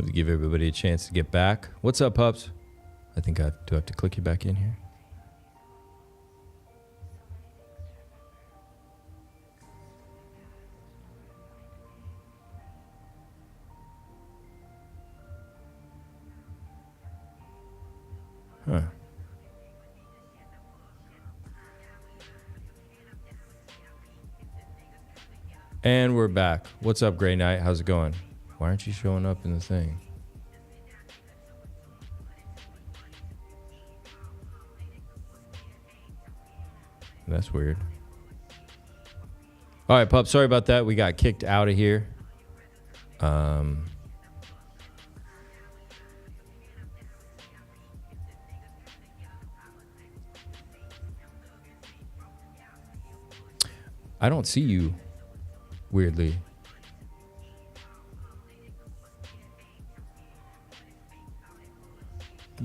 Let's give everybody a chance to get back. What's up, pups? I think I have to click you back in here. Huh. And we're back. What's up, Grey Knight? How's it going? Why aren't you showing up in the thing? That's weird. All right, pup. Sorry about that. We got kicked out of here. I don't see you, weirdly.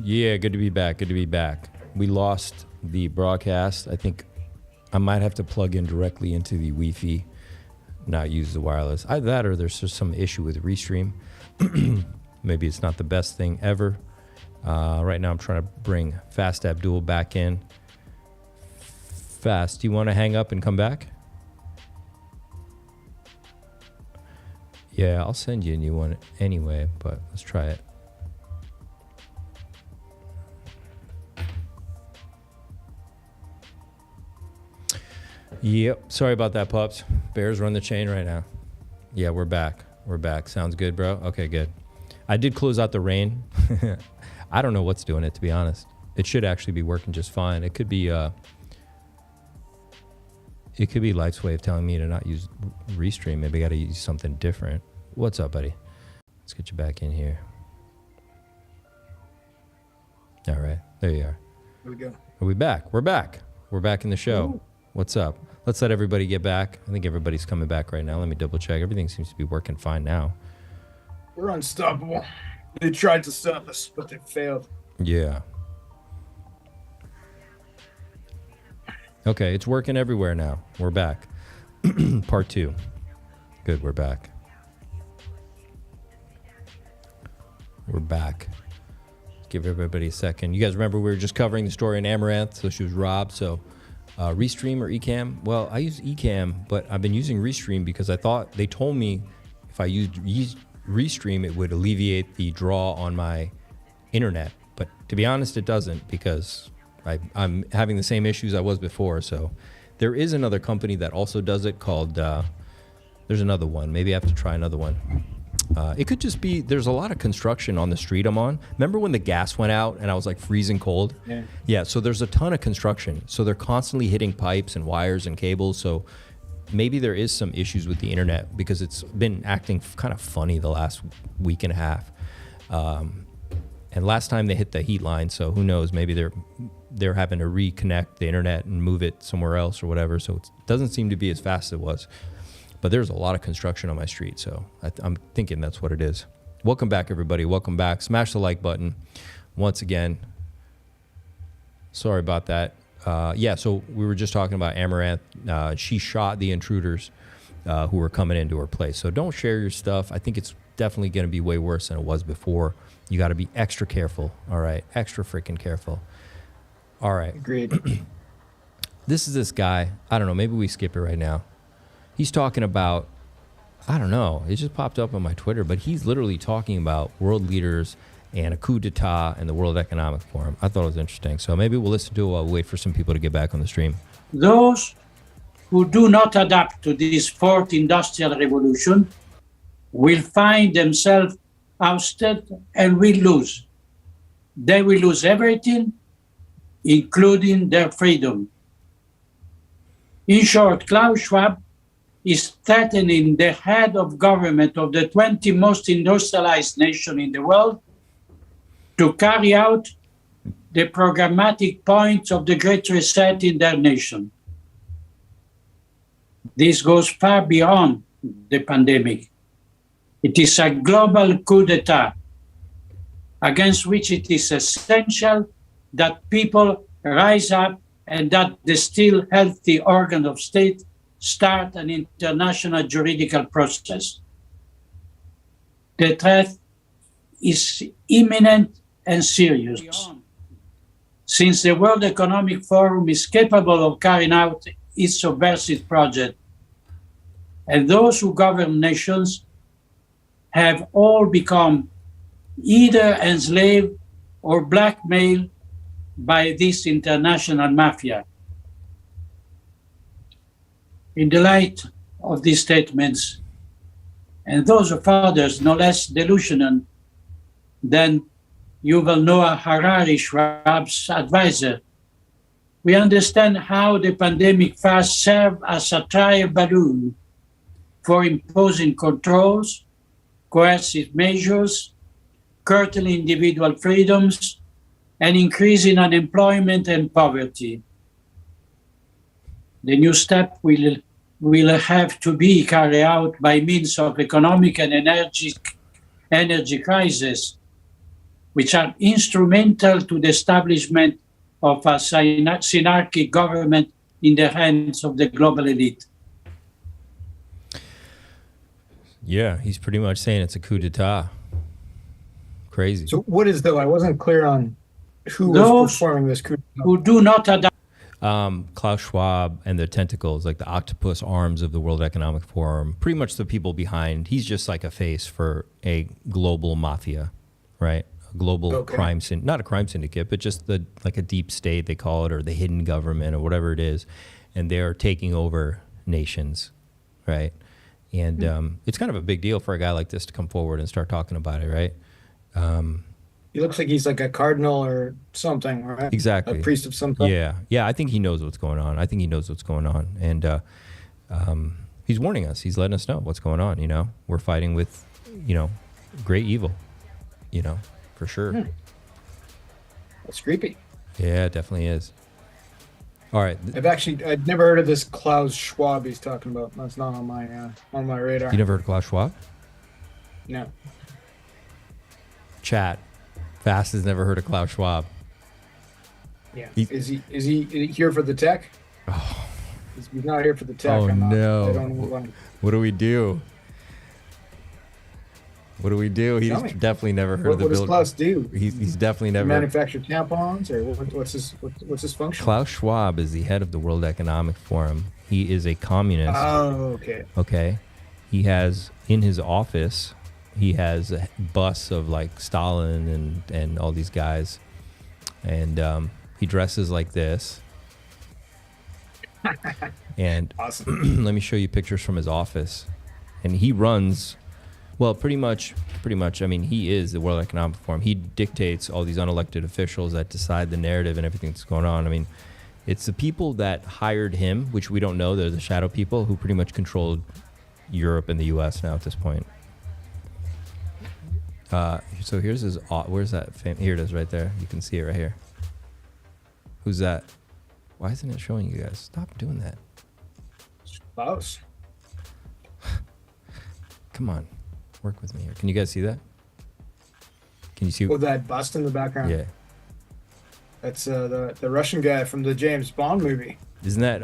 Yeah, good to be back. Good to be back. We lost the broadcast. I think I might have to plug in directly into the Wi-Fi, not use the wireless. Either that or there's just some issue with Restream. Maybe it's not the best thing ever. Right now I'm trying to bring Fast Abdul back in. Fast, do you want to hang up and come back? Yeah, I'll send you a new one anyway, but let's try it. Yep, sorry about that, pups. Bears run the chain right now. Yeah, we're back. We're back. Sounds good, bro? Okay, good. I did close out the rain. I don't know what's doing it, to be honest. It should actually be working just fine. It could be Life's way of telling me to not use Restream. Maybe I got to use something different. What's up, buddy? Let's get you back in here. All right, there you are. Here we go. Are we back? We're back. We're back in the show. Ooh. What's up? Let's let everybody get back. I think everybody's coming back right now. Let me double check. Everything seems to be working fine now. We're unstoppable. They tried to stop us, but they failed. Yeah. Okay, it's working everywhere now. We're back. Part 2. Good, we're back. We're back. Give everybody a second. You guys remember we were just covering the story in Amaranth, so she was robbed. So Restream or Ecamm? Well, I use Ecamm, but I've been using Restream because I thought they told me if I used Restream, it would alleviate the draw on my internet. But to be honest, it doesn't because I'm having the same issues I was before. So there is another company that also does it called, there's another one. Maybe I have to try another one. It could just be, there's a lot of construction on the street I'm on. Remember when the gas went out and I was like freezing cold? Yeah. Yeah, so there's a ton of construction. So they're constantly hitting pipes and wires and cables. So maybe there is some issues with the internet because it's been acting kind of funny the last week and a half. And last time they hit the heat line, so who knows, maybe they're having to reconnect the internet and move it somewhere else or whatever. So it doesn't seem to be as fast as it was. But there's a lot of construction on my street, so I'm thinking that's what it is. Welcome back, everybody. Welcome back. Smash the like button once again. Sorry about that. Yeah, so we were just talking about Amaranth. She shot the intruders who were coming into her place. So don't share your stuff. I think it's definitely going to be way worse than it was before. You got to be extra careful, all right? Extra freaking careful. All right. Agreed. This is this guy. I don't know. Maybe we skip it right now. He's talking about, I don't know, it just popped up on my Twitter, but he's literally talking about world leaders and a coup d'etat and the World Economic Forum. I thought it was interesting. So maybe we'll listen to it while we wait for some people to get back on the stream. Those who do not adapt to this fourth industrial revolution will find themselves ousted and will lose. They will lose everything, including their freedom. In short, Klaus Schwab is threatening the head of government of the 20 most industrialized nations in the world to carry out the programmatic points of the Great Reset in their nation. This goes far beyond the pandemic. It is a global coup d'etat against which it is essential that people rise up and that the still healthy organ of state start an international juridical process. The threat is imminent and serious, since the World Economic Forum is capable of carrying out its subversive project, and those who govern nations have all become either enslaved or blackmailed by this international mafia. In the light of these statements, and those of others no less delusional than Yuval Noah Harari, Schwab's advisor, we understand how the pandemic fast served as a trial balloon for imposing controls, coercive measures, curtailing individual freedoms, and increasing unemployment and poverty. The new step will have to be carried out by means of economic and energy crisis, which are instrumental to the establishment of a synarchic government in the hands of the global elite. Yeah, he's pretty much saying it's a coup d'etat. Crazy. So what is, though? I wasn't clear on who was performing this coup d'etat. Who do not adopt. Klaus Schwab and the tentacles, like the octopus arms of the World Economic Forum, pretty much the people behind. He's just like a face for a global mafia, right? A global crime syndicate, not a crime syndicate, but just like a deep state, they call it, or the hidden government or whatever it is. And they're taking over nations, right? And it's kind of a big deal for a guy like this to come forward and start talking about it, right? He looks like he's like a cardinal or something, right? Exactly. A priest of some kind. Yeah. Yeah, I think he knows what's going on. And he's warning us. He's letting us know what's going on, you know? We're fighting with, you know, great evil, you know, for sure. That's creepy. Yeah, it definitely is. All right. I'd never heard of this Klaus Schwab he's talking about. That's not on my radar. You never heard of Klaus Schwab? No. Chat. Fast has never heard of Klaus Schwab. Yeah. Is he here for the tech? Oh. He's not here for the tech. Oh, no. I don't know why. What do we do? What do we do? He's definitely never heard of the building. What does Klaus do? He's definitely never manufacture tampons, or what's his function? Klaus Schwab is the head of the World Economic Forum. He is a communist. Oh, okay. Okay. He has in his office, he has a bus of like Stalin and all these guys, and he dresses like this. And awesome. Let me show you pictures from his office, and he runs. Well, pretty much. I mean, he is the World Economic Forum. He dictates all these unelected officials that decide the narrative and everything that's going on. I mean, it's the people that hired him, which we don't know. They're the shadow people who pretty much controlled Europe and the U.S. now at this point. So here's his. Where's that? Here it is, right there. You can see it right here. Who's that? Why isn't it showing you guys? Stop doing that. Klaus. Come on. Work with me here. Can you guys see that? Can you see? Oh, that bust in the background. Yeah. That's the Russian guy from the James Bond movie. Isn't that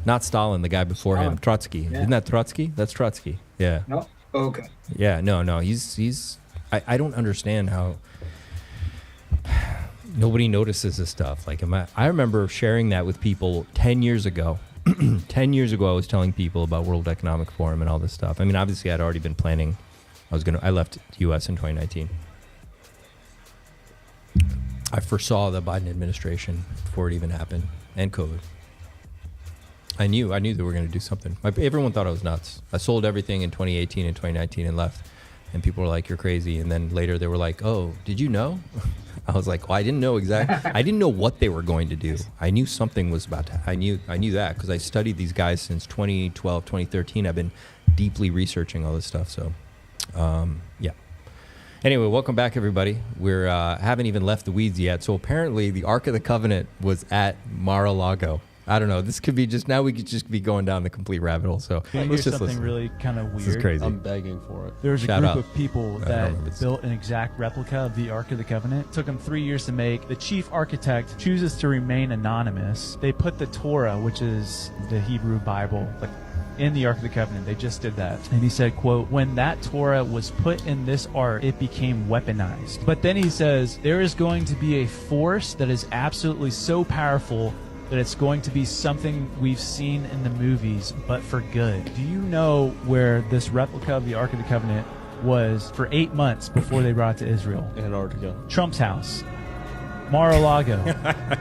not Stalin, the guy before him, Trotsky? Yeah. Isn't that Trotsky? That's Trotsky. Yeah. No. Oh, okay. Yeah. No. He's. I don't understand how nobody notices this stuff. Like, I remember sharing that with people 10 years ago. 10 years ago, I was telling people about World Economic Forum and all this stuff. I mean, obviously, I'd already been planning. I left the U.S. in 2019. I foresaw the Biden administration before it even happened, and COVID. I knew they were going to do something. Everyone thought I was nuts. I sold everything in 2018 and 2019 and left. And people were like, "You're crazy." And then later they were like, "Oh, did you know?" I was like, "Well, I didn't know exactly. I didn't know what they were going to do. I knew something was about to. I knew that because I studied these guys since 2012, 2013. I've been deeply researching all this stuff. So, yeah. Anyway, welcome back, everybody. We're haven't even left the weeds yet. So apparently, the Ark of the Covenant was at Mar-a-Lago. I don't know. This could be just now. We could just be going down the complete rabbit hole. So let's just something really kind of weird. This is crazy. I'm begging for it. There's a group of people that built an exact replica of the Ark of the Covenant. It took them 3 years to make. The chief architect chooses to remain anonymous. They put the Torah, which is the Hebrew Bible, like in the Ark of the Covenant. They just did that. And he said, quote, when that Torah was put in this ark, it became weaponized. But then he says, there is going to be a force that is absolutely so powerful that it's going to be something we've seen in the movies, but for good. Do you know where this replica of the Ark of the Covenant was for 8 months before they brought it to Israel? Antarctica. Trump's house. Mar-a-Lago.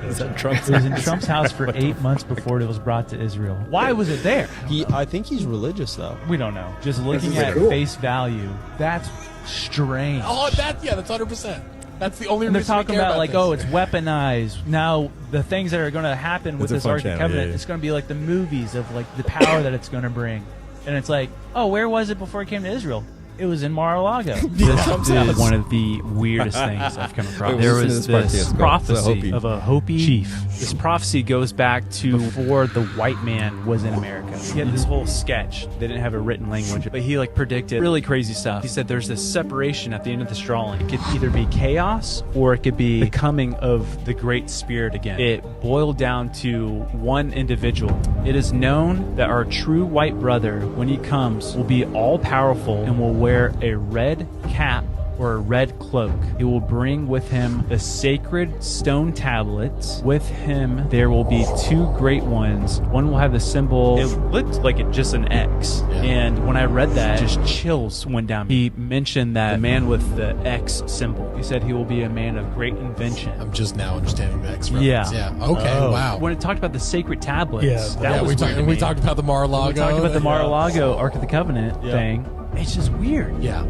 Is that Trump's? It was in Trump's house for 8 months before it was brought to Israel. Why was it there? I think he's religious, though. We don't know. Just looking at face value, that's strange. Oh, that's 100%. That's the only And they're reason we talking care about like, this. oh, it's weaponized. Now the things that are going to happen with It's a this fun Ark of the channel, Covenant, yeah. it's going to be like the movies of like the power that it's going to bring. And it's like, oh, where was it before it came to Israel? It was in Mar-a-Lago. This is one of the weirdest things I've come across. Wait, There listen to was this part, this let's go. prophecy It's a of a Hopi chief. This prophecy goes back to before the white man was in America. He had this whole sketch. They didn't have a written language, but he like predicted really crazy stuff. He said there's this separation at the end of the straw line. It could either be chaos or it could be the coming of the Great Spirit again. It boiled down to one individual. It is known that our true white brother, when he comes, will be all powerful and will wear a red cap or a red cloak. He will bring with him the sacred stone tablets. With him, there will be two great ones. One will have the symbol, it looked like it just an X. Yeah. And when I read that, just chills went down. He mentioned that the man with the X symbol, he said he will be a man of great invention. I'm just now understanding the X Yeah. reference. Yeah. Okay. Oh. Wow. When it talked about the sacred tablets, that was we weird to we me. talked about the Mar-a-Lago. We talked about the Yeah. Mar-a-Lago Ark of the Covenant thing. It's just weird. Yeah.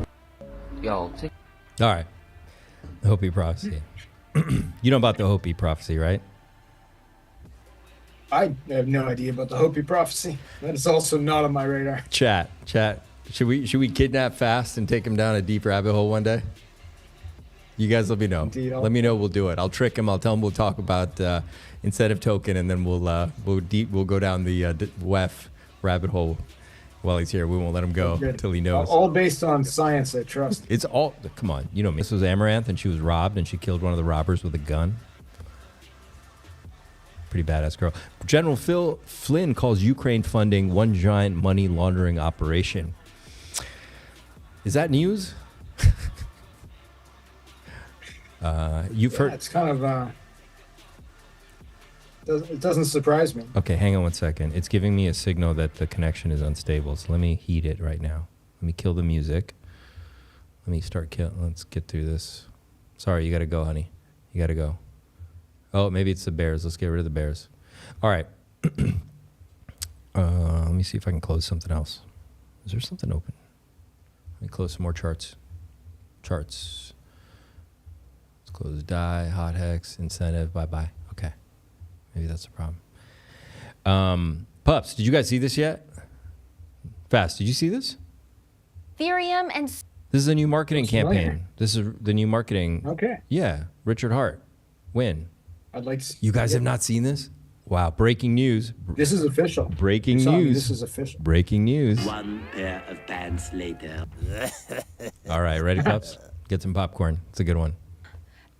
All right. The Hopi prophecy. You know about the Hopi prophecy, right? I have no idea about the Hopi prophecy. That is also not on my radar. Chat. Should we kidnap Fast and take him down a deep rabbit hole one day? You guys let me know. Indeed, Let me know. We'll do it. I'll trick him. I'll tell him we'll talk about incentive token, and then we'll go down the WEF rabbit hole while he's here. We won't let him go Good. until he knows. All based on science, I trust. It's all. Come on, you know me. This was Amaranth, and she was robbed, and she killed one of the robbers with a gun. Pretty badass girl. General Phil Flynn calls Ukraine funding one giant money laundering operation. Is that news? You've heard. It's kind of. It doesn't surprise me. Okay, hang on 1 second. It's giving me a signal that the connection is unstable. So let me heat it right now. Let me kill the music. Let me start killing. Let's get through this. Sorry, you got to go, honey. You got to go. Oh, maybe it's the bears. Let's get rid of the bears. All right. Let me see if I can close something else. Is there something open? Let me close some more charts. Charts. Let's close die, hot hex, incentive, bye-bye. Okay. Maybe that's the problem. Pups, did you guys see this yet? Fast, did you see this? Ethereum and This is a new marketing Looks familiar. campaign. This is the new marketing. Okay. Yeah, Richard Hart. Win. I'd like to. You guys have not seen this? Wow, breaking news. This is official. Breaking Tell me news. This is official. Breaking news. One pair of pants later. All right, ready, Pups? Get some popcorn. It's a good one.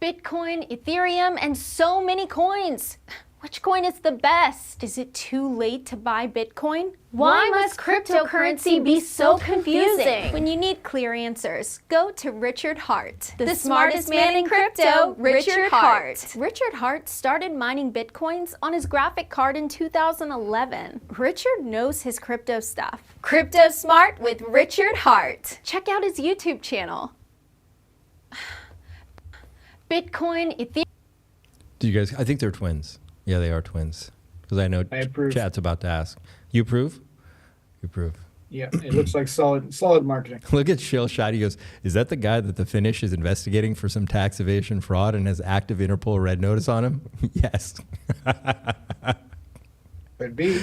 Bitcoin, Ethereum, and so many coins. Which coin is the best? Is it too late to buy Bitcoin? Why must cryptocurrency be so confusing? When you need clear answers, go to Richard Hart. The smartest man in crypto, Richard Hart. Richard Hart started mining Bitcoins on his graphic card in 2011. Richard knows his crypto stuff. Crypto Smart with Richard Hart. Check out his YouTube channel. Bitcoin, Ethereum. Do you guys? I think they're twins. Yeah, they are twins. Because I know I approve. chat's about to ask. You approve? You approve. Yeah, it looks like solid marketing. Look at Shill Shot. He goes, is that the guy that the Finnish is investigating for some tax evasion fraud and has active Interpol red notice on him? Yes. Could be.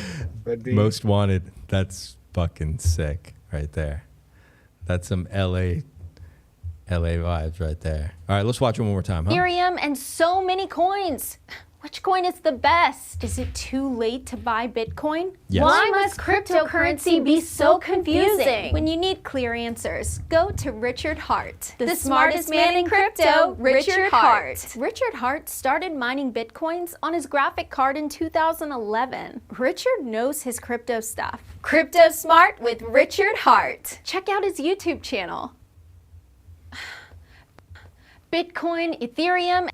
Most wanted. That's fucking sick right there. That's some LA vibes right there. All right, let's watch it one more time, huh? Ethereum and so many coins. Which coin is the best? Is it too late to buy Bitcoin? Yes. Why must cryptocurrency be so confusing? When you need clear answers, go to Richard Hart. The smartest man in crypto, Richard Hart. Richard Hart started mining Bitcoins on his graphic card in 2011. Richard knows his crypto stuff. Crypto Smart with Richard Hart. Check out his YouTube channel. Bitcoin, Ethereum.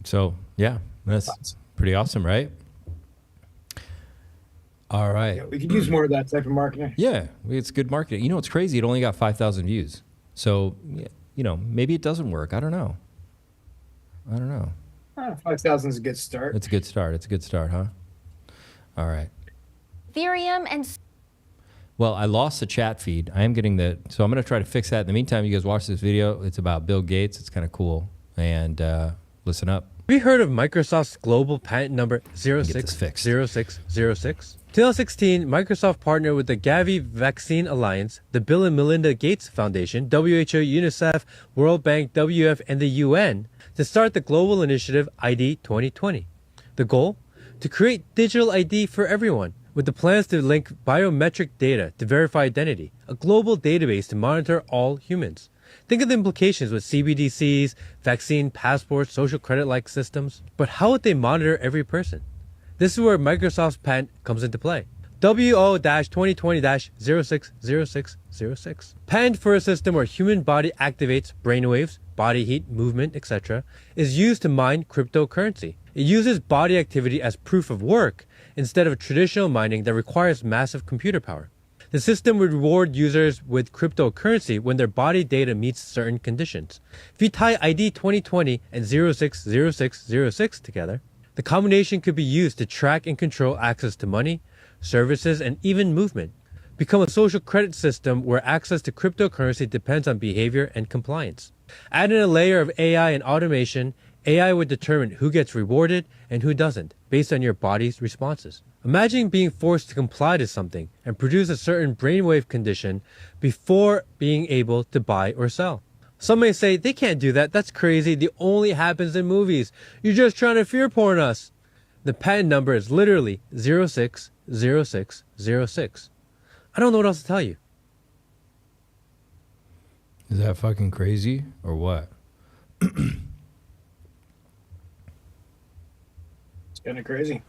So, yeah, that's pretty awesome, right? All right. Yeah, we could use more of that type of marketing. Yeah, it's good marketing. You know, it's crazy. It only got 5,000 views. So, you know, maybe it doesn't work. I don't know. 5,000 is a good start. It's a good start. It's a good start, huh? All right. Ethereum and... Well, I lost the chat feed. I am getting the... So I'm going to try to fix that. In the meantime, you guys watch this video. It's about Bill Gates. It's kind of cool. And listen up. Have you heard of Microsoft's global patent number 060606? 2016, Microsoft partnered with the Gavi Vaccine Alliance, the Bill and Melinda Gates Foundation, WHO, UNICEF, World Bank, WF, and the UN to start the global initiative ID 2020. The goal? To create digital ID for everyone, with the plans to link biometric data to verify identity, a global database to monitor all humans. Think of the implications with CBDCs, vaccine passports, social credit-like systems. But how would they monitor every person? This is where Microsoft's patent comes into play. WO-2020-060606. Patent for a system where human body activates brainwaves, body heat, movement, etc., is used to mine cryptocurrency. It uses body activity as proof of work instead of traditional mining that requires massive computer power. The system would reward users with cryptocurrency when their body data meets certain conditions. If you tie ID 2020 and 060606 together, the combination could be used to track and control access to money, services, and even movement. Become a social credit system where access to cryptocurrency depends on behavior and compliance. Add in a layer of AI and automation, AI would determine who gets rewarded and who doesn't, based on your body's responses. Imagine being forced to comply to something and produce a certain brainwave condition before being able to buy or sell. Some may say, they can't do that, that's crazy, it only happens in movies. You're just trying to fear porn us. The patent number is literally 060606. I don't know what else to tell you. Is that fucking crazy or what? It's kind of crazy.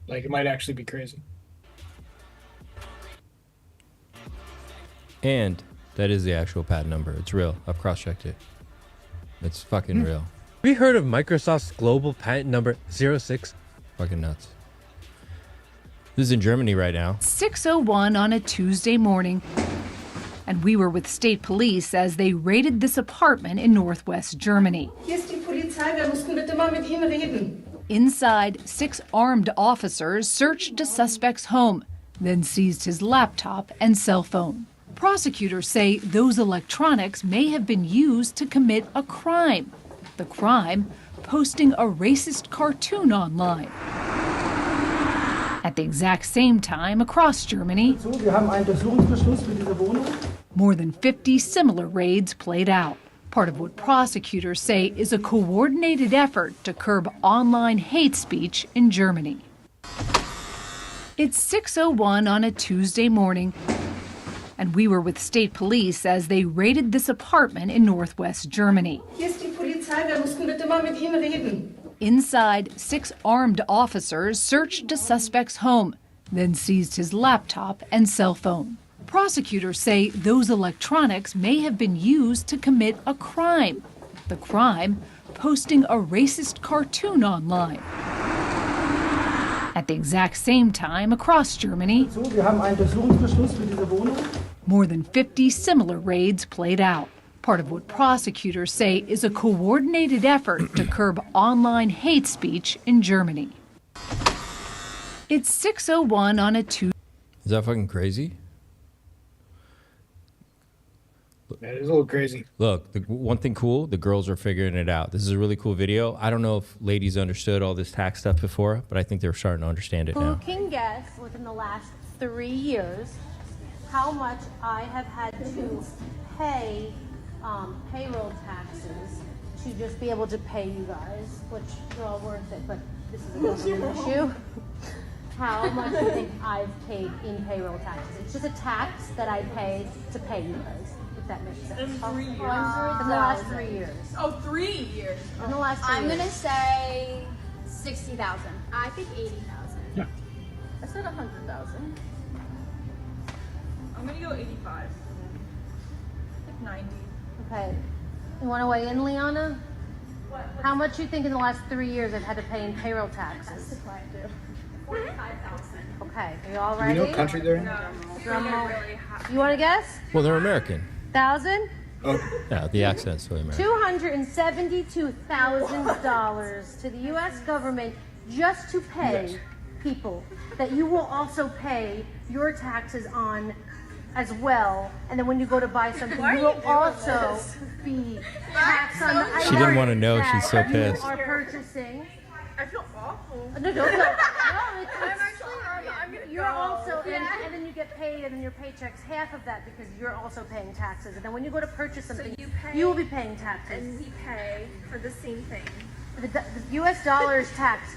Like, it might actually be crazy. And that is the actual patent number. It's real. I've cross-checked it. It's fucking real. Have you heard of Microsoft's global patent number 06? Fucking nuts. This is in Germany right now. 6:01 on a Tuesday morning. And we were with state police as they raided this apartment in northwest Germany. Hier ist die Polizei, wir mussten bitte mal mit Ihnen reden. Inside, 6 armed officers searched a suspect's home, then seized his laptop and cell phone. Prosecutors say those electronics may have been used to commit a crime. The crime, posting a racist cartoon online. At the exact same time across Germany, more than 50 similar raids played out. Part of what prosecutors say is a coordinated effort to curb online hate speech in Germany. It's 6:01 on a Tuesday morning, and we were with state police as they raided this apartment in northwest Germany. Hier ist die Polizei, wir mussten bitte mal mit Ihnen reden. Inside, 6 armed officers searched a suspect's home, then seized his laptop and cell phone. Prosecutors say those electronics may have been used to commit a crime. The crime, posting a racist cartoon online. At the exact same time across Germany, more than 50 similar raids played out. Part of what prosecutors say is a coordinated effort to curb online hate speech in Germany. It's 6:01 on a Tuesday. Is that fucking crazy? That is a little crazy. Look, the one thing cool, the girls are figuring it out. This is a really cool video. I don't know if ladies understood all this tax stuff before, but I think they're starting to understand it Who now. can guess within the last 3 years how much I have had to pay payroll taxes to just be able to pay you guys, which are all worth it, but this is a government issue. How much do you think I've paid in payroll taxes? It's just a tax that I pay to pay you guys, if that makes sense. In 3 years? In the last 3 years. Oh, 3 years. In the last 3 I'm years. gonna say 60,000. I think 80,000. I said 100,000. I'm gonna go 85. Like 90. Okay. You want to weigh in, Liana? How much do you think in the last 3 years I've had to pay in payroll taxes? 45,000. Okay. Are you all Do you ready? know what country they're in? Drum roll. You want to guess? Well, they're American. 1,000? Yeah, the accent's so American. $272,000 to the U.S. government just to pay people that you will also pay your taxes on as well. And then when you go to buy something, you will also be taxed on the items She didn't want to know. that She's so you pissed. are purchasing. I feel awful. No, don't feel. No, it's I'm gonna you're go. also, and then you get paid, and then your paycheck's half of that because you're also paying taxes. And then when you go to purchase something, you will be paying taxes. And we pay for the same thing. The U.S. dollar is taxed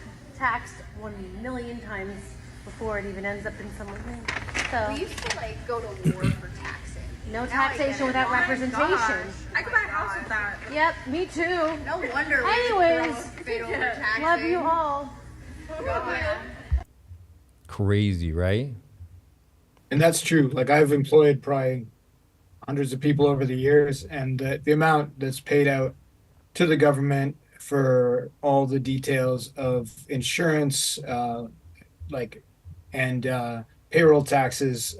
1 million times before it even ends up in someone's name. So We used to like go to war for taxing. no Now I get taxation it. without Oh my representation. gosh. I could buy a house with that. Yep, me too. No wonder. Anyways, fatal for taxing. love you all. Crazy, right? And that's true. Like I've employed probably hundreds of people over the years, and the amount that's paid out to the government for all the details of insurance, and payroll taxes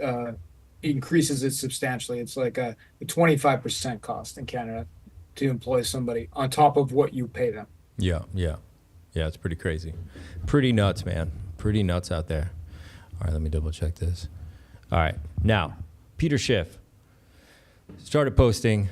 increases it substantially. It's like a 25% cost in Canada to employ somebody on top of what you pay them. Yeah. It's pretty crazy. Pretty nuts, man. Pretty nuts out there. All right, let me double check this. All right, now, Peter Schiff started posting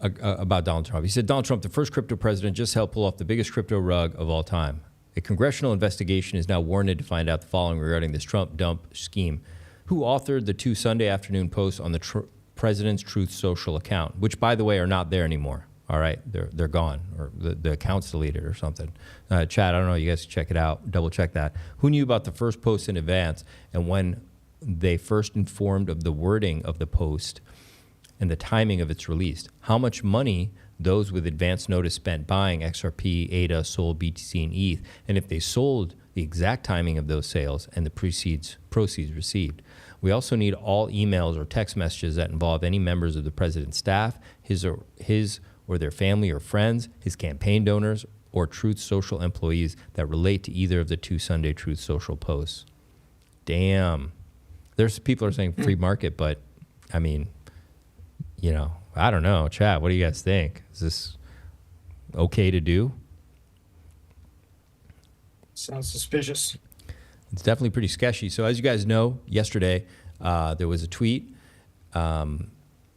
about Donald Trump. He said, Donald Trump, the first crypto president, just helped pull off the biggest crypto rug of all time. A congressional investigation is now warranted to find out the following regarding this Trump dump scheme. Who authored the 2 Sunday afternoon posts on the president's Truth Social account, which, by the way, are not there anymore. All right, they're gone, or the account's deleted or something. Chad, I don't know, you guys check it out, double check that. Who knew about the first post in advance, and when they first informed of the wording of the post and the timing of its release? How much money those with advance notice spent buying XRP, ADA, Sol, BTC, and ETH, and if they sold, the exact timing of those sales and the proceeds received. We also need all emails or text messages that involve any members of the president's staff, his or their family or friends, his campaign donors, or Truth Social employees that relate to either of the 2 Sunday Truth Social posts. Damn. There's people are saying free market, but I mean, I don't know. Chat, what do you guys think? Is this okay to do? Sounds suspicious. It's definitely pretty sketchy. So as you guys know, yesterday there was a tweet, and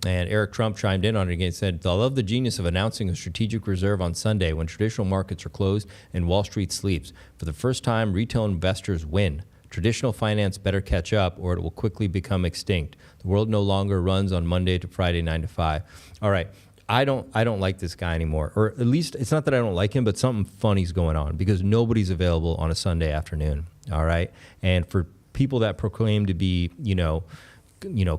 Eric Trump chimed in on it again and said, I love the genius of announcing a strategic reserve on Sunday when traditional markets are closed and Wall Street sleeps. For the first time, retail investors win. Traditional finance better catch up or it will quickly become extinct. The world no longer runs on Monday to Friday, 9 to 5. All right. I don't like this guy anymore. Or at least it's not that I don't like him, but something funny's going on because nobody's available on a Sunday afternoon. All right. And for people that proclaim to be,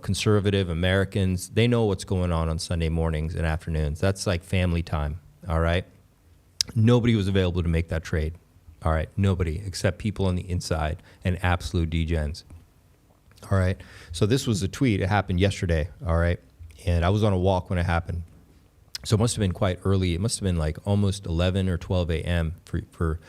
conservative Americans, they know what's going on Sunday mornings and afternoons. That's like family time. All right. Nobody was available to make that trade. All right. Nobody except people on the inside and absolute degens. All right. So this was a tweet. It happened yesterday. All right. And I was on a walk when it happened. So it must have been quite early. It must have been like almost 11 or 12 a.m. for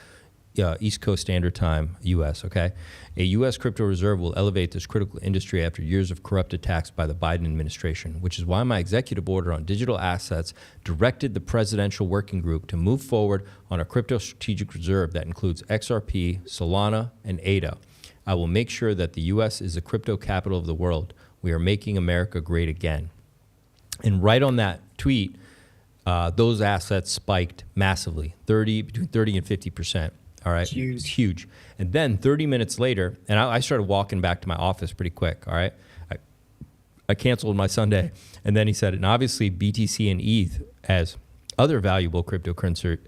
East Coast Standard Time, U.S., okay? A U.S. crypto reserve will elevate this critical industry after years of corrupt attacks by the Biden administration, which is why my executive order on digital assets directed the presidential working group to move forward on a crypto strategic reserve that includes XRP, Solana, and ADA. I will make sure that the U.S. is the crypto capital of the world. We are making America great again. And right on that tweet, those assets spiked massively, between 30 and 50%. All right, Huge. Huge. And then 30 minutes later, and I started walking back to my office pretty quick. All right, I canceled my Sunday, and then he said, and obviously BTC and ETH, as other valuable cryptocurrencies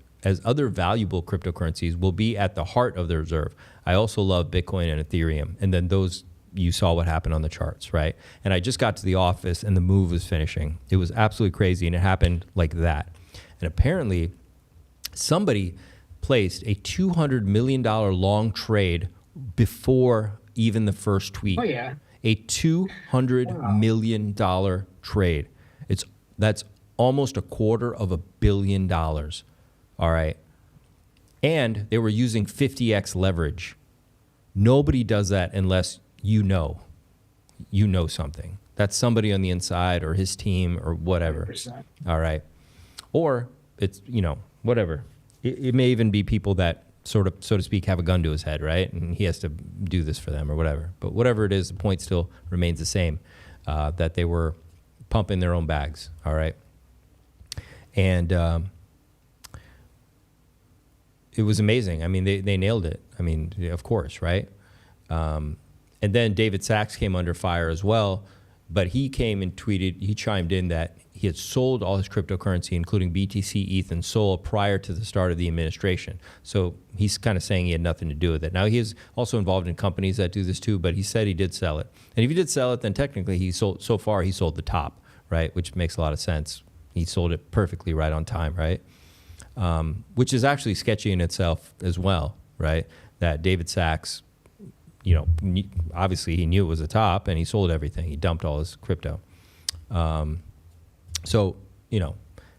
will be at the heart of the reserve. I also love Bitcoin and Ethereum. And then those, you saw what happened on the charts, right? And I just got to the office and the move was finishing. It was absolutely crazy, and it happened like that. And apparently somebody placed a $200 million long trade before even the first tweet. Oh, yeah. A $200 million trade. That's almost $250 million. All right. And they were using 50x leverage. Nobody does that unless you know something. That's somebody on the inside or his team or whatever. 100%. All right. Or it's, whatever. It may even be people that sort of, so to speak, have a gun to his head, right? And he has to do this for them or whatever. But whatever it is, the point still remains the same, that they were pumping their own bags, all right? And it was amazing. I mean, they nailed it. I mean, of course, right? And then David Sachs came under fire as well, but he came and tweeted, he chimed in that he had sold all his cryptocurrency, including BTC, ETH, and SOL prior to the start of the administration. So he's kind of saying he had nothing to do with it. Now, he is also involved in companies that do this too, but he said he did sell it. And if he did sell it, then technically he sold the top, right? Which makes a lot of sense. He sold it perfectly right on time, right? Which is actually sketchy in itself as well, right? That David Sachs, obviously he knew it was the top and he sold everything. He dumped all his crypto. So,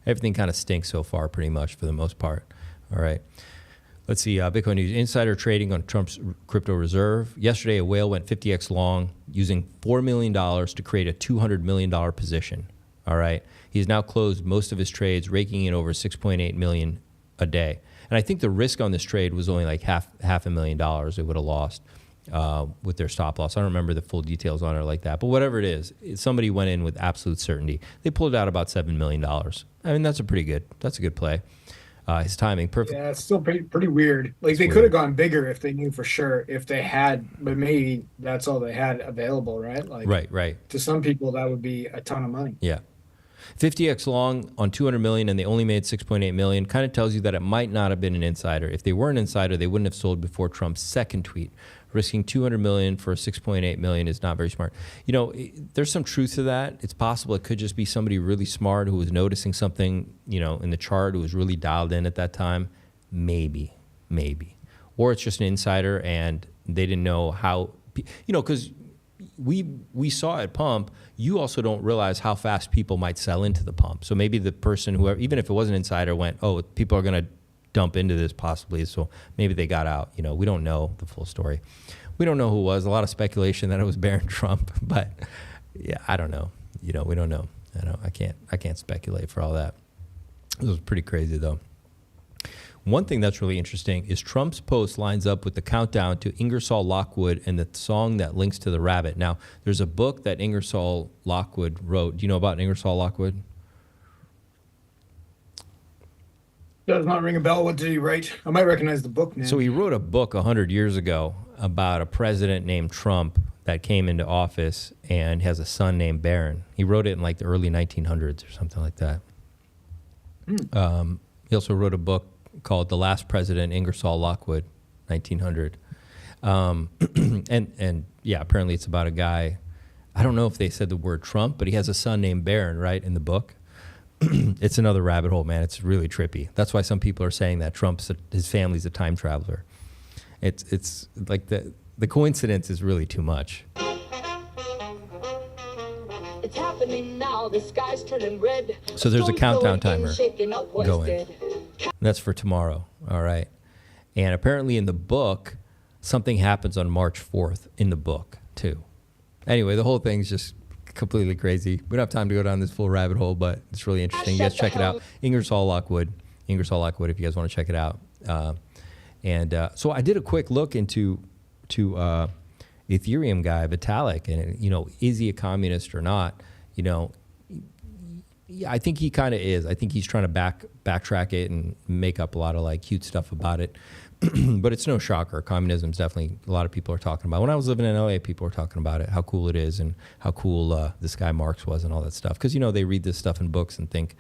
everything kind of stinks so far pretty much for the most part. All right. Let's see. Bitcoin news. Insider trading on Trump's crypto reserve. Yesterday, a whale went 50x long using $4 million to create a $200 million position. All right. He's now closed most of his trades, raking in over $6.8 million a day. And I think the risk on this trade was only like half $500,000 they would have lost with their stop loss. I don't remember the full details on it like that, but whatever it is, somebody went in with absolute certainty. They pulled out about $7 million. I mean, that's a good play. His timing, perfect. Yeah, it's still pretty weird. Like, they could have gone bigger if they knew for sure, if they had, but maybe that's all they had available, right? Like, right. To some people, that would be a ton of money. Yeah. 50x long on 200 million and they only made 6.8 million kind of tells you that it might not have been an insider. If they were an insider, they wouldn't have sold before Trump's second tweet. Risking 200 million for 6.8 million is not very smart. There's some truth to that. It's possible it could just be somebody really smart who was noticing something, in the chart, who was really dialed in at that time. Maybe. Or it's just an insider and they didn't know how, because we saw at pump, you also don't realize how fast people might sell into the pump. So maybe the person, whoever, even if it was an insider, went, oh, people are going to dump into this possibly, so maybe they got out. We don't know the full story. We don't know who it was. A lot of speculation that it was Barron Trump, but yeah, I don't know. We don't know. I can't speculate for all that. It was pretty crazy though. One thing that's really interesting is Trump's post lines up with the countdown to Ingersoll Lockwood and the song that links to the rabbit. Now, there's a book that Ingersoll Lockwood wrote. Do you know about Ingersoll Lockwood? Does not ring a bell. What did he write? I might recognize the book now. So he wrote a book 100 years ago about a president named Trump that came into office and has a son named Barron. He wrote it in like the early 1900s or something like that. He also wrote a book called The Last President, Ingersoll Lockwood, 1900. And yeah, apparently it's about a guy, I don't know if they said the word Trump, but he has a son named Barron, right, in the book. It's another rabbit hole, man. It's really trippy. That's why some people are saying that his family's a time traveler. It's like the coincidence is really too much. It's happening now. The sky's turning red. So there's a countdown timer going. That's for tomorrow. All right. And apparently in the book, something happens on March 4th in the book too. Anyway, the whole thing's just completely crazy. We don't have time to go down this full rabbit hole, but it's really interesting. You guys check it out. Ingersoll Lockwood, if you guys want to check it out. So I did a quick look into Ethereum guy, Vitalik, and is he a communist or not? I think he kind of is. I think he's trying to backtrack it and make up a lot of like cute stuff about it. But it's no shocker. Communism's definitely, a lot of people are talking about. When I was living in LA, people were talking about it, how cool it is and how cool this guy Marx was and all that stuff. Because, they read this stuff in books and think,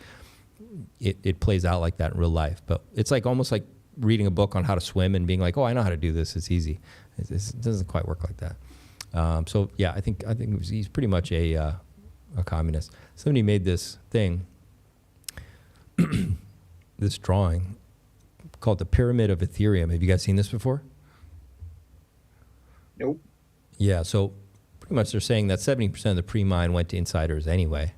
it plays out like that in real life. But it's like almost like reading a book on how to swim and being like, oh, I know how to do this. It's easy. It doesn't quite work like that. So yeah, I think he's pretty much a communist. Somebody made this thing, this drawing called the Pyramid of Ethereum. Have you guys seen this before? Nope. Yeah, so pretty much they're saying that 70% of the pre-mine went to insiders anyway.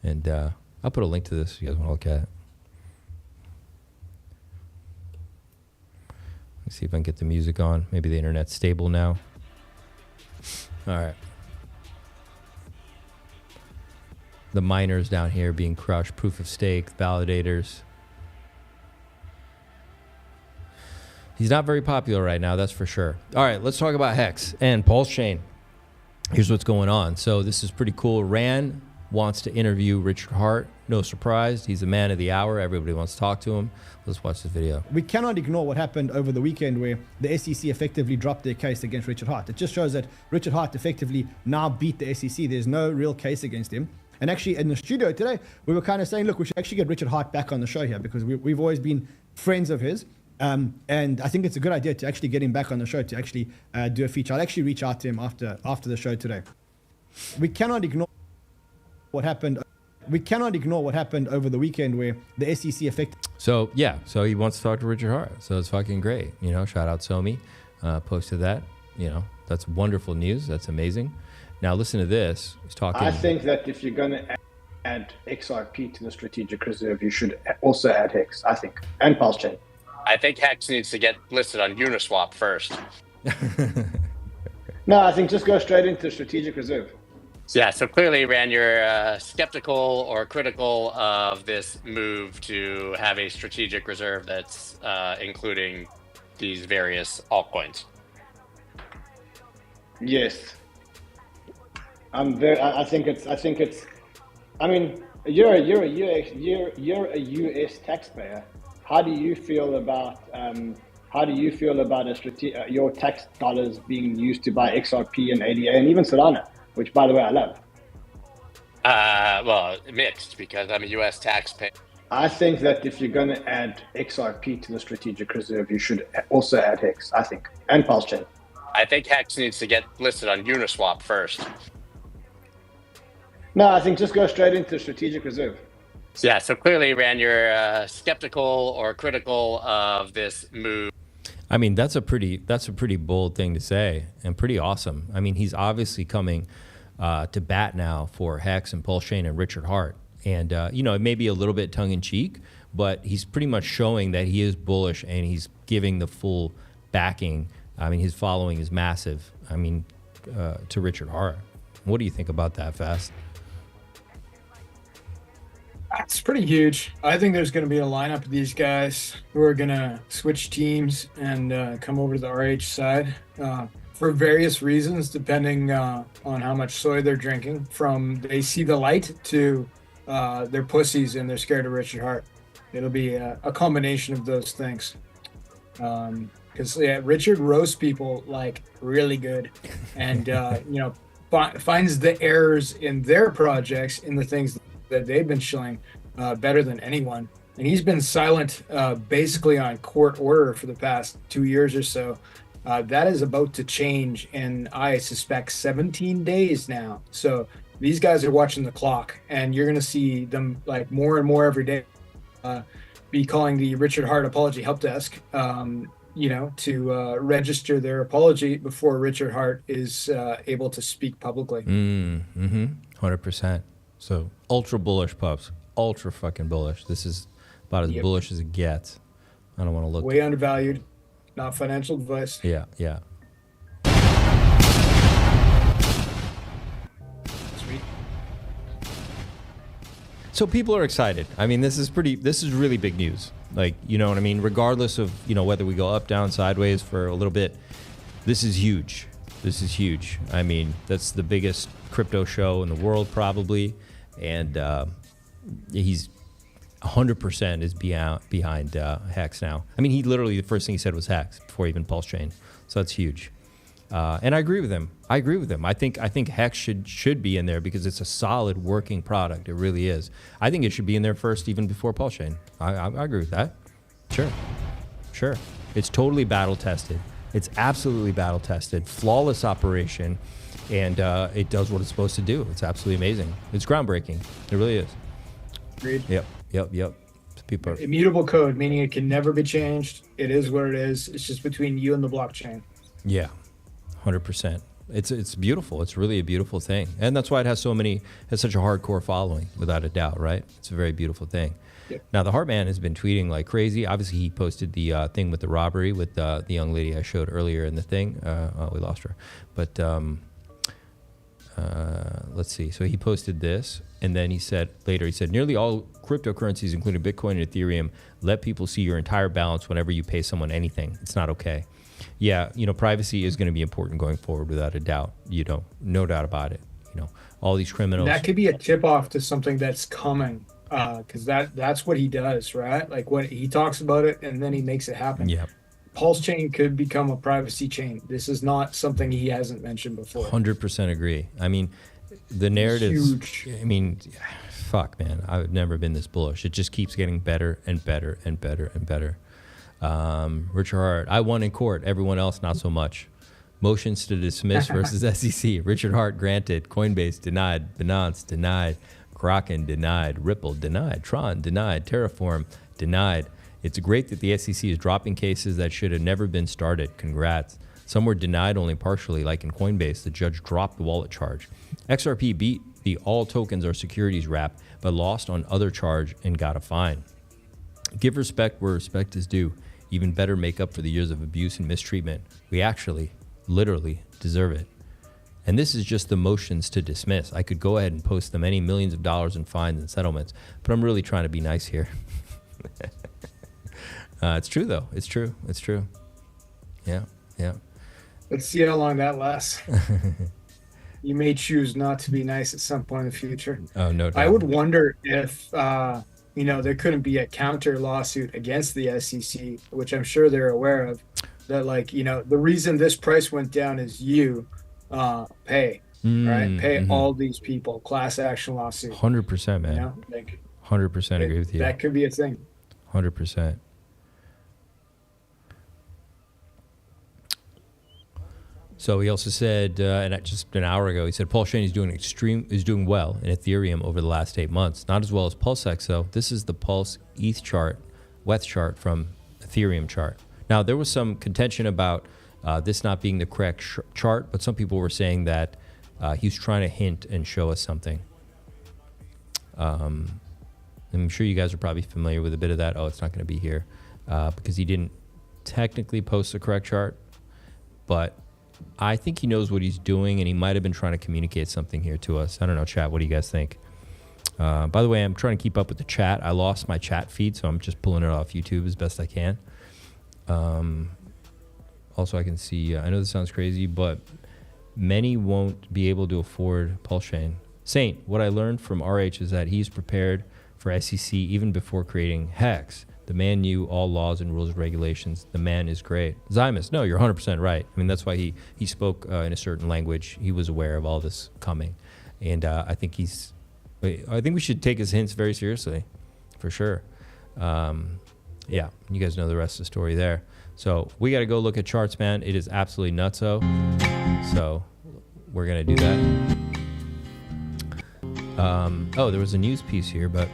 And I'll put a link to this if you guys want to look at it. Let's see if I can get the music on. Maybe the internet's stable now. All right. The miners down here being crushed, proof of stake, validators. He's not very popular right now, that's for sure. All right, let's talk about Hex and PulseChain. Here's what's going on. So this is pretty cool. Rand wants to interview Richard Hart. No surprise. He's the man of the hour. Everybody wants to talk to him. Let's watch this video. We cannot ignore what happened over the weekend where the SEC effectively dropped their case against Richard Hart. It just shows that Richard Hart effectively now beat the SEC. There's no real case against him. And actually in the studio today, we were kind of saying, look, we should actually get Richard Hart back on the show here because we've always been friends of his. And I think it's a good idea to actually get him back on the show to actually do a feature. I'll actually reach out to him after the show today. We cannot ignore what happened. We cannot ignore what happened over the weekend where the SEC affected. So yeah, so he wants to talk to Richard Hart. So it's fucking great. You know, shout out Somi, posted that. You know, that's wonderful news. That's amazing. Now listen to this. He's talking. I think that if you're going to add XRP to the strategic reserve, you should also add Hex, I think, and PulseChain. I think Hex needs to get listed on Uniswap first. No, I think just go straight into strategic reserve. Yeah, so clearly, Rand, you're skeptical or critical of this move to have a strategic reserve that's including these various altcoins. Yes, I think it's. I mean, you're a US taxpayer. How do you feel about your tax dollars being used to buy XRP and ADA and even Solana, which, by the way, I love? Well, mixed, because I'm a U.S. taxpayer. I think that if you're going to add XRP to the strategic reserve, you should also add Hex, I think, and PulseChain. I think Hex needs to get listed on Uniswap first. No, I think just go straight into strategic reserve. Yeah, so clearly, Rand, you're skeptical or critical of this move. I mean, that's a pretty bold thing to say and pretty awesome. I mean, he's obviously coming to bat now for Hex and PulseChain and Richard Hart. And, you know, it may be a little bit tongue in cheek, but he's pretty much showing that he is bullish and he's giving the full backing. I mean, his following is massive. I mean, to Richard Hart. What do you think about that, Fast? It's pretty huge. I think there's going to be a lineup of these guys who are going to switch teams and come over to the RH side for various reasons, depending on how much soy they're drinking. From they see the light to they're pussies and they're scared of Richard Hart. It'll be a combination of those things. Because Richard roasts people like really good, and you know, finds the errors in their projects in the things that they've been showing better than anyone. And he's been silent basically on court order for the past 2 years or so. That is about to change in, I suspect, 17 days now. So these guys are watching the clock, and you're going to see them like more and more every day be calling the Richard Hart Apology Help Desk, you know, to register their apology before Richard Hart is able to speak publicly. 100%. So ultra bullish, pups. Ultra fucking bullish. This is about as bullish as it gets. I don't want to look. Way undervalued. Not financial advice. Yeah, yeah. Sweet. So people are excited. I mean, this is really big news. Like, you know what I mean? Regardless of, you know, whether we go up, down, sideways for a little bit, this is huge. This is huge. I mean, that's the biggest crypto show in the world probably. And he's 100% is behind Hex now. I mean, he literally, the first thing he said was Hex before even PulseChain. So that's huge. And I agree with him. I think Hex should be in there because it's a solid working product. It really is. I think it should be in there first, even before PulseChain. I agree with that. Sure. It's totally battle tested. It's absolutely battle tested. Flawless operation, and it does what it's supposed to do. It's absolutely amazing. It's groundbreaking. It really is. Agreed. Yep. People are... Immutable code, meaning it can never be changed. It is what it is. It's just between you and the blockchain. Yeah, 100%. It's beautiful. It's really a beautiful thing, and that's why it has such a hardcore following, without a doubt. Right? It's a very beautiful thing. Yep. Now the Hartman has been tweeting like crazy. Obviously, he posted the thing with the robbery with the young lady I showed earlier in the thing. We lost her, but let's see. So he posted this, and then he said nearly all cryptocurrencies, including Bitcoin and Ethereum, let people see your entire balance whenever you pay someone anything. It's not okay. Yeah, privacy is going to be important going forward, without a doubt. No doubt about it. All these criminals. That could be a tip off to something that's coming, because that's what he does, right? Like what he talks about it, and then he makes it happen. Yeah. PulseChain could become a privacy chain. This is not something he hasn't mentioned before. 100% agree. I mean, the narrative's huge. I mean, fuck, man. I've never been this bullish. It just keeps getting better and better and better and better. Richard Hart, I won in court. Everyone else, not so much. Motions to dismiss versus SEC. Richard Hart granted. Coinbase denied. Binance denied. Kraken denied. Ripple denied. Tron denied. Terraform denied. It's great that the SEC is dropping cases that should have never been started. Congrats. Some were denied only partially, like in Coinbase. The judge dropped the wallet charge. XRP beat the all tokens are securities rap, but lost on other charge and got a fine. Give respect where respect is due. Even better make up for the years of abuse and mistreatment. We actually, literally, deserve it. And this is just the motions to dismiss. I could go ahead and post the many millions of dollars in fines and settlements, but I'm really trying to be nice here. It's true, though. It's true. Yeah. Let's see how long that lasts. You may choose not to be nice at some point in the future. Oh, no doubt. I would wonder if, there couldn't be a counter lawsuit against the SEC, which I'm sure they're aware of, that the reason this price went down is you pay, right? Pay all these people, class action lawsuit. 100%, man. 100% agree with you. That could be a thing. 100%. So he also said, and just an hour ago, he said PulseChain is doing well in Ethereum over the last 8 months. Not as well as PulseX, though. This is the Pulse ETH chart, WETH chart from Ethereum chart. Now, there was some contention about this not being the correct chart, but some people were saying that he's trying to hint and show us something. I'm sure you guys are probably familiar with a bit of that. Oh, it's not going to be here because he didn't technically post the correct chart, but I think he knows what he's doing, and he might have been trying to communicate something here to us. I don't know, chat. What do you guys think? By the way, I'm trying to keep up with the chat. I lost my chat feed, so I'm just pulling it off YouTube as best I can. Also, I can see, I know this sounds crazy, but many won't be able to afford PulseChain. Saint, what I learned from RH is that he's prepared for SEC even before creating Hex. The man knew all laws and rules and regulations. The man is great. Zymus, no, you're 100% right. I mean, that's why he spoke in a certain language. He was aware of all this coming. And I think we should take his hints very seriously, for sure. Yeah, you guys know the rest of the story there. So we got to go look at charts, man. It is absolutely nutso. So we're going to do that. Oh, there was a news piece here, but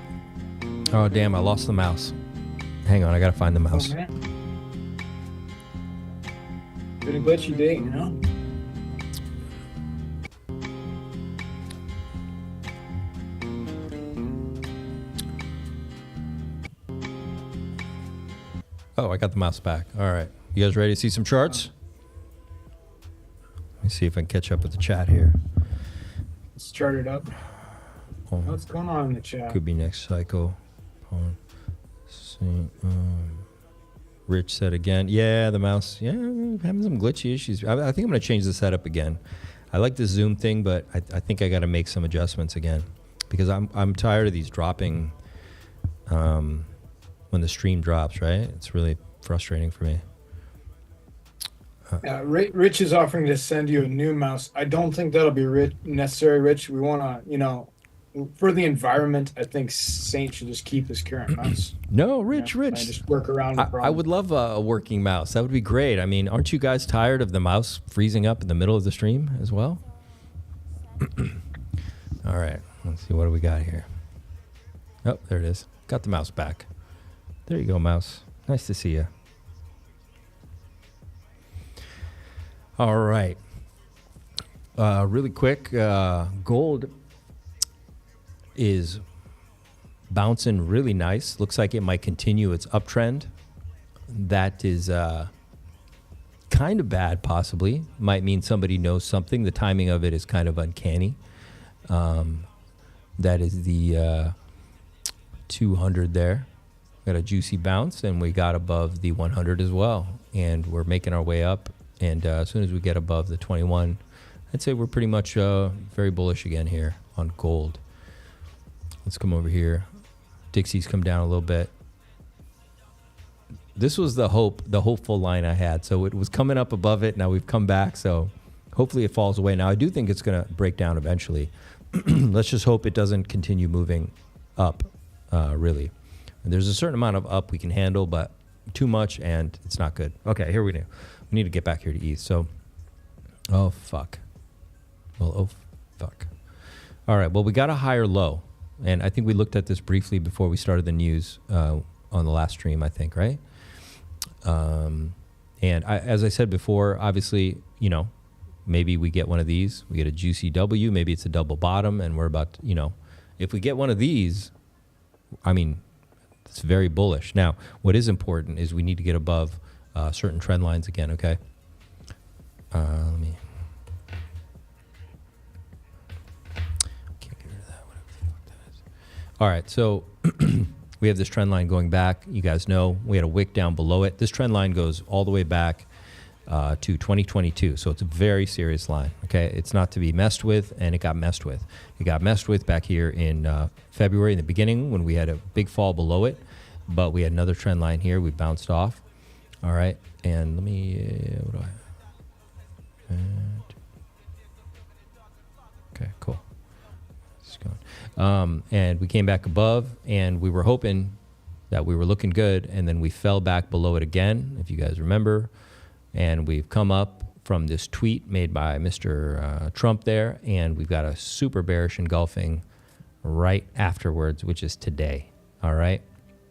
oh, damn, I lost the mouse. Hang on, I gotta find the mouse. Oh, been a glitchy day, Oh, I got the mouse back. All right. You guys ready to see some charts? Let me see if I can catch up with the chat here. Let's chart it up. What's going on in the chat? Could be next cycle. Rich said again, yeah, the mouse, having some glitchy issues. I think I'm going to change the setup again. I like the Zoom thing, but I think I got to make some adjustments again because I'm tired of these dropping when the stream drops, right? It's really frustrating for me. Rich is offering to send you a new mouse. I don't think that'll be necessary, Rich. We want to, for the environment, I think Saint should just keep his current mouse. No, Rich. And just work around the problem. I would love a working mouse. That would be great. I mean, aren't you guys tired of the mouse freezing up in the middle of the stream as well? All right, let's see, what do we got here? Oh, there it is. Got the mouse back. There you go, mouse. Nice to see you. All right. Really quick, gold is bouncing really nice. Looks like it might continue its uptrend. That is kind of bad, possibly. Might mean somebody knows something. The timing of it is kind of uncanny. That is the 200 there. Got a juicy bounce, and we got above the 100 as well. And we're making our way up. And as soon as we get above the 21, I'd say we're pretty much very bullish again here on gold. Let's come over here. Dixie's come down a little bit. This was the hopeful line I had. So it was coming up above it. Now we've come back. So hopefully it falls away. Now I do think it's going to break down eventually. Let's just hope it doesn't continue moving up, really. And there's a certain amount of up we can handle, but too much and it's not good. Okay, here we go. We need to get back here to ETH. So, oh, fuck. Well, oh, fuck. All right, well, we got a higher low. And I think we looked at this briefly before we started the news on the last stream, I think, right? As I said before, obviously, maybe we get one of these. We get a juicy W. Maybe it's a double bottom, and we're about to, if we get one of these, I mean, it's very bullish. Now, what is important is we need to get above certain trend lines again, okay? Let me... Can't get rid of that, whatever the fuck that is. All right, so we have this trend line going back. You guys know we had a wick down below it. This trend line goes all the way back to 2022, so it's a very serious line, okay? It's not to be messed with, and it got messed with. It got messed with back here in February in the beginning when we had a big fall below it, but we had another trend line here. We bounced off. All right, and let me, what do I have? Okay, cool. It's going. And we came back above, and we were hoping that we were looking good, and then we fell back below it again, if you guys remember. And we've come up from this tweet made by Mr. Trump there, and we've got a super bearish engulfing right afterwards, which is today. All right.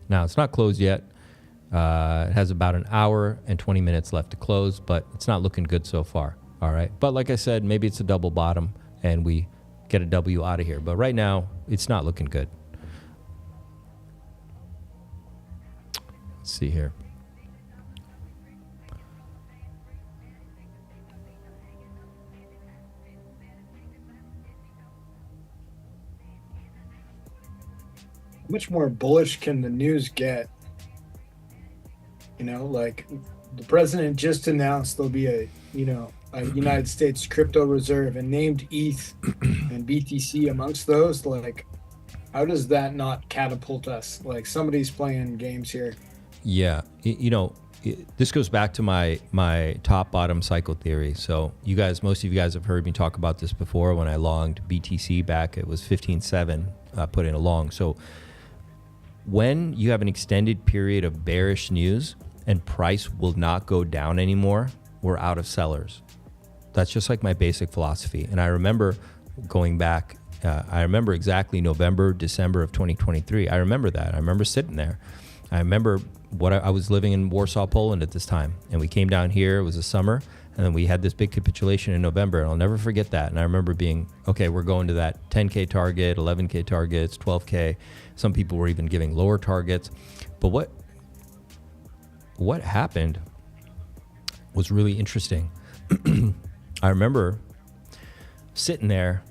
Now, it's not closed yet. It has about an hour and 20 minutes left to close, but it's not looking good so far. All right. But like I said, maybe it's a double bottom and we get a W out of here. But right now, it's not looking good. Let's see here. How much more bullish can the news get? Like the president just announced there'll be a United States crypto reserve and named ETH and BTC amongst those. Like, how does that not catapult us? Like, somebody's playing games here. Yeah. This goes back to my top bottom cycle theory. So most of you guys have heard me talk about this before. When I longed BTC back, it was 15.7, put in a long. So when you have an extended period of bearish news and price will not go down anymore, we're out of sellers. That's just like my basic philosophy. And I remember going back, I remember exactly November, December of 2023. I remember that. I remember sitting there. I remember I was living in Warsaw, Poland at this time. And we came down here, it was the summer, and then we had this big capitulation in November. And I'll never forget that. And I remember being, okay, we're going to that 10K target, 11K targets, 12K. Some people were even giving lower targets. But what happened was really interesting. I remember sitting there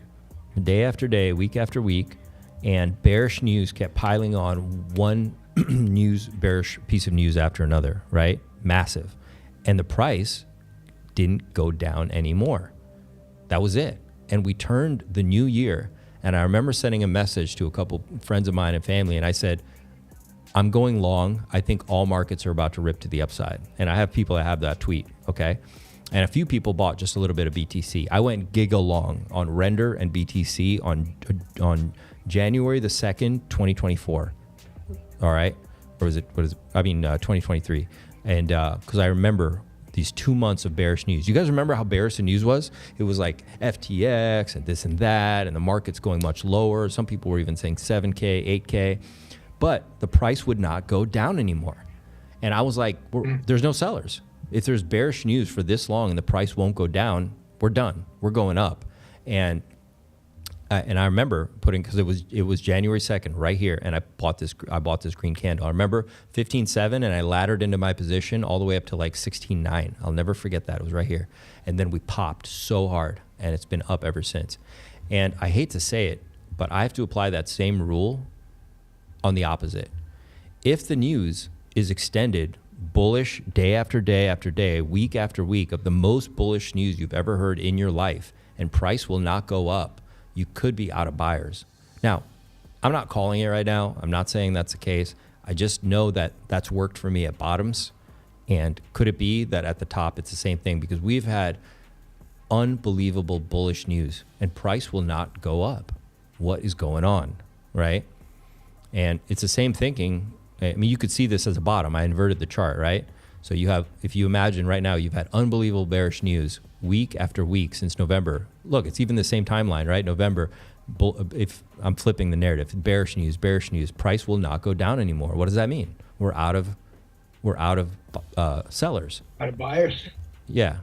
day after day, week after week, and bearish news kept piling on, one bearish piece of news after another, right? Massive. And the price didn't go down anymore. That was it. And we turned the new year, and I remember sending a message to a couple friends of mine and family, and I said, I'm going long. I think all markets are about to rip to the upside. And I have people that have that tweet, okay? And a few people bought just a little bit of BTC. I went giga long on Render and BTC on January the 2nd, 2024. All right. Or was it, 2023. And because I remember these 2 months of bearish news. You guys remember how bearish the news was? It was like FTX and this and that, and the market's going much lower. Some people were even saying 7K, 8K, but the price would not go down anymore. And I was like, there's no sellers. If there's bearish news for this long and the price won't go down, we're done. We're going up. And I remember putting, because it was January 2nd right here, and I bought this green candle. I remember 15.7, and I laddered into my position all the way up to like 16.9. I'll never forget that. It was right here. And then we popped so hard, and it's been up ever since. And I hate to say it, but I have to apply that same rule on the opposite. If the news is extended bullish day after day after day, week after week, of the most bullish news you've ever heard in your life, and price will not go up, you could be out of buyers. Now, I'm not calling it right now. I'm not saying that's the case. I just know that that's worked for me at bottoms. And could it be that at the top it's the same thing? Because we've had unbelievable bullish news and price will not go up. What is going on, right? And it's the same thinking. I mean, you could see this as a bottom. I inverted the chart, right? So you have, if you imagine right now, you've had unbelievable bearish news week after week since November. Look, it's even the same timeline, right? November, if I'm flipping the narrative, bearish news, price will not go down anymore. What does that mean? We're out of sellers. Out of buyers. Yeah.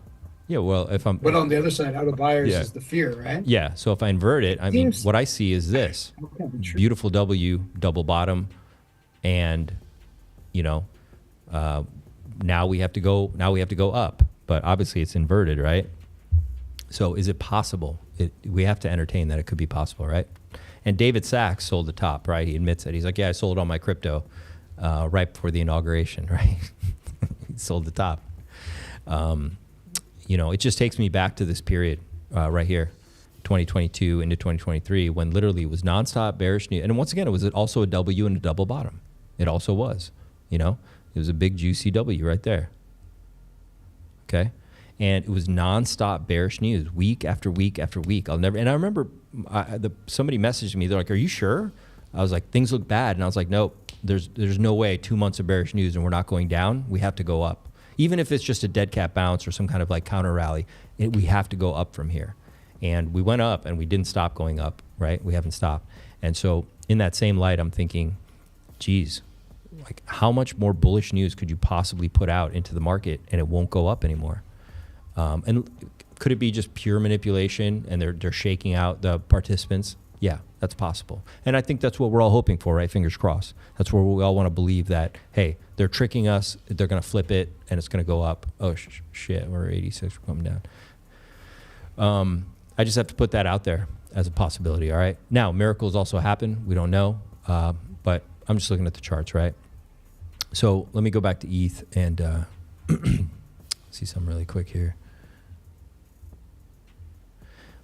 Yeah, well, if I'm... But on the other side, out of buyers is the fear, right? Yeah, so if I invert it, I mean, what I see is this. Beautiful W, double bottom, and, you know, now we have to go up, but obviously it's inverted, right? So is it possible? We have to entertain that it could be possible, right? And David Sachs sold the top, right? He admits it. He's like, yeah, I sold all my crypto right before the inauguration, right? He sold the top. You know, it just takes me back to this period right here, 2022 into 2023, when literally it was nonstop bearish news. And once again, it was also a W and a double bottom. It also was, you know, it was a big juicy W right there. Okay. And it was nonstop bearish news week after week after week. And I remember somebody messaged me. They're like, are you sure? I was like, things look bad. And I was like, nope, there's no way 2 months of bearish news and we're not going down. We have to go up. Even if it's just a dead cat bounce or some kind of like counter rally, we have to go up from here. And we went up and we didn't stop going up, right? We haven't stopped. And so in that same light, I'm thinking, geez, like how much more bullish news could you possibly put out into the market and it won't go up anymore? And could it be just pure manipulation and they're shaking out the participants? Yeah, that's possible. And I think that's what we're all hoping for, right? Fingers crossed. That's where we all want to believe that, hey, they're tricking us, they're going to flip it, and it's going to go up. Oh, shit, we're 86, we're coming down. I just have to put that out there as a possibility, all right? Now, miracles also happen. We don't know, but I'm just looking at the charts, right? So let me go back to ETH and see something really quick here.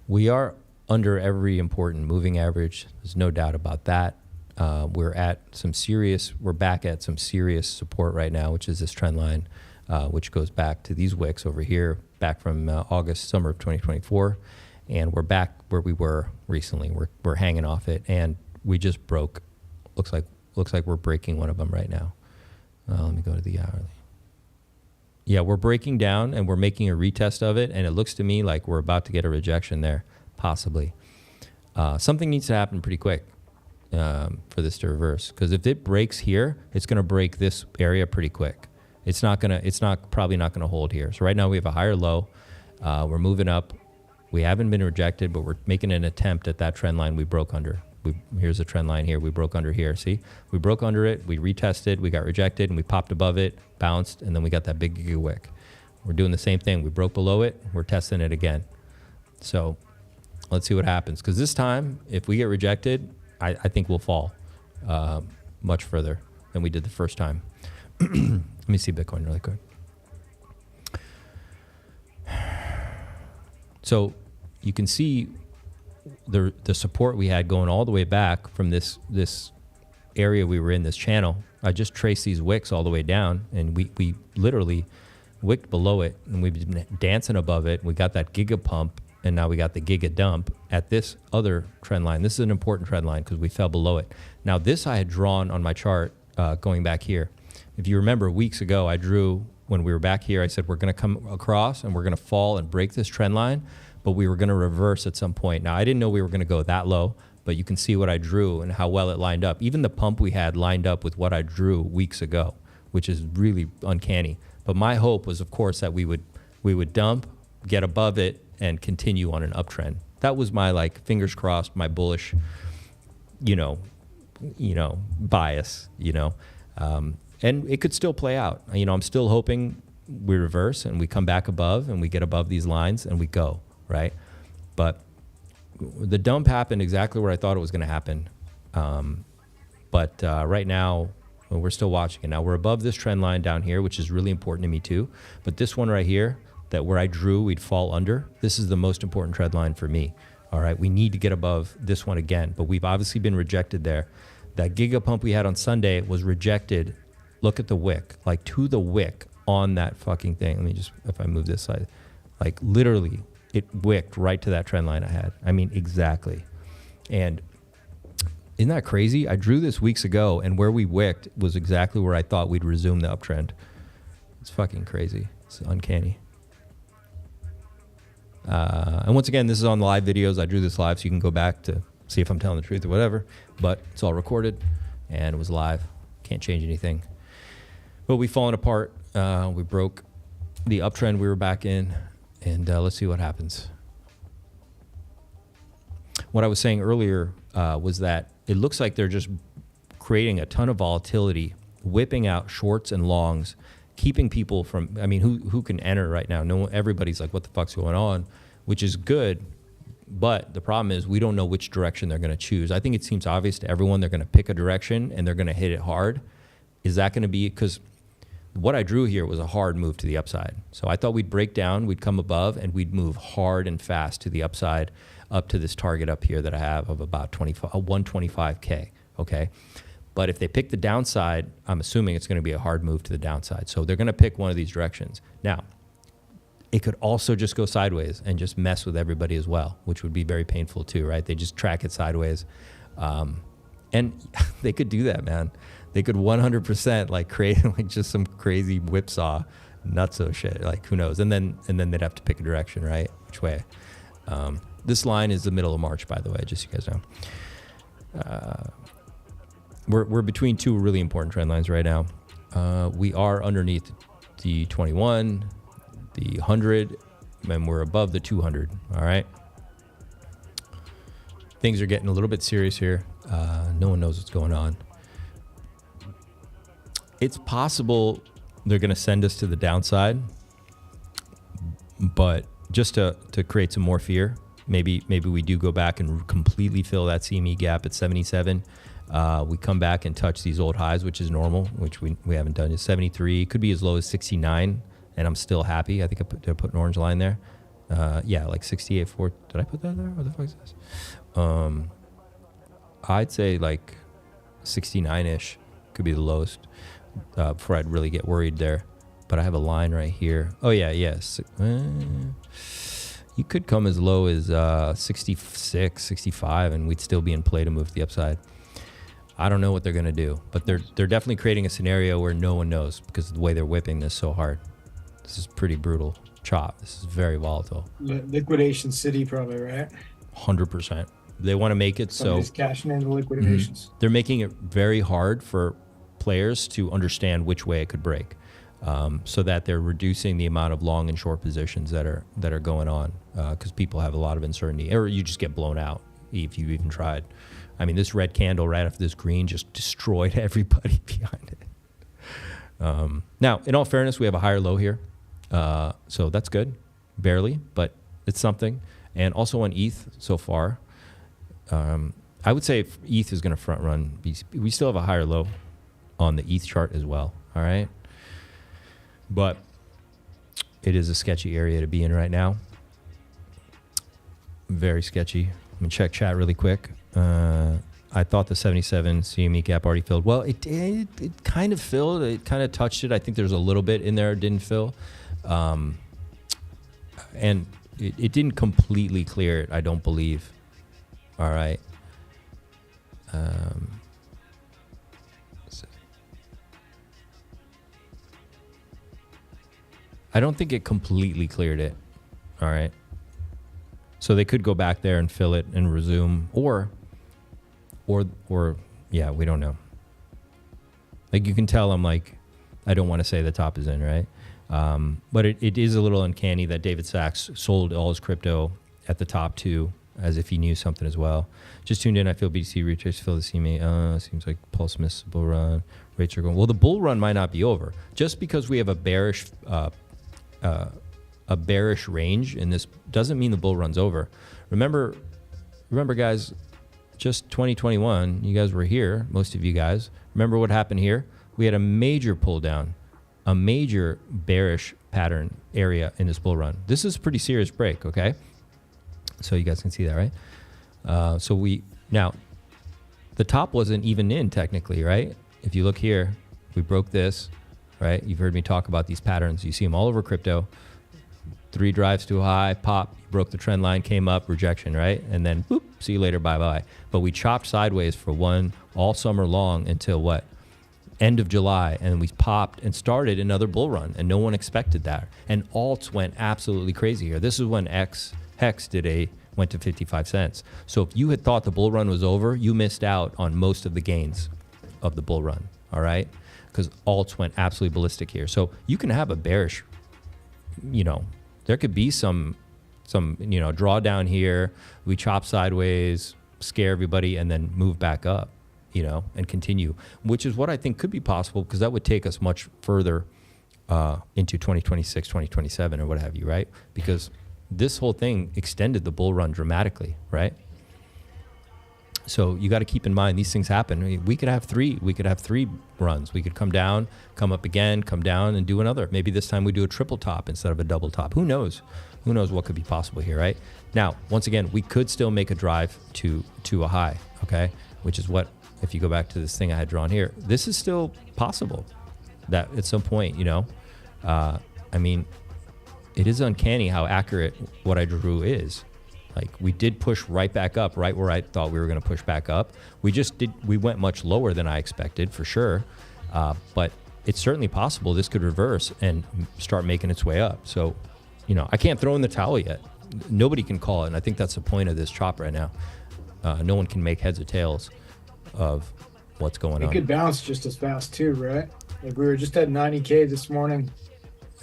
We are under every important moving average. There's no doubt about that. We're back at some serious support right now, which is this trend line, which goes back to these wicks over here, back from summer of 2024. And we're back where we were recently. We're hanging off it, and we just broke. Looks like we're breaking one of them right now. Let me go to the hourly. Yeah, we're breaking down and we're making a retest of it, and it looks to me like we're about to get a rejection there, possibly. Something needs to happen pretty quick for this to reverse, because if it breaks here, it's going to break this area pretty quick. It's probably not going to hold here. So right now we have a higher low. We're moving up. We haven't been rejected, but we're making an attempt at that trend line we broke under. Here's a trend line here. We broke under here. See, we broke under it. We retested. We got rejected, and we popped above it, bounced, and then we got that big giga wick. We're doing the same thing. We broke below it. We're testing it again. So let's see what happens. Because this time, if we get rejected, I think we'll fall much further than we did the first time. Let me see Bitcoin really quick. So you can see the support we had going all the way back from this area we were in, this channel. I just traced these wicks all the way down, and we literally wicked below it, and we've been dancing above it. We got that giga pump, and now we got the giga dump at this other trend line. This is an important trend line because we fell below it. Now this I had drawn on my chart going back here. If you remember weeks ago, I drew when we were back here, I said we're going to come across and we're going to fall and break this trend line, but we were going to reverse at some point. Now I didn't know we were going to go that low, but you can see what I drew and how well it lined up. Even the pump we had lined up with what I drew weeks ago, which is really uncanny. But my hope was, of course, that we would dump, get above it, and continue on an uptrend. That was my, like, fingers crossed, my bullish, bias, and it could still play out. I'm still hoping we reverse and we come back above and we get above these lines and we go, right? But the dump happened exactly where I thought it was going to happen. But right now, we're still watching it. Now we're above this trend line down here, which is really important to me too. But this one right here, that where I drew we'd fall under, this is the most important trend line for me. All right, we need to get above this one again, but we've obviously been rejected there. That giga pump we had on Sunday was rejected. Look at the wick, like to the wick on that fucking thing. Let me just, if I move this side, like literally it wicked right to that trend line I had. I mean, exactly. And isn't that crazy? I drew this weeks ago, and where we wicked was exactly where I thought we'd resume the uptrend. It's fucking crazy. It's uncanny. And once again, this is on the live videos. I drew this live, so you can go back to see if I'm telling the truth or whatever. But it's all recorded, and it was live. Can't change anything. But we've fallen apart. We broke the uptrend we were back in, and let's see what happens. What I was saying earlier was that it looks like they're just creating a ton of volatility, whipping out shorts and longs, keeping people from, I mean, who can enter right now? No, everybody's like, what the fuck's going on? Which is good, but the problem is we don't know which direction they're going to choose. I think it seems obvious to everyone they're going to pick a direction and they're going to hit it hard. Is that going to be, because what I drew here was a hard move to the upside. So I thought we'd break down, we'd come above, and we'd move hard and fast to the upside up to this target up here that I have of about 125K, okay? But if they pick the downside, I'm assuming it's going to be a hard move to the downside. So they're going to pick one of these directions. Now, it could also just go sideways and just mess with everybody as well, which would be very painful too, right? They just track it sideways. And they could do that, man. They could 100% like create like just some crazy whipsaw nutso shit, like who knows? And then they'd have to pick a direction, right? Which way? This line is the middle of March, by the way, just so you guys know. We're between two really important trend lines right now. We are underneath the 21, the 100, and we're above the 200, all right? Things are getting a little bit serious here. No one knows what's going on. It's possible they're going to send us to the downside, but just to create some more fear, maybe we do go back and completely fill that CME gap at 77. We come back and touch these old highs, which is normal, which we haven't done. It's 73. Could be as low as 69, and I'm still happy. I think I put an orange line there. Yeah, like 68.4. Did I put that there? What the fuck is this? I'd say like 69-ish could be the lowest before I'd really get worried there. But I have a line right here. Oh, yeah, yes. You could come as low as 66, 65, and we'd still be in play to move to the upside. I don't know what they're going to do, but they're definitely creating a scenario where no one knows because of the way they're whipping this so hard. This is pretty brutal chop. This is very volatile. Liquidation city, probably, right? 100%. They want to make it Somebody's cashing in the liquidations. They're making it very hard for players to understand which way it could break, so that they're reducing the amount of long and short positions that are going on, because people have a lot of uncertainty, or you just get blown out if you even tried. I mean, this red candle right after this green just destroyed everybody behind it. Now, in all fairness, we have a higher low here, so that's good, barely, but it's something. And also on ETH so far, I would say if ETH is going to front run, we still have a higher low on the ETH chart as well, all right? But it is a sketchy area to be in right now. Very sketchy. Let me check chat really quick. I thought the 77 CME gap already filled. Well, it kind of filled. It kind of touched it. I think there's a little bit in there it didn't fill. And it didn't completely clear it, I don't believe. All right. I don't think it completely cleared it. All right. So they could go back there and fill it and resume, or yeah, we don't know. Like, you can tell I'm like, I don't want to say the top is in, right? But it is a little uncanny that David Sachs sold all his crypto at the top too, as if he knew something as well. Just tuned in. I feel BTC retrace, feel the CME. Seems like Pulse missed the bull run. Rates are going. Well, the bull run might not be over. Just because we have a bearish range in this doesn't mean the bull run's over. Remember, guys, just 2021, you guys were here, most of you guys. Remember what happened here? We had a major pull down, a major bearish pattern area in this bull run. This is a pretty serious break, okay? So you guys can see that, right? Now, the top wasn't even in technically, right? If you look here, we broke this, right? You've heard me talk about these patterns. You see them all over crypto. 3 drives too high, pop, broke the trend line, came up, rejection, right? And then, boop, see you later, bye-bye. But we chopped sideways for one all summer long until what? End of July, and we popped and started another bull run, and no one expected that. And alts went absolutely crazy here. This is when Hex went to 55 cents. So if you had thought the bull run was over, you missed out on most of the gains of the bull run, all right? Because alts went absolutely ballistic here. So you can have a bearish, there could be some drawdown here. We chop sideways, scare everybody, and then move back up, and continue, which is what I think could be possible, because that would take us much further into 2026, 2027, or what have you, right? Because this whole thing extended the bull run dramatically, right? So you got to keep in mind, these things happen. I mean, we could have three runs. We could come down, come up again, come down, and do another. Maybe this time we do a triple top instead of a double top. Who knows? Who knows what could be possible here, right? Now, once again, we could still make a drive to a high, okay? Which is what, if you go back to this thing I had drawn here, this is still possible that at some point, I mean, it is uncanny how accurate what I drew is. Like, we did push right back up, right where I thought we were going to push back up. We went much lower than I expected, for sure. But it's certainly possible this could reverse and start making its way up. So, I can't throw in the towel yet. Nobody can call it. And I think that's the point of this chop right now. No one can make heads or tails of what's going on. It could bounce just as fast too, right? Like, we were just at 90K this morning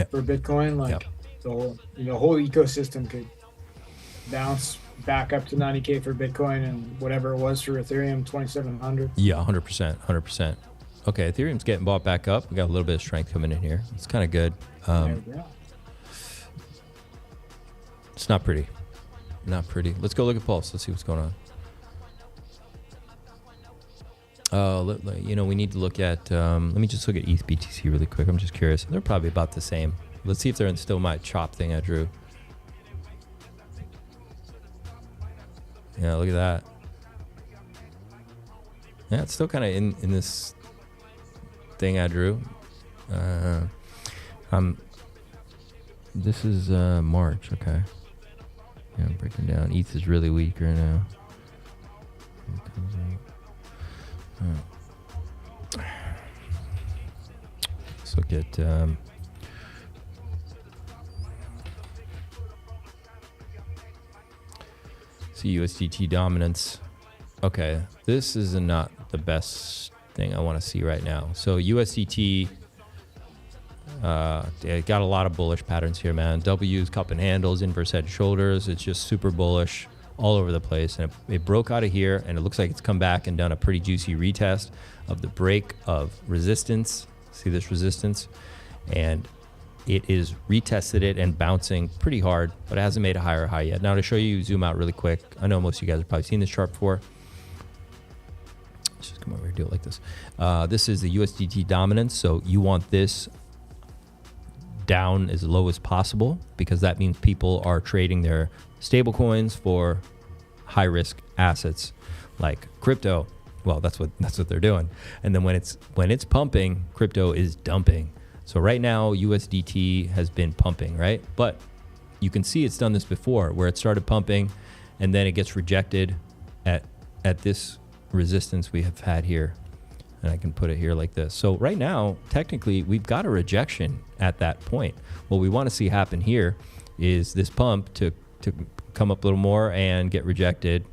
for Bitcoin. Like, the whole ecosystem could bounce back up to 90K for Bitcoin and whatever it was for Ethereum, 2,700. Yeah, 100%. Okay, Ethereum's getting bought back up. We got a little bit of strength coming in here. It's kind of good. It's not pretty. Let's go look at Pulse. Let's see what's going on. We need to look at, let me just look at ETH BTC really quick. I'm just curious. They're probably about the same. Let's see if they're in still my chop thing I drew. Yeah, look at that. Yeah, it's still kind of in this thing I drew. This is March, okay. Yeah, I'm breaking down. ETH is really weak right now. Here it comes out. Let's look at USDT dominance. Okay, this is not the best thing I want to see right now. So USDT got a lot of bullish patterns here, man. W's, cup and handles, inverse head and shoulders. It's just super bullish all over the place. And it broke out of here, and it looks like it's come back and done a pretty juicy retest of the break of resistance. See this resistance? And it is retested it and bouncing pretty hard, but it hasn't made a higher high yet. Now, to show you, zoom out really quick. I know most of you guys have probably seen this chart before. Let's just come over here and do it like this. This is the USDT dominance. So you want this down as low as possible, because that means people are trading their stable coins for high risk assets like crypto. Well, that's what they're doing. And then when it's pumping, crypto is dumping. So right now, USDT has been pumping, right? But you can see it's done this before, where it started pumping, and then it gets rejected at this resistance we have had here. And I can put it here like this. So right now, technically, we've got a rejection at that point. What we want to see happen here is this pump to come up a little more and get rejected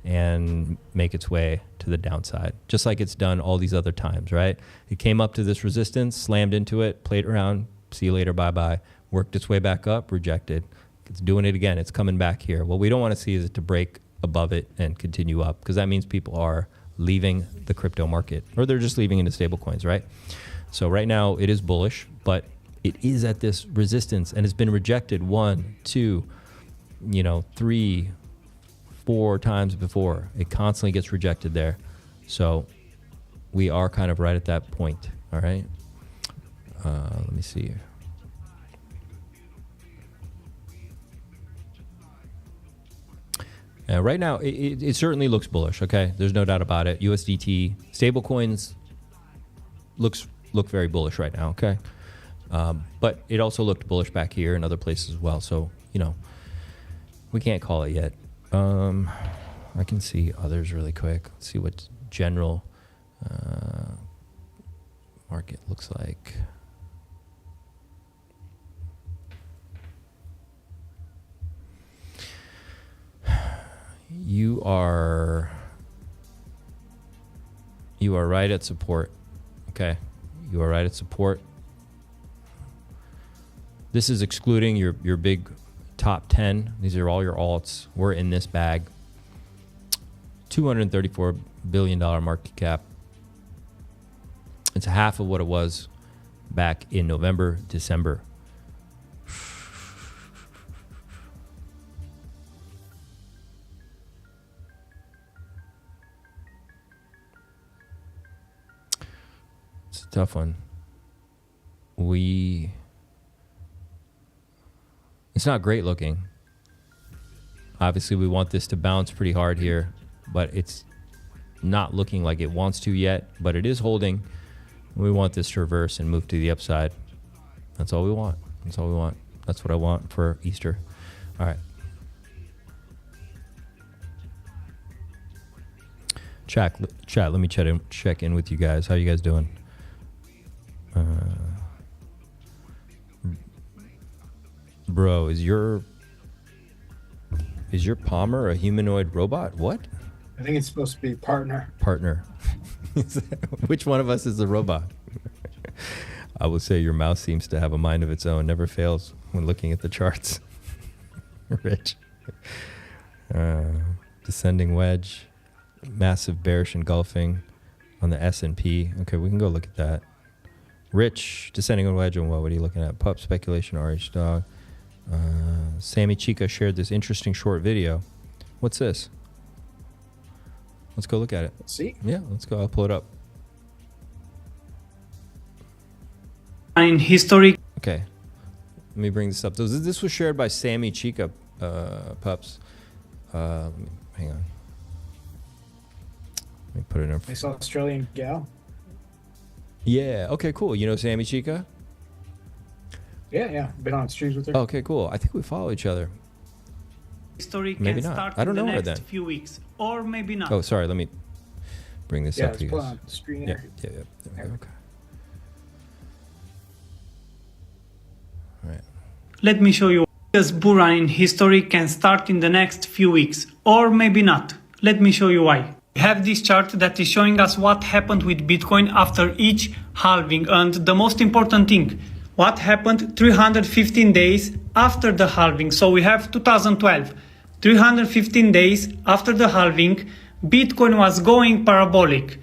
and make its way to the downside, just like it's done all these other times, right? It came up to this resistance, slammed into it, played around, see you later, bye-bye, worked its way back up, rejected. It's doing it again. It's coming back here. What we don't want to see is it to break above it and continue up, because that means people are leaving the crypto market, or they're just leaving into stable coins, right? So right now it is bullish, but it is at this resistance and it's been rejected 1, 2, 3, 4 times before. It constantly gets rejected there. So we are kind of right at that point. All right. Let me see here. Right now, it certainly looks bullish. Okay, there's no doubt about it. USDT stablecoins look very bullish right now. Okay, but it also looked bullish back here and other places as well. So we can't call it yet. I can see others really quick. Let's see what general market looks like. You are right at support. Okay, you are right at support. This is excluding your big top 10. These are all your alts. We're in this bag. $234 billion market cap. It's half of what it was back in November, December. It's a tough one. It's not great looking. Obviously, we want this to bounce pretty hard here, but it's not looking like it wants to yet, but it is holding. We want this to reverse and move to the upside. That's all we want. That's all we want. That's what I want for Easter. All right. Chat, let me check in with you guys. How you guys doing? Bro, is your Palmer a humanoid robot? What? I think it's supposed to be partner. Partner. Which one of us is the robot? I will say your mouse seems to have a mind of its own. Never fails when looking at the charts. Rich. Descending wedge. Massive bearish engulfing on the S&P. Okay, we can go look at that. Rich, descending wedge on what? What are you looking at? Pup speculation, RH dog. Sammy Chica shared this interesting short video. What's this? Let's go look at it. Let's see. Yeah, let's go. I'll pull it up. In history. Okay. Let me bring this up. This was shared by Sammy Chica, pups. Hang on. Let me put it in. Nice Australian gal. Yeah. Okay, cool. You know Sammy Chica? Yeah. Been on streams with her. Okay, cool. I think we follow each other. History Maybe can not. start I don't in know the her next then. few weeks, or maybe not. Oh, sorry. Let me bring this up let's for you put guys. on the screen Yeah. here. Yeah. Okay. All right. Let me show you. This bull run in history can start in the next few weeks, or maybe not. Let me show you why. We have this chart that is showing us what happened with Bitcoin after each halving, and the most important thing, what happened 315 days after the halving. So we have 2012, 315 days after the halving, Bitcoin was going parabolic.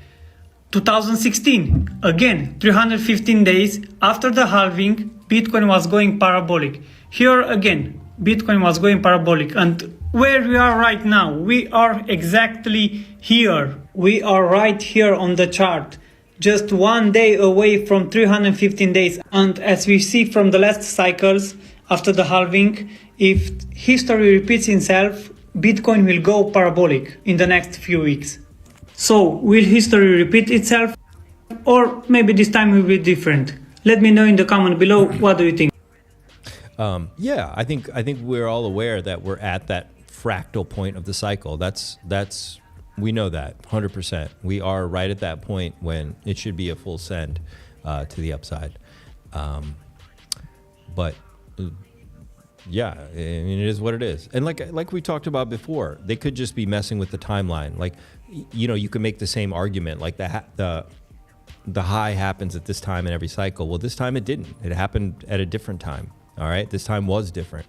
2016, again, 315 days after the halving, Bitcoin was going parabolic. Here again, Bitcoin was going parabolic. And where we are right now, we are exactly here. We are right here on the chart. Just 1 day away from 315 days. And as we see from the last cycles after the halving, if history repeats itself, Bitcoin will go parabolic in the next few weeks. So will history repeat itself? Or maybe this time will be different. Let me know in the comment below, what do you think? Yeah, I think we're all aware that we're at that fractal point of the cycle. That's we know that 100%. We are right at that point when it should be a full send to the upside. But yeah, I mean, it is what it is. And like we talked about before, they could just be messing with the timeline. Like, you know, you could make the same argument, like the high happens at this time in every cycle. Well, this time it didn't. It happened at a different time. All right, this time was different.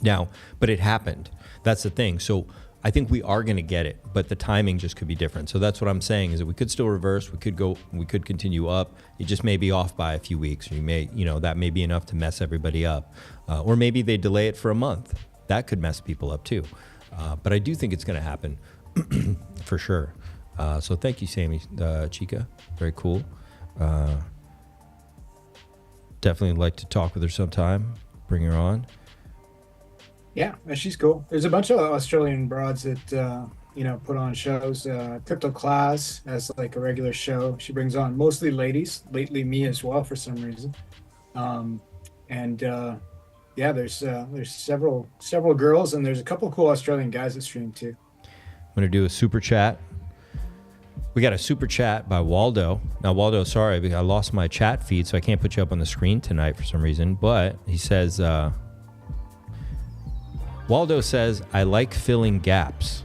Now, but it happened. That's the thing. So I think we are going to get it, but the timing just could be different. So that's what I'm saying, is that we could still reverse. We could continue up. It just may be off by a few weeks. That may be enough to mess everybody up. Or maybe they delay it for a month. That could mess people up too. But I do think it's going to happen for sure. So thank you, Sammy Chica. Very cool. Definitely like to talk with her sometime. Bring her on. Yeah, she's cool. There's a bunch of Australian broads that put on shows. Crypto Class has like a regular show. She brings on mostly ladies. Lately, me as well for some reason. There's several girls, and there's a couple cool Australian guys that stream too. I'm gonna do a super chat. We got a super chat by Waldo. Now, Waldo, sorry, I lost my chat feed, so I can't put you up on the screen tonight for some reason. But he says, Waldo says, I like filling gaps.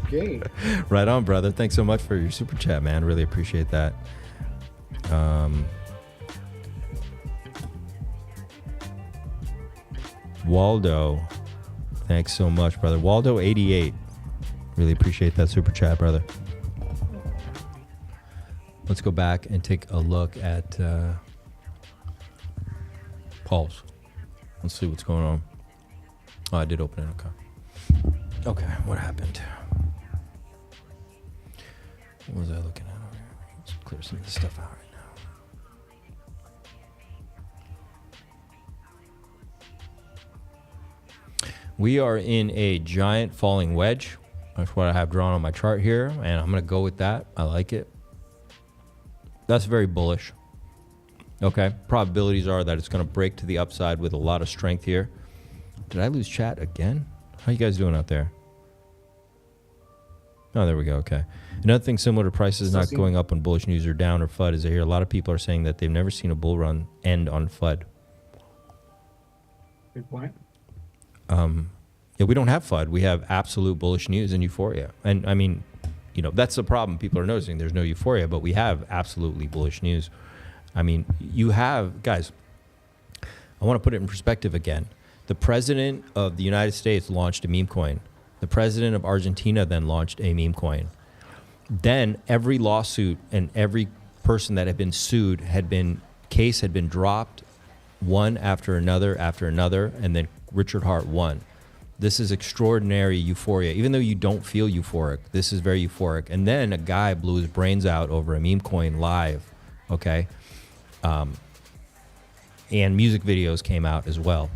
Okay. Right on, brother. Thanks so much for your super chat, man. Really appreciate that. Waldo, thanks so much, brother. Waldo88. Really appreciate that super chat, brother. Let's go back and take a look at Pulse. Let's see what's going on. Oh, I did open it. Okay, what happened? What was I looking at over here? Let's clear some of this stuff out right now. We are in a giant falling wedge. That's what I have drawn on my chart here, and I'm going to go with that. I like it. That's very bullish. Okay, probabilities are that it's going to break to the upside with a lot of strength here. Did I lose chat again? How you guys doing out there? Oh, there we go. Okay. Another thing similar to prices not going up on bullish news or down or FUD is I hear a lot of people are saying that they've never seen a bull run end on FUD. Good point. Yeah, we don't have FUD. We have absolute bullish news and euphoria. And I mean, that's the problem. People are noticing there's no euphoria, but we have absolutely bullish news. I mean, you have, guys, I want to put it in perspective again. The president of the United States launched a meme coin. The president of Argentina then launched a meme coin. Then every lawsuit and every person that had been sued had been dropped one after another, and then Richard Hart won. This is extraordinary euphoria. Even though you don't feel euphoric, this is very euphoric. And then a guy blew his brains out over a meme coin live, okay? And music videos came out as well.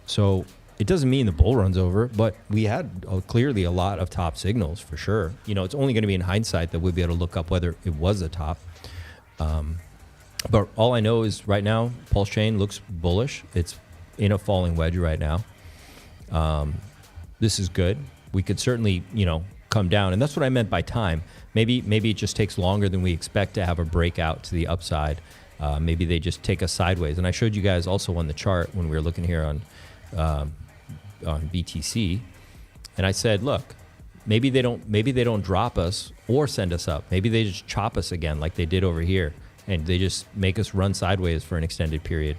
So it doesn't mean the bull run's over, but we had clearly a lot of top signals for sure. It's only going to be in hindsight that we'll be able to look up whether it was a top. But all I know is right now, PulseChain looks bullish. It's in a falling wedge right now. This is good. We could certainly, come down. And that's what I meant by time. Maybe it just takes longer than we expect to have a breakout to the upside. Maybe they just take us sideways. And I showed you guys also on the chart when we were looking here on BTC. And I said, look, maybe they don't drop us or send us up. Maybe they just chop us again like they did over here. And they just make us run sideways for an extended period.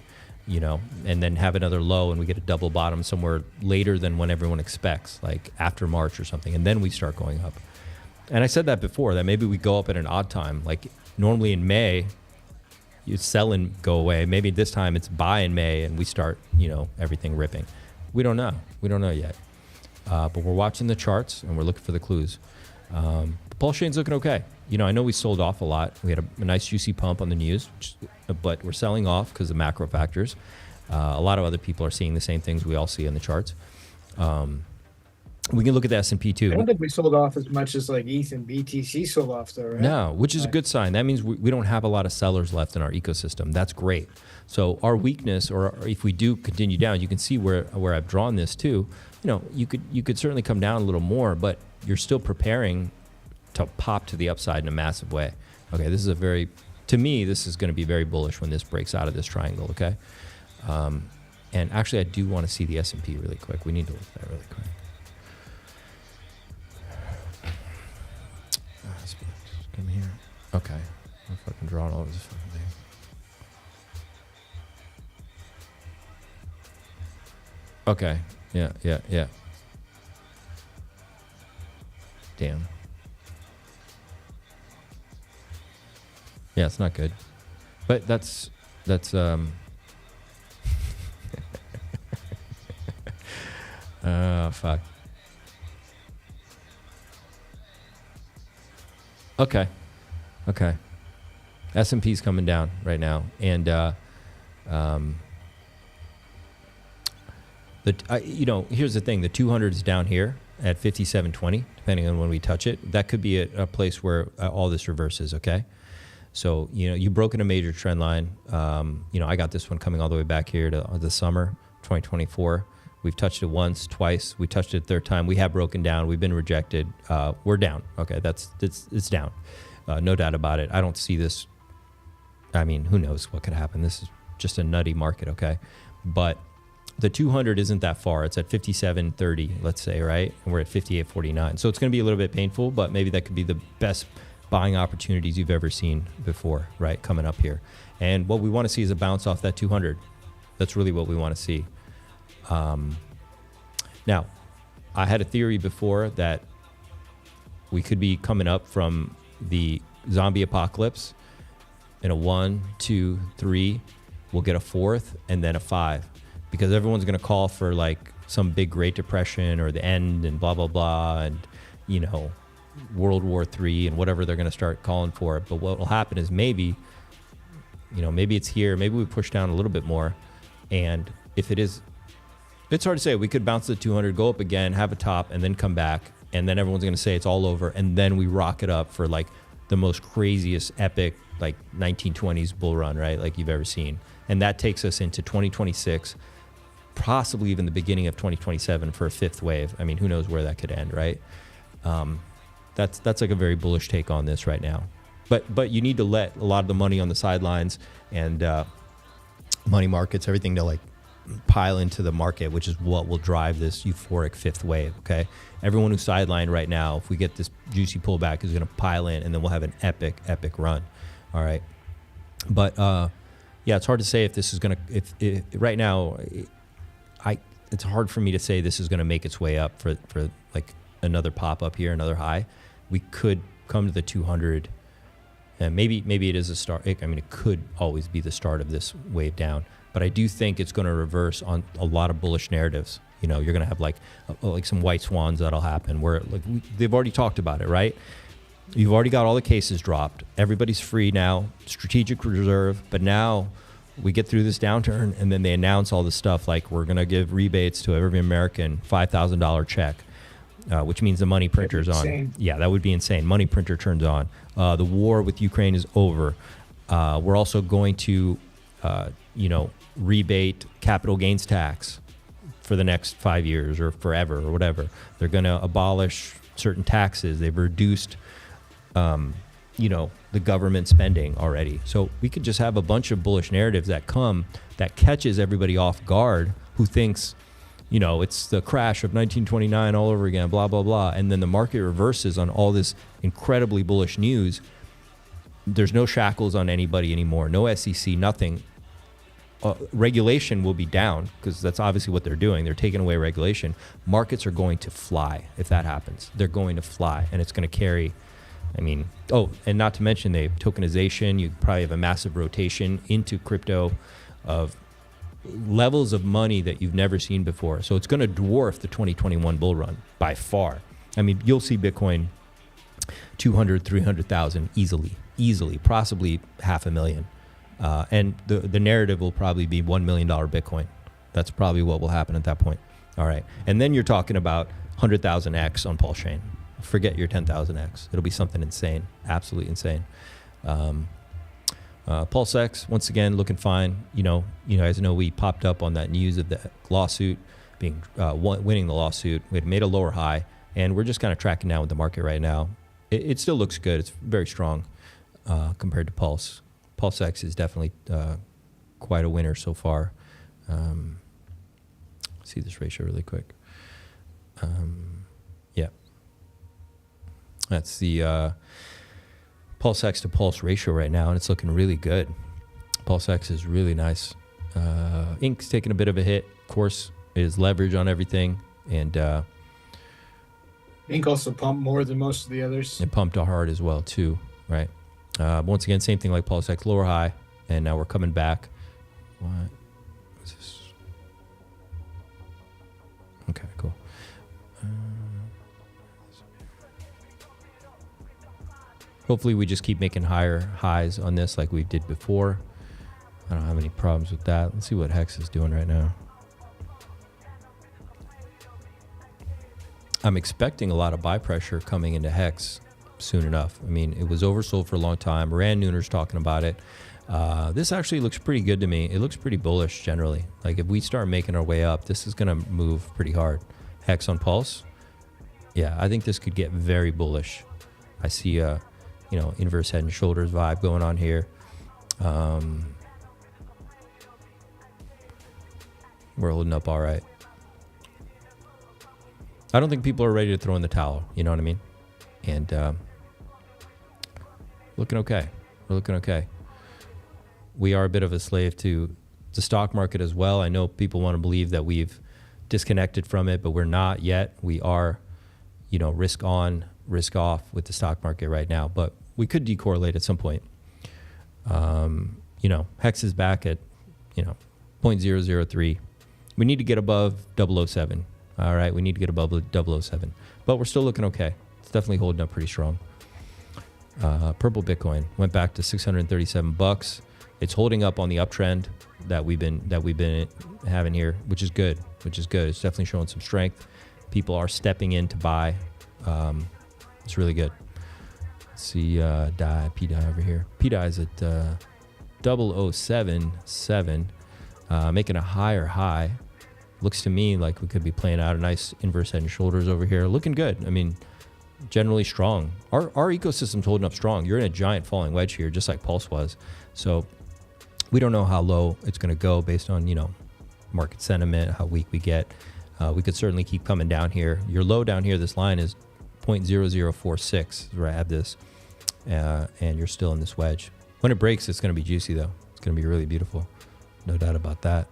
And then have another low and we get a double bottom somewhere later than when everyone expects, like after March or something. And then we start going up. And I said that before, that maybe we go up at an odd time. Like normally in May, you sell and go away. Maybe this time it's buy in May and we start, everything ripping. We don't know. We don't know yet. But we're watching the charts and we're looking for the clues. PulseChain's looking okay. I know we sold off a lot. We had a nice juicy pump on the news, but we're selling off because of macro factors. A lot of other people are seeing the same things we all see in the charts. We can look at the S&P too. I don't think we sold off as much as like ETH and BTC sold off though, right? No, which is a good sign. That means we don't have a lot of sellers left in our ecosystem. That's great. So our weakness, or if we do continue down, you can see where I've drawn this too. You know, you could certainly come down a little more, but you're still preparing to pop to the upside in a massive way. Okay, this is to me, this is going to be very bullish when this breaks out of this triangle, okay? And actually, I do want to see the S&P really quick. We need to look at that really quick. Come here. Okay. I'm fucking drawing all over this fucking thing. Okay. Yeah. Damn. Yeah, it's not good. But that's oh, fuck. Okay. S&P's coming down right now, and here's the thing: the 200 is down here at 57.20, depending on when we touch it. That could be a place where all this reverses. Okay, so you've broken a major trend line. I got this one coming all the way back here to the summer 2024. We've touched it once, twice. We touched it a third time. We have broken down. We've been rejected. We're down. Okay, it's down. No doubt about it. I don't see this. I mean, who knows what could happen? This is just a nutty market, okay? But the 200 isn't that far. It's at 57.30, let's say, right? And we're at 58.49. So it's going to be a little bit painful, but maybe that could be the best buying opportunities you've ever seen before, right? Coming up here. And what we want to see is a bounce off that 200. That's really what we want to see. Now, I had a theory before that we could be coming up from the zombie apocalypse in a 1, 2, 3. We'll get a 4th and then a 5, because everyone's going to call for like some big Great Depression or the end and blah, blah, blah. And, World War III and whatever they're going to start calling for. But what will happen is maybe it's here. Maybe we push down a little bit more. And if it is, it's hard to say. We could bounce the 200, go up again, have a top, and then come back. And then everyone's going to say it's all over. And then we rock it up for like the most craziest, epic, like 1920s bull run, right? Like you've ever seen. And that takes us into 2026, possibly even the beginning of 2027 for a 5th wave. I mean, who knows where that could end, right? That's like a very bullish take on this right now. But you need to let a lot of the money on the sidelines and money markets, everything to like pile into the market, which is what will drive this euphoric 5th wave, okay? Everyone who's sidelined right now, if we get this juicy pullback, is going to pile in, and then we'll have an epic run, all right? But, yeah, it's hard to say if this is going to, if right now, it's hard for me to say this is going to make its way up for like another pop up here, another high. We could come to the 200, and maybe it is a start. I mean, it could always be the start of this wave down. But I do think it's going to reverse on a lot of bullish narratives. You're going to have like some white swans that'll happen where they've already talked about it, right? You've already got all the cases dropped. Everybody's free now, strategic reserve. But now we get through this downturn, and then they announce all this stuff like we're going to give rebates to every American, $5,000 check, which means the money printer's on. Yeah, that would be insane. Money printer turns on. The war with Ukraine is over. We're also going to, rebate capital gains tax for the next 5 years or forever or whatever. They're going to abolish certain taxes. They've reduced, the government spending already. So we could just have a bunch of bullish narratives that catches everybody off guard who thinks, it's the crash of 1929 all over again, blah, blah, blah. And then the market reverses on all this incredibly bullish news. There's no shackles on anybody anymore. No SEC, nothing. Regulation will be down because that's obviously what they're doing. They're taking away regulation. Markets are going to fly if that happens. They're going to fly, and it's going to carry. And not to mention they have tokenization. You probably have a massive rotation into crypto of levels of money that you've never seen before. So it's going to dwarf the 2021 bull run by far. I mean, you'll see Bitcoin 200, 300,000 easily, possibly 500,000. And the narrative will probably be $1 million Bitcoin. That's probably what will happen at that point. All right. And then you're talking about 100,000x on PulseChain. Forget your 10,000x. It'll be something insane, absolutely insane. PulseX, once again, looking fine. You guys know we popped up on that news of the lawsuit being winning the lawsuit. We had made a lower high, and we're just kind of tracking down with the market right now. It still looks good. It's very strong compared to Pulse. PulseX is definitely quite a winner so far. See this ratio really quick. Yeah. That's the PulseX to Pulse ratio right now, and it's looking really good. PulseX is really nice. Ink's taking a bit of a hit. Of course, it is leverage on everything, and Ink also pumped more than most of the others. it pumped hard as well too, right? Once again, same thing like PulseX, lower high, and now we're coming back. What is this? Okay, cool. Hopefully we just keep making higher highs on this like we did before. I don't have any problems with that. Let's see what Hex is doing right now. I'm expecting a lot of buy pressure coming into Hex soon enough. I mean, it was oversold for a long time. Rand Nooner's talking about it. This actually looks pretty good to me. It looks pretty bullish generally. Like if we start making our way up, this is going to move pretty hard. Hex on Pulse. Yeah, I think this could get very bullish. I see a, inverse head and shoulders vibe going on here. We're holding up all right. I don't think people are ready to throw in the towel. You know what I mean? And looking okay. We're looking okay. We are a bit of a slave to the stock market as well. I know people want to believe that we've disconnected from it, but we're not yet. We are, risk on, risk off with the stock market right now, but we could decorrelate at some point. Hex is back at, 0.003. We need to get above 007. All right, we need to get above 007, but we're still looking okay. It's definitely holding up pretty strong. Purple Bitcoin went back to $637. It's holding up on the uptrend that we've been having here, which is good. It's definitely showing some strength. People are stepping in to buy. It's really good. Let's see pDAI over here. pDAI is at 0077, making a higher high. Looks to me like we could be playing out a nice inverse head and shoulders over here. Looking good. I mean, generally strong. Our ecosystem's holding up strong. You're in a giant falling wedge here, just like Pulse was. So we don't know how low it's going to go based on, market sentiment, how weak we get. We could certainly keep coming down here. Your low down here, this line is 0.0046 is where I have this. And you're still in this wedge. When it breaks, it's going to be juicy, though. It's going to be really beautiful. No doubt about that.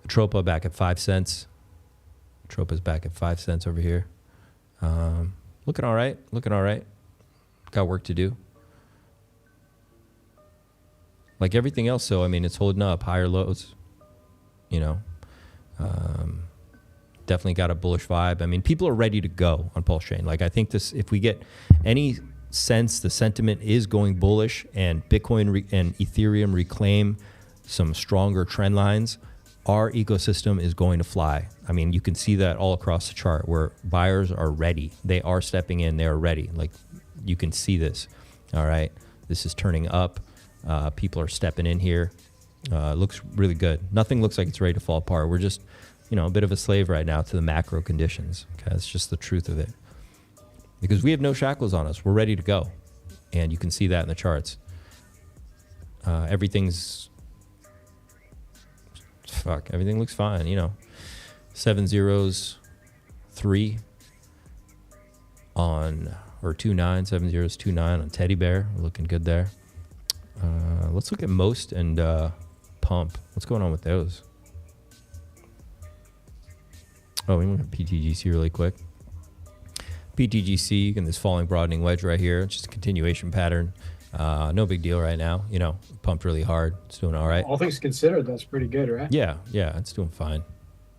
Atropa back at 5 cents. Atropa's back at 5 cents over here. Looking all right. Got work to do. Like everything else, though, I mean, it's holding up. Higher lows. Definitely got a bullish vibe. I mean, people are ready to go on PulseChain. Like, I think this, if we get any sense the sentiment is going bullish and Bitcoin and Ethereum reclaim some stronger trend lines, our ecosystem is going to fly. I mean, you can see that all across the chart where buyers are ready. They are stepping in. They are ready. Like, you can see this. All right. This is turning up. People are stepping in here. Looks really good. Nothing looks like it's ready to fall apart. We're just, a bit of a slave right now to the macro conditions. Okay. That's just the truth of it. Because we have no shackles on us. We're ready to go. And you can see that in the charts. Everything looks fine, 7 zeros, 3 on, or 2.9, 7 zeros, 2.9 on Teddy Bear. We're looking good there. Let's look at Most and Pump. What's going on with those? Oh, we want to PTGC really quick. PTGC and this falling broadening wedge right here. It's just a continuation pattern. No big deal right now. Pumped really hard. It's doing all right. All things considered, that's pretty good, right? Yeah, it's doing fine.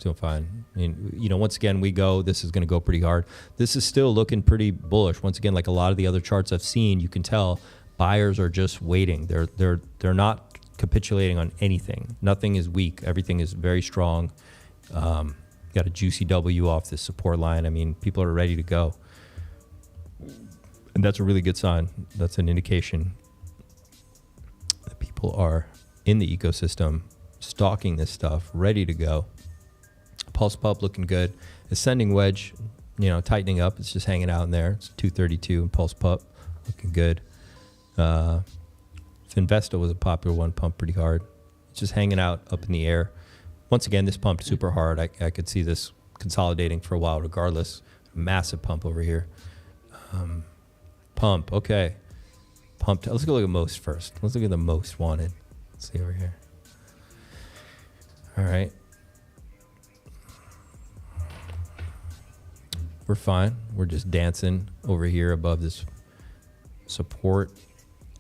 I mean, once again, this is going to go pretty hard. This is still looking pretty bullish. Once again, like a lot of the other charts I've seen, you can tell buyers are just waiting. They're not capitulating on anything. Nothing is weak. Everything is very strong. got a juicy W off this support line. I mean, people are ready to go. And that's a really good sign. That's an indication that people are in the ecosystem, stalking this stuff, ready to go. Pulse Pup looking good. Ascending wedge, you know, tightening up. It's just hanging out in there. It's 232 and Pulse Pup looking good. Finvesta was a popular one, pumped pretty hard. It's just hanging out up in the air. Once again, this pumped super hard. I could see this consolidating for a while regardless. Massive pump over here. Pump, okay. Pumped. Let's go look at most first. Let's look at the most wanted. Let's see over here. All right. We're fine. We're just dancing over here above this support.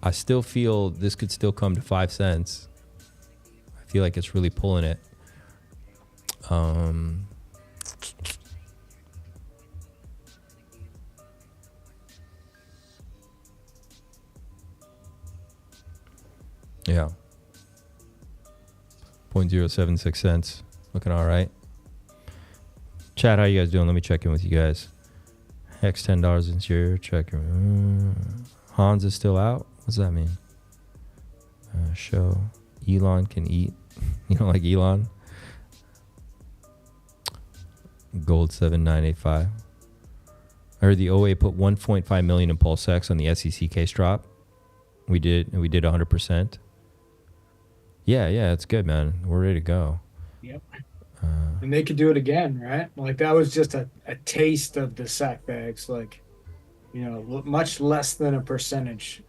I still feel this could still come to 5 cents. I feel like it's really pulling it. Yeah. 0.076 cents. Looking all right. Chat, how you guys doing? Let me check in with you guys. Hex $10 in here. Check. Hans is still out. What's that mean? Show. Elon can eat. You don't like Elon? Gold 7985. I heard the OA put 1.5 million in PulseX on the SEC case drop. We did 100%. Yeah, it's good, man. We're ready to go. Yep. And they could do it again, right? Like that was just a taste of the sack bags, like, you know, much less than a percentage.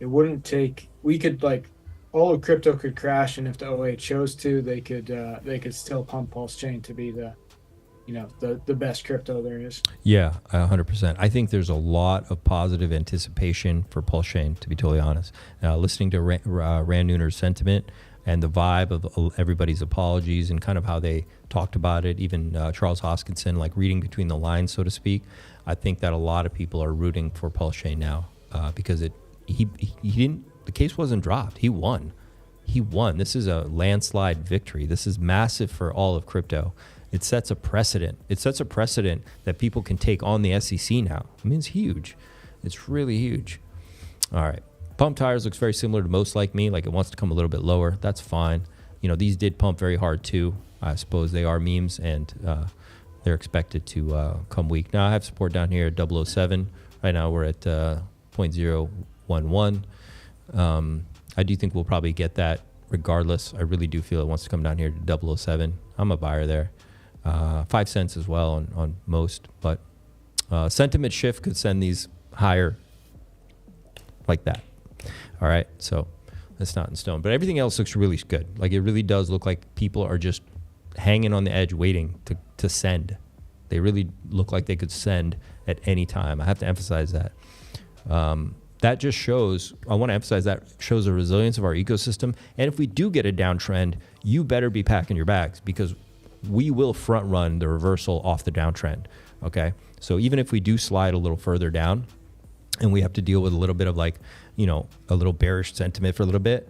It wouldn't take, we could like, all of crypto could crash, and if the OA chose to, they could still pump PulseChain to be the, you know, the best crypto there is. Yeah, 100%. I think there's a lot of positive anticipation for PulseChain, to be totally honest. Listening to Rand Nooner's sentiment and the vibe of everybody's apologies and kind of how they talked about it, even Charles Hoskinson, like reading between the lines, so to speak, I think that a lot of people are rooting for PulseChain now because he didn't, the case wasn't dropped. He won. This is a landslide victory. This is massive for all of crypto. It sets a precedent. It sets a precedent that people can take on the SEC now. I mean, it's huge. It's really huge. All right. Pump tires looks very similar to most like me. Like it wants to come a little bit lower. That's fine. You know, these did pump very hard too. I suppose they are memes and they're expected to come weak. Now I have support down here at 007. Right now we're at 0.011. I do think we'll probably get that regardless. I really do feel it wants to come down here to 007. I'm a buyer there. 5 cents as well on most, but sentiment shift could send these higher like that. All right, so that's not in stone, but everything else looks really good. Like it really does look like people are just hanging on the edge waiting to send. They really look like they could send at any time. I have to emphasize that. That just shows, I want to emphasize that shows the resilience of our ecosystem. And if we do get a downtrend, you better be packing your bags because we will front run the reversal off the downtrend. Okay. So even if we do slide a little further down and we have to deal with a little bit of like, you know, a little bearish sentiment for a little bit,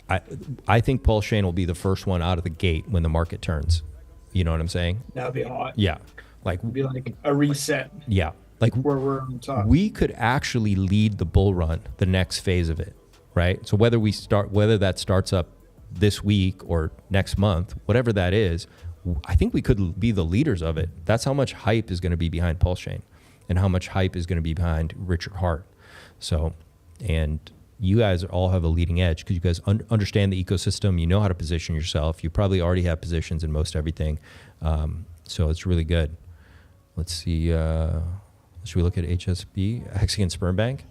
I think PulseChain will be the first one out of the gate when the market turns. You know what I'm saying? That would be hot. Yeah. Like, it'd be like a reset. Yeah. Like where we're on top. We could actually lead the bull run, the next phase of it, right? So whether that starts up this week or next month, whatever that is, I think we could be the leaders of it. That's how much hype is going to be behind PulseChain and how much hype is going to be behind Richard Hart. So, and you guys all have a leading edge because you guys understand the ecosystem. You know how to position yourself. You probably already have positions in most everything. So it's really good. Let's see. Should we look at HSB, Hexagon Sperm Bank?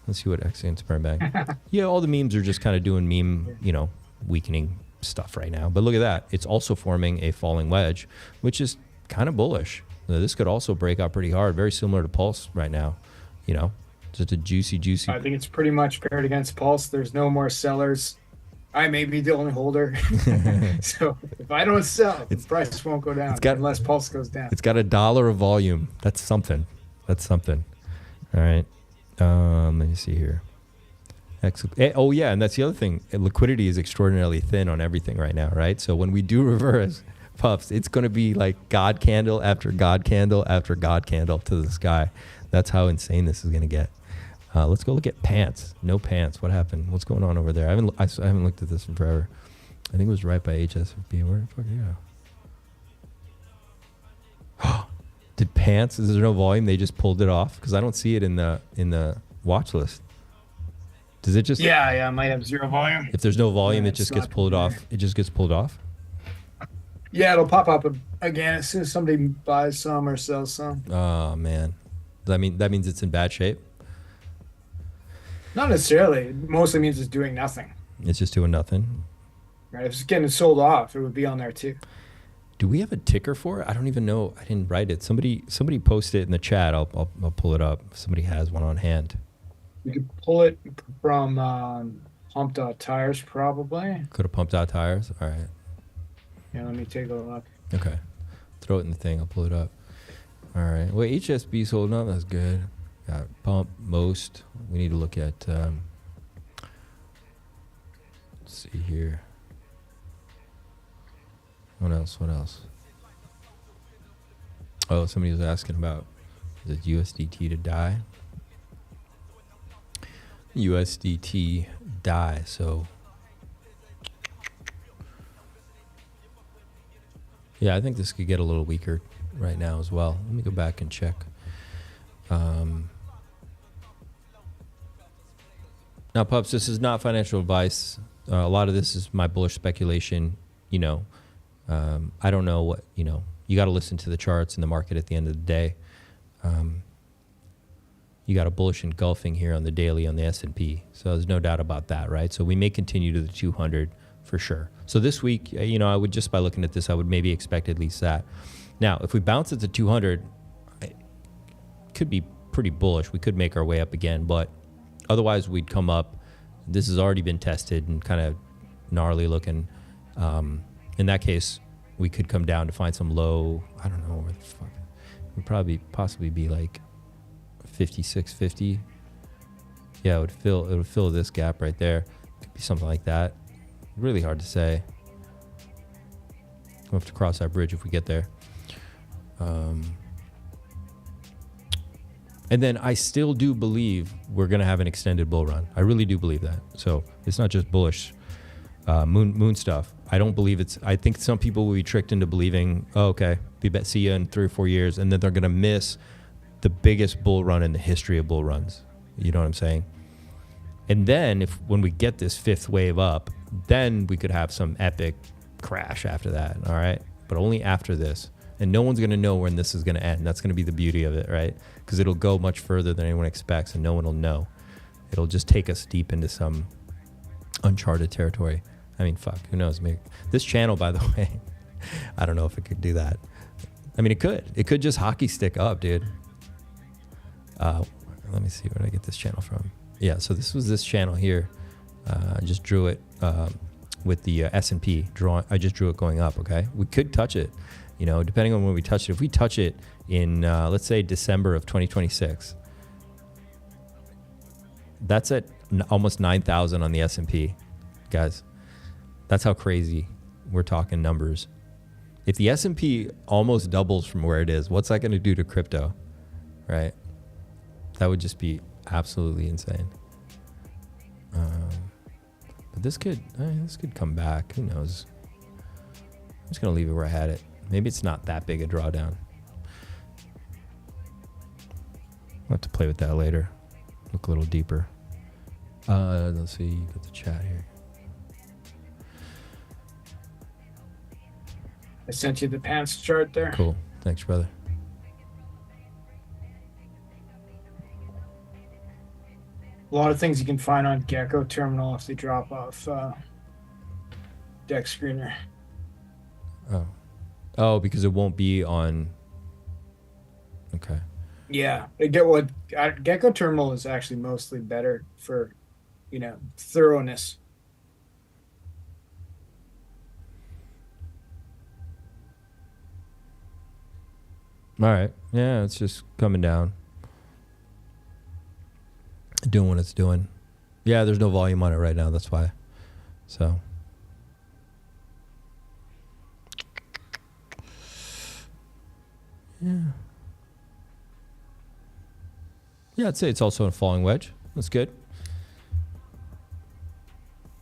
Let's see what Hexagon Sperm Bank. Yeah, all the memes are just kind of doing meme, you know, weakening stuff right now. But look at that. It's also forming a falling wedge, which is kind of bullish. This could also break out pretty hard, very similar to Pulse right now. You know, just a juicy. I think it's pretty much paired against Pulse. There's no more sellers. I may be the only holder. So if I don't sell, the price won't go down unless Pulse goes down. It's got $1 of volume. That's something. All right. Let me see here. Oh, yeah. And that's the other thing. Liquidity is extraordinarily thin on everything right now, right? So when we do reverse, Puffs, it's going to be like God candle after God candle after God candle to the sky. That's how insane this is going to get. Let's go look at pants. No pants. What happened? What's going on over there? I haven't looked at this in forever. I think it was right by HSFB. Where the fuck yeah. Did pants? Is there no volume? They just pulled it off because I don't see it in the watch list. Does it just? Yeah, it might have 0 volume. If there's no volume, Yeah, it just gets pulled off. It just gets pulled off. Yeah, it'll pop up again as soon as somebody buys some or sells some. Oh man, that means it's in bad shape. Not necessarily. It mostly means it's doing nothing. It's just doing nothing. Right? If it's getting sold off, it would be on there too. Do we have a ticker for it? I don't even know. I didn't write it. Somebody posted it in the chat. I'll pull it up. If somebody has one on hand. You could pull it from pump.tires probably. Could have pumped out tires. All right. Yeah, let me take a look. Okay. Throw it in the thing. I'll pull it up. All right. Well, HSB's holding up. That's good. Got pump, most. We need to look at, let's see here. What else? Oh, somebody was asking about, is it USDT to die? USDT die, so. Yeah, I think this could get a little weaker right now as well. Let me go back and check. Now, pups, this is not financial advice. A lot of this is my bullish speculation. I don't know what, you got to listen to the charts in the market at the end of the day. You got a bullish engulfing here on the daily on the S&P. So there's no doubt about that, right? So we may continue to the 200 for sure. So this week, I would just by looking at this, I would maybe expect at least that. Now, if we bounce it to 200, it could be pretty bullish. We could make our way up again, but otherwise we'd come up. This has already been tested and kind of gnarly looking. In that case, we could come down to find some low, I don't know where the fuck. It would possibly be like 56.50. Yeah, it would fill this gap right there. Could be something like that. Really hard to say. We'll have to cross that bridge if we get there. And then I still do believe we're going to have an extended bull run. I really do believe that. So it's not just bullish moon stuff. I don't believe I think some people will be tricked into believing, oh, okay, see you in 3 or 4 years, and then they're going to miss the biggest bull run in the history of bull runs. You know what I'm saying? And then when we get this 5th wave up, then we could have some epic crash after that, all right? But only after this. And no one's going to know when this is going to end. That's going to be the beauty of it, right? Because it'll go much further than anyone expects, and no one will know. It'll just take us deep into some uncharted territory. I mean, fuck, who knows? Maybe this channel, by the way, I don't know if it could do that. I mean, it could. It could just hockey stick up, dude. Let me see where did I get this channel from. Yeah, so this was this channel here. I just drew it with the S&P. I just drew it going up, okay? We could touch it, depending on when we touch it. If we touch it in, let's say, December of 2026, that's at almost 9,000 on the S&P, guys. That's how crazy we're talking numbers. If the S&P almost doubles from where it is, what's that going to do to crypto, right? That would just be absolutely insane. But this could come back. Who knows? I'm just going to leave it where I had it. Maybe it's not that big a drawdown. I'll have to play with that later. Look a little deeper. Let's see. Got the chat here. I sent you the pants chart there. Cool. Thanks, brother. A lot of things you can find on Gecko Terminal if they drop off Deck Screener. Oh, because it won't be on. Okay. Yeah, Gecko Terminal is actually mostly better for, thoroughness. All right. Yeah, it's just coming down. Doing what it's doing. Yeah, there's no volume on it right now. That's why. So. Yeah, I'd say it's also a falling wedge. That's good.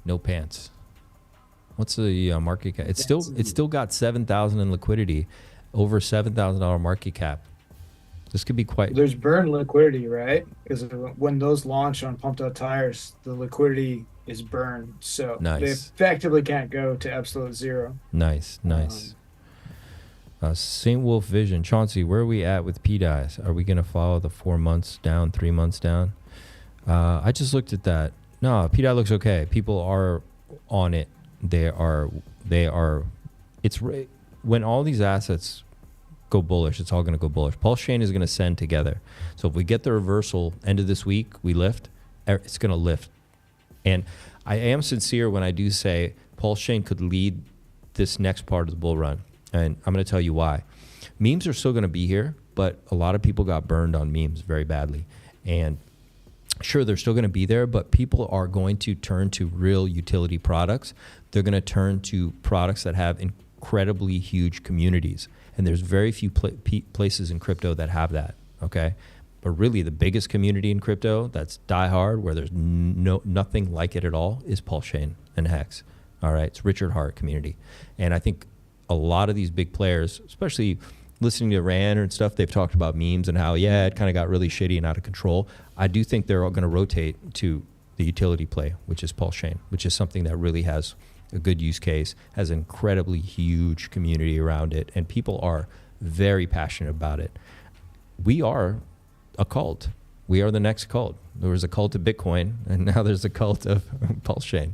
No pants. What's the market cap? It's still got 7,000 in liquidity, over $7,000 market cap. This could be quite. There's burn liquidity, right? Because when those launch on pumped out tires, the liquidity is burned, so Nice. they effectively can't go to absolute zero. Nice. St. Wolf Vision. Chauncey, where are we at with pDAIs? Are we going to follow the 4 months down, 3 months down? I just looked at that. No, pDAI looks okay. People are on it. They are. When all these assets go bullish, it's all going to go bullish. PulseChain is going to send together. So if we get the reversal end of this week, we lift, it's going to lift. And I am sincere when I do say PulseChain could lead this next part of the bull run. And I'm going to tell you why. Memes are still going to be here, but a lot of people got burned on memes very badly. And sure, they're still going to be there, but people are going to turn to real utility products. They're going to turn to products that have incredibly huge communities. And there's very few places in crypto that have that, okay? But really the biggest community in crypto that's diehard, where there's nothing like it at all, is PulseChain and Hex, all right? It's Richard Hart community. And I think a lot of these big players, especially listening to Rand and stuff, they've talked about memes and how, yeah, it kind of got really shitty and out of control. I do think they're all going to rotate to the utility play, which is PulseChain, which is something that really has a good use case, has an incredibly huge community around it, and people are very passionate about it. We are a cult. We are the next cult. There was a cult of Bitcoin, and now there's a cult of PulseChain.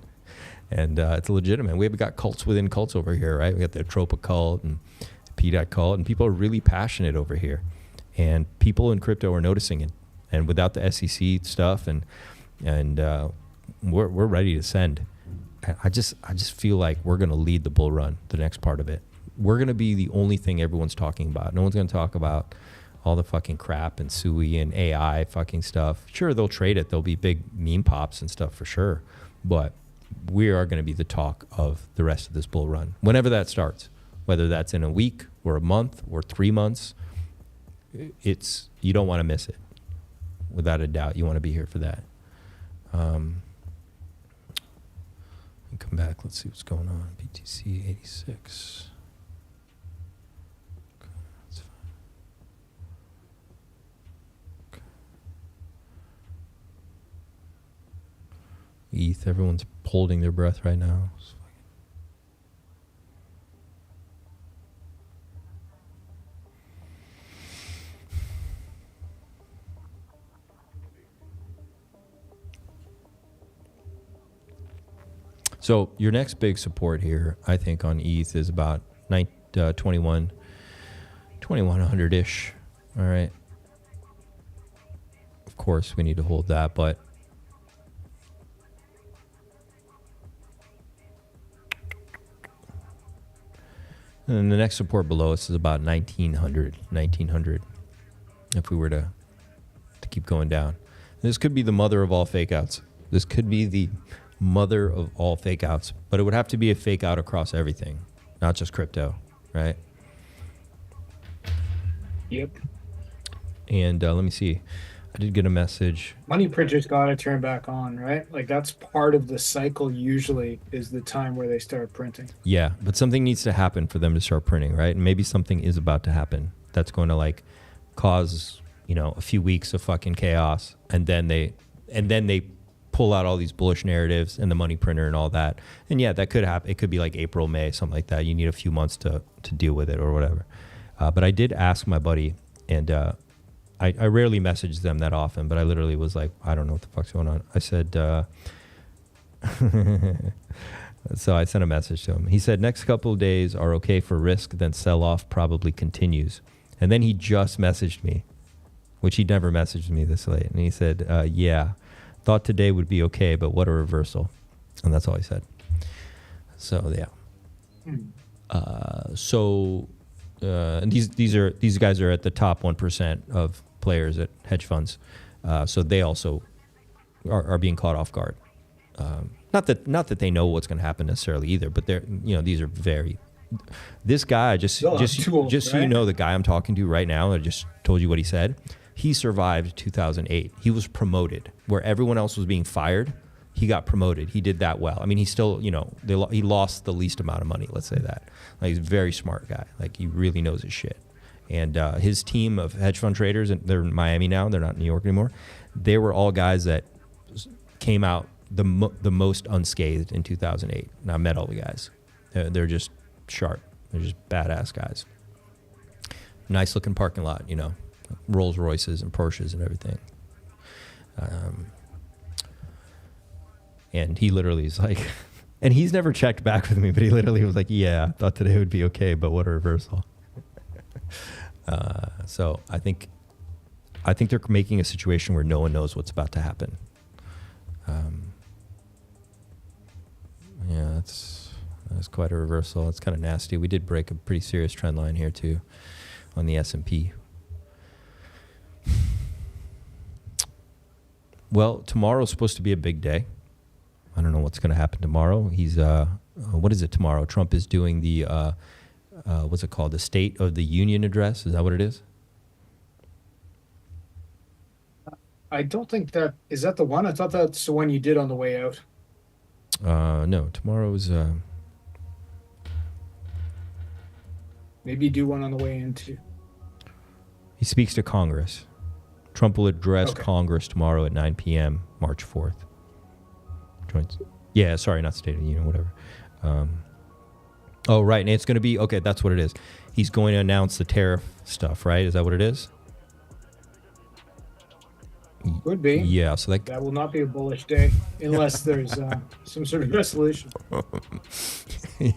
And it's legitimate. We've got cults within cults over here, right? We got the Atropa cult and the pDAI cult, and people are really passionate over here. And people in crypto are noticing it. And without the SEC stuff, and we're ready to send. I just feel like we're going to lead the bull run, the next part of it. We're going to be the only thing everyone's talking about. No one's going to talk about all the fucking crap and SUI and AI fucking stuff. Sure, they'll trade it. There'll be big meme pops and stuff for sure. But we are going to be the talk of the rest of this bull run, whenever that starts, whether that's in a week or a month or 3 months. You don't want to miss it. Without a doubt, you want to be here for that. Come back. Let's see what's going on. BTC 86. Okay, that's fine. Okay. ETH. Everyone's holding their breath right now. So your next big support here, I think, on ETH is about 2100-ish. All right. Of course, we need to hold that, but and the next support below us is about 1900 if we were to keep going down. This could be the mother of all fake outs. This could be the mother of all fake outs, but it would have to be a fake out across everything, not just crypto, right? Yep. And let me see. I did get a message. Money printers got to turn back on, right? Like that's part of the cycle usually is the time where they start printing. Yeah, but something needs to happen for them to start printing, right? And maybe something is about to happen that's going to like cause, a few weeks of fucking chaos, and then they pull out all these bullish narratives and the money printer and all that. And yeah, that could happen. It could be like April, May, something like that. You need a few months to deal with it or whatever. But I did ask my buddy, and I rarely message them that often, but I literally was like, I don't know what the fuck's going on. I said, so I sent a message to him. He said, next couple of days are okay for risk, then sell-off probably continues. And then he just messaged me, which he never messaged me this late. And he said, yeah. Thought today would be okay, but what a reversal. And that's all he said. So, yeah. And these guys are at the top 1% of players at hedge funds. So they also are being caught off guard. Not that they know what's going to happen necessarily either, but they're, these are very, this guy, just tools, so you know, the guy I'm talking to right now, I just told you what he said. He survived 2008. He was promoted where everyone else was being fired. He got promoted. He did that well. I mean, he still, you know, he lost the least amount of money. Let's say that. Like, he's a very smart guy. Like, he really knows his shit. And his team of hedge fund traders, and they're in Miami now. They're not in New York anymore. They were all guys that came out the most unscathed in 2008. And I met all the guys. They're just sharp. They're just badass guys. Nice looking parking lot, you know, Rolls Royces and Porsches and everything. And he literally is like, and he's never checked back with me, but he literally was like, yeah, I thought today would be okay, but what a reversal. So I think they're making a situation where no one knows what's about to happen. Yeah, that's quite a reversal. It's kind of nasty. We did break a pretty serious trend line here too on the S&P. Well, tomorrow's supposed to be a big day. I don't know what's going to happen tomorrow. He's what is it tomorrow? Trump is doing the what's it called? The State of the Union address. Is that what it is? I don't think that is that the one. I thought that's the one you did on the way out. No, tomorrow's. Maybe do one on the way in too. He speaks to Congress. Trump will address Congress tomorrow at 9 p.m. March 4th. Joins. Yeah, sorry, not State of the Union, whatever. Oh, right, and it's going to be, okay, that's what it is. He's going to announce the tariff stuff, right? Is that what it is? Could be. Yeah, so that will not be a bullish day unless there's some sort of resolution.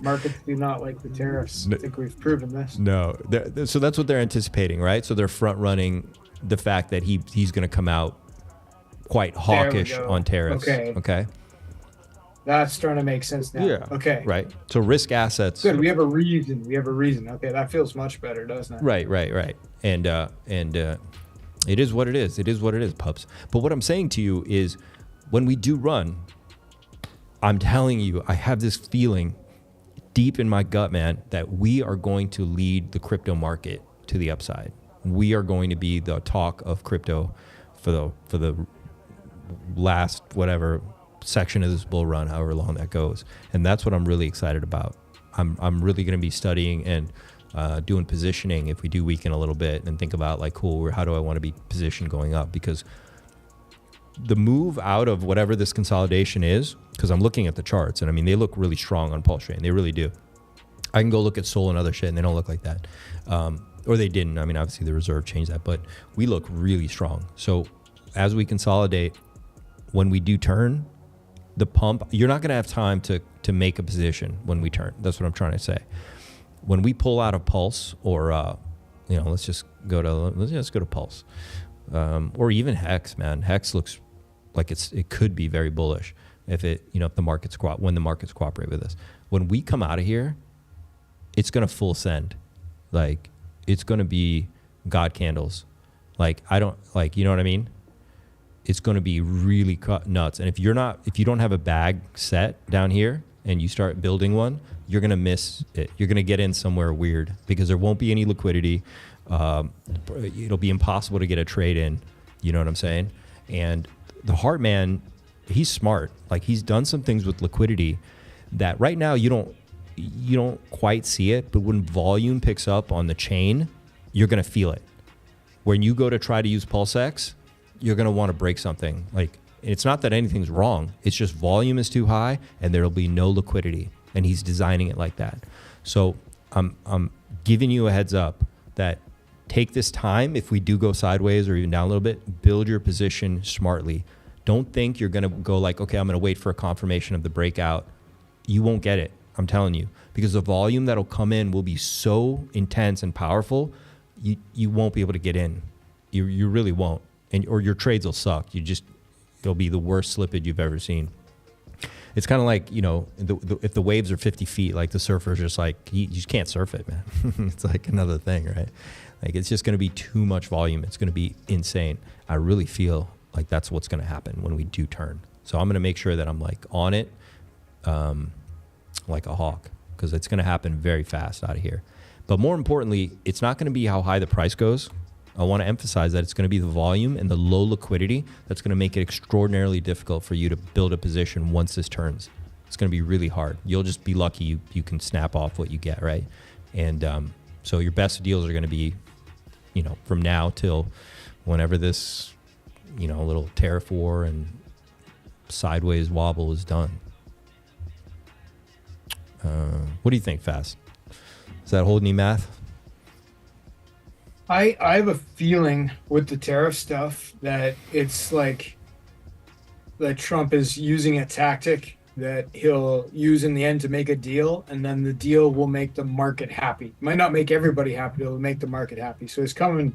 Markets do not like the tariffs. I think we've proven this. No, so that's what they're anticipating, right? So they're front running the fact that he's going to come out quite hawkish on tariffs. Okay. That's starting to make sense now. Yeah. Okay. Right. So risk assets. Good. We have a reason. Okay, that feels much better, doesn't it? Right. And it is what it is. It is what it is, pups. But what I'm saying to you is, when we do run, I'm telling you, I have this feeling deep in my gut, man, that we are going to lead the crypto market to the upside. We are going to be the talk of crypto for the last whatever section of this bull run, however long that goes. And that's what I'm really excited about. I'm really going to be studying and doing positioning if we do weaken a little bit and think about like, cool, how do I want to be positioned going up? Because the move out of whatever this consolidation is, because I'm looking at the charts and I mean, they look really strong on PulseChain. They really do. I can go look at Sol and other shit and they don't look like that. Or they didn't. I mean, obviously the reserve changed that, but we look really strong. So as we consolidate, when we do turn, the pump, you're not going to have time to make a position when we turn. That's what I'm trying to say. When we pull out of Pulse, or let's just go to Pulse, or even Hex, man. Hex looks like it could be very bullish if when the markets cooperate with us. When we come out of here, it's going to full send, like it's going to be God candles, like you know what I mean? It's going to be really nuts. And if you don't have a bag set down here and you start building one, you're going to miss it. You're going to get in somewhere weird because there won't be any liquidity. It'll be impossible to get a trade in. You know what I'm saying? And the Hart man, he's smart. Like, he's done some things with liquidity that right now you don't quite see it, but when volume picks up on the chain, you're going to feel it. When you go to try to use PulseX, you're going to want to break something. Like, it's not that anything's wrong. It's just volume is too high and there'll be no liquidity. And he's designing it like that. So I'm giving you a heads up that take this time. If we do go sideways or even down a little bit, build your position smartly. Don't think you're going to go like, okay, I'm going to wait for a confirmation of the breakout. You won't get it. I'm telling you, because the volume that'll come in will be so intense and powerful. You won't be able to get in. You really won't. Or your trades will suck. It'll be the worst slippage you've ever seen. It's kind of like, if the waves are 50 feet, like the surfer's just like, you just can't surf it, man. It's like another thing, right? Like, it's just going to be too much volume. It's going to be insane. I really feel like that's what's going to happen when we do turn. So I'm going to make sure that I'm like on it, like a hawk. because it's going to happen very fast out of here. But more importantly, it's not going to be how high the price goes. I want to emphasize that it's going to be the volume and the low liquidity that's going to make it extraordinarily difficult for you to build a position once this turns. It's going to be really hard. You'll just be lucky you can snap off what you get, right? And so your best deals are going to be, from now till whenever this, little tariff war and sideways wobble is done. What do you think, Fast? Does that hold any math? I have a feeling with the tariff stuff that it's like that Trump is using a tactic that he'll use in the end to make a deal, and then the deal will make the market happy. It might not make everybody happy, but it'll make the market happy. So it's coming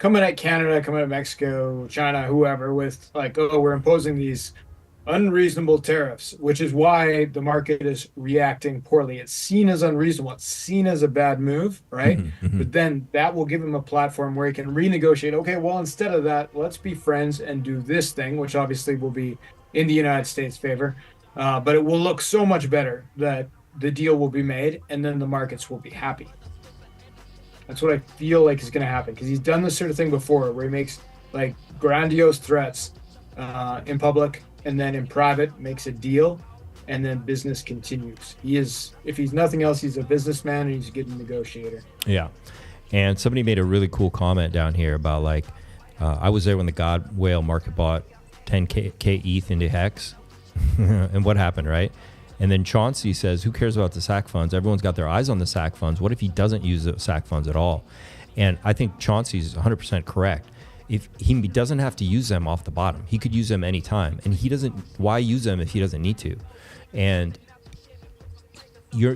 at Canada, coming at Mexico, China, whoever, with like, oh, we're imposing these unreasonable tariffs, which is why the market is reacting poorly. It's seen as unreasonable. It's seen as a bad move, right? But then that will give him a platform where he can renegotiate. Okay, well, instead of that, let's be friends and do this thing, which obviously will be in the United States' favor. But it will look so much better that the deal will be made, and then the markets will be happy. That's what I feel like is going to happen, because he's done this sort of thing before, where he makes like grandiose threats in public, and then in private makes a deal, and then business continues. He is, if he's nothing else, he's a businessman and he's a good negotiator. Yeah. And somebody made a really cool comment down here about like, I was there when the God Whale market bought 10K ETH into Hex. And what happened, right? And then Chauncey says, who cares about the SAC funds? Everyone's got their eyes on the SAC funds. What if he doesn't use the SAC funds at all? And I think Chauncey's 100% correct. If he doesn't have to use them off the bottom, he could use them anytime. And he doesn't, why use them if he doesn't need to? And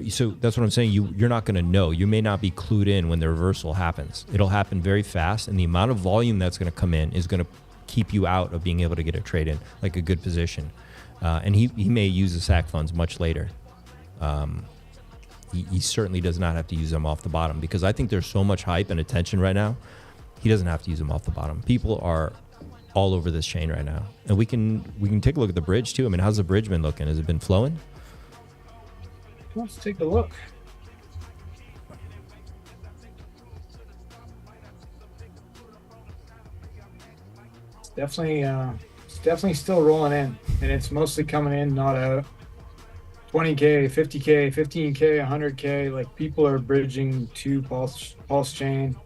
so that's what I'm saying. You're not going to know. You may not be clued in when the reversal happens. It'll happen very fast. And the amount of volume that's going to come in is going to keep you out of being able to get a trade in, like a good position. And he may use the SAC funds much later. He certainly does not have to use them off the bottom, because I think there's so much hype and attention right now. He doesn't have to use them off the bottom. People are all over this chain right now. And we can take a look at the bridge too. I mean, how's the bridge been looking? Has it been flowing? Let's take a look. It's definitely still rolling in, and it's mostly coming in, not out. 20K, 50K, 15K, 100K. Like, people are bridging to PulseChain.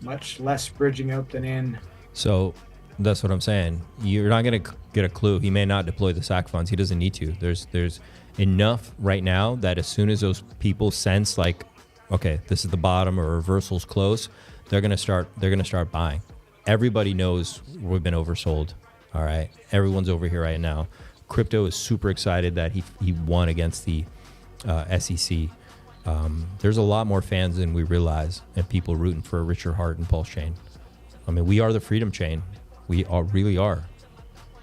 Much less bridging out than in. So that's what I'm saying. You're not going to get a clue. He may not deploy the SAC funds. He doesn't need to. There's enough right now that as soon as those people sense like, okay, this is the bottom or reversal's close, they're going to start buying. Everybody knows we've been oversold. All right. Everyone's over here right now. Crypto is super excited that he won against the SEC. There's a lot more fans than we realize, and people rooting for Richard Hart and PulseChain. I mean, we are the freedom chain. We really are.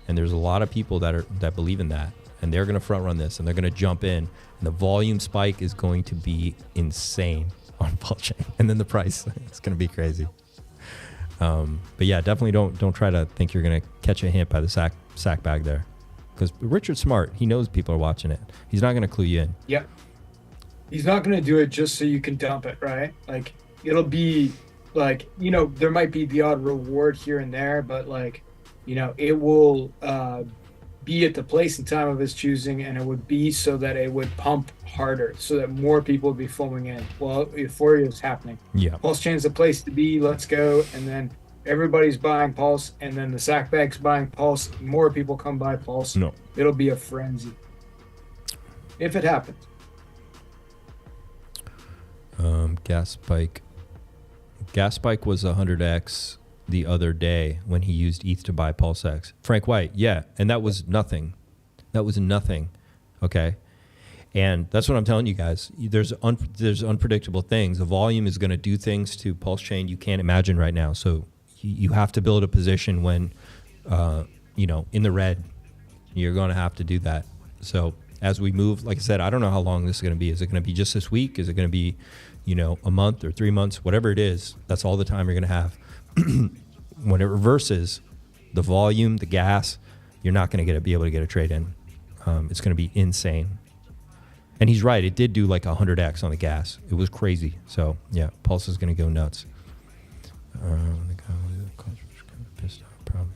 And there's a lot of people that believe in that, and they're going to front run this, and they're going to jump in, and the volume spike is going to be insane on PulseChain, and then the price is going to be crazy. But yeah, definitely don't try to think you're going to catch a hint by the sack bag there, because Richard's smart. He knows people are watching it. He's not going to clue you in. Yep. He's not going to do it just so you can dump it, right? Like, it'll be like, there might be the odd reward here and there, but like, it will be at the place and time of his choosing, and it would be so that it would pump harder, so that more people would be foaming in. Well, euphoria is happening. Yeah. PulseChain's the place to be. Let's go. And then everybody's buying Pulse, and then the sack bag's buying Pulse. More people come buy Pulse. No. It'll be a frenzy. If it happens. Gas spike was 100x the other day when he used ETH to buy PulseX. Frank White, yeah, and that was nothing. Okay, and that's what I'm telling you guys. There's unpredictable things. The volume is going to do things to PulseChain you can't imagine right now. So you have to build a position when, in the red. You're going to have to do that. So as we move, like I said, I don't know how long this is going to be. Is it going to be just this week? Is it going to be, a month or 3 months? Whatever it is, that's all the time you're going to have. When it reverses, the volume, the gas, you're not going to be able to get a trade in. It's going to be insane. And he's right. It did do like 100x on the gas. It was crazy. So yeah, Pulse is going to go nuts. Pissed off, probably.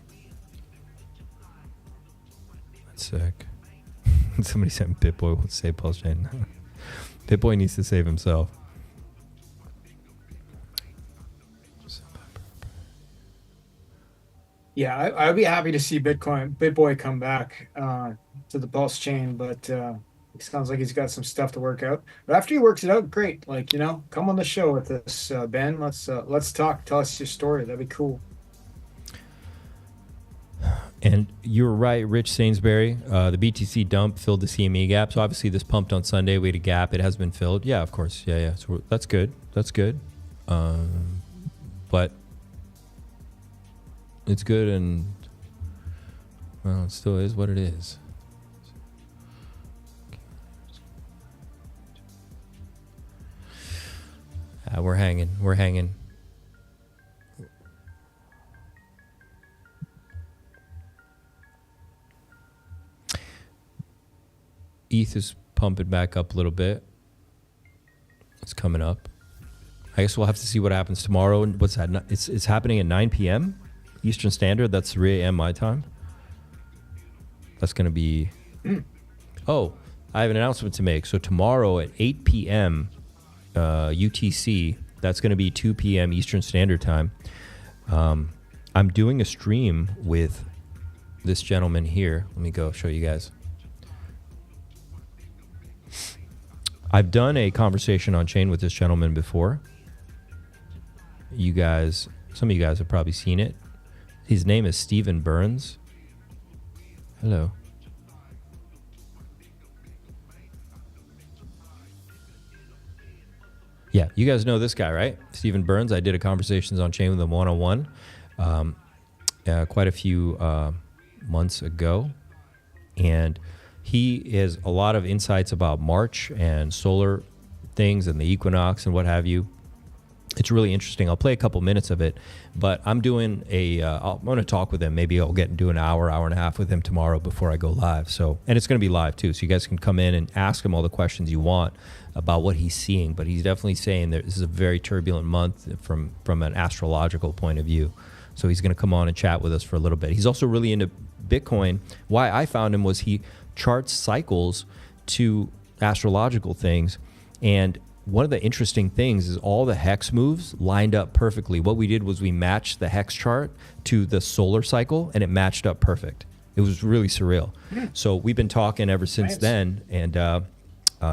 That's sick. Somebody said BitBoy won't save PulseChain. BitBoy needs to save himself. Yeah, I'd be happy to see BitBoy come back to the Pulse chain, but it sounds like he's got some stuff to work out. But after he works it out, great. Like, come on the show with us, Ben. Let's talk. Tell us your story. That'd be cool. And you're right, Rich Sainsbury. The BTC dump filled the CME gap. So obviously this pumped on Sunday. We had a gap. It has been filled. Yeah, of course. Yeah. So that's good. That's good. But it's good, and well, it still is what it is. We're hanging. ETH is pumping back up a little bit. It's coming up. I guess we'll have to see what happens tomorrow. And what's that? It's happening at 9 p.m. Eastern Standard. That's 3 a.m. my time. That's going to be... Oh, I have an announcement to make. So tomorrow at 8 p.m. UTC, that's going to be 2 p.m. Eastern Standard Time. I'm doing a stream with this gentleman here. Let me go show you guys. I've done a conversation on chain with this gentleman before. You guys, some of you guys have probably seen it. His name is Stephen Burns. Hello. Yeah, you guys know this guy, right? Stephen Burns. I did a conversations on chain with him one-on-one quite a few months ago. And he has a lot of insights about March and solar things and the equinox and what have you. It's really interesting. I'll play a couple minutes of it, but I'm doing I'm going to talk with him. Maybe I'll do an hour and a half with him tomorrow before I go live. So, and it's going to be live too. So you guys can come in and ask him all the questions you want about what he's seeing. But he's definitely saying that this is a very turbulent month from an astrological point of view. So he's going to come on and chat with us for a little bit. He's also really into Bitcoin. Why I found him was he charts cycles to astrological things, and one of the interesting things is all the hex moves lined up perfectly. What we did was we matched the hex chart to the solar cycle, and it matched up perfect. It was really surreal. So we've been talking ever since then, and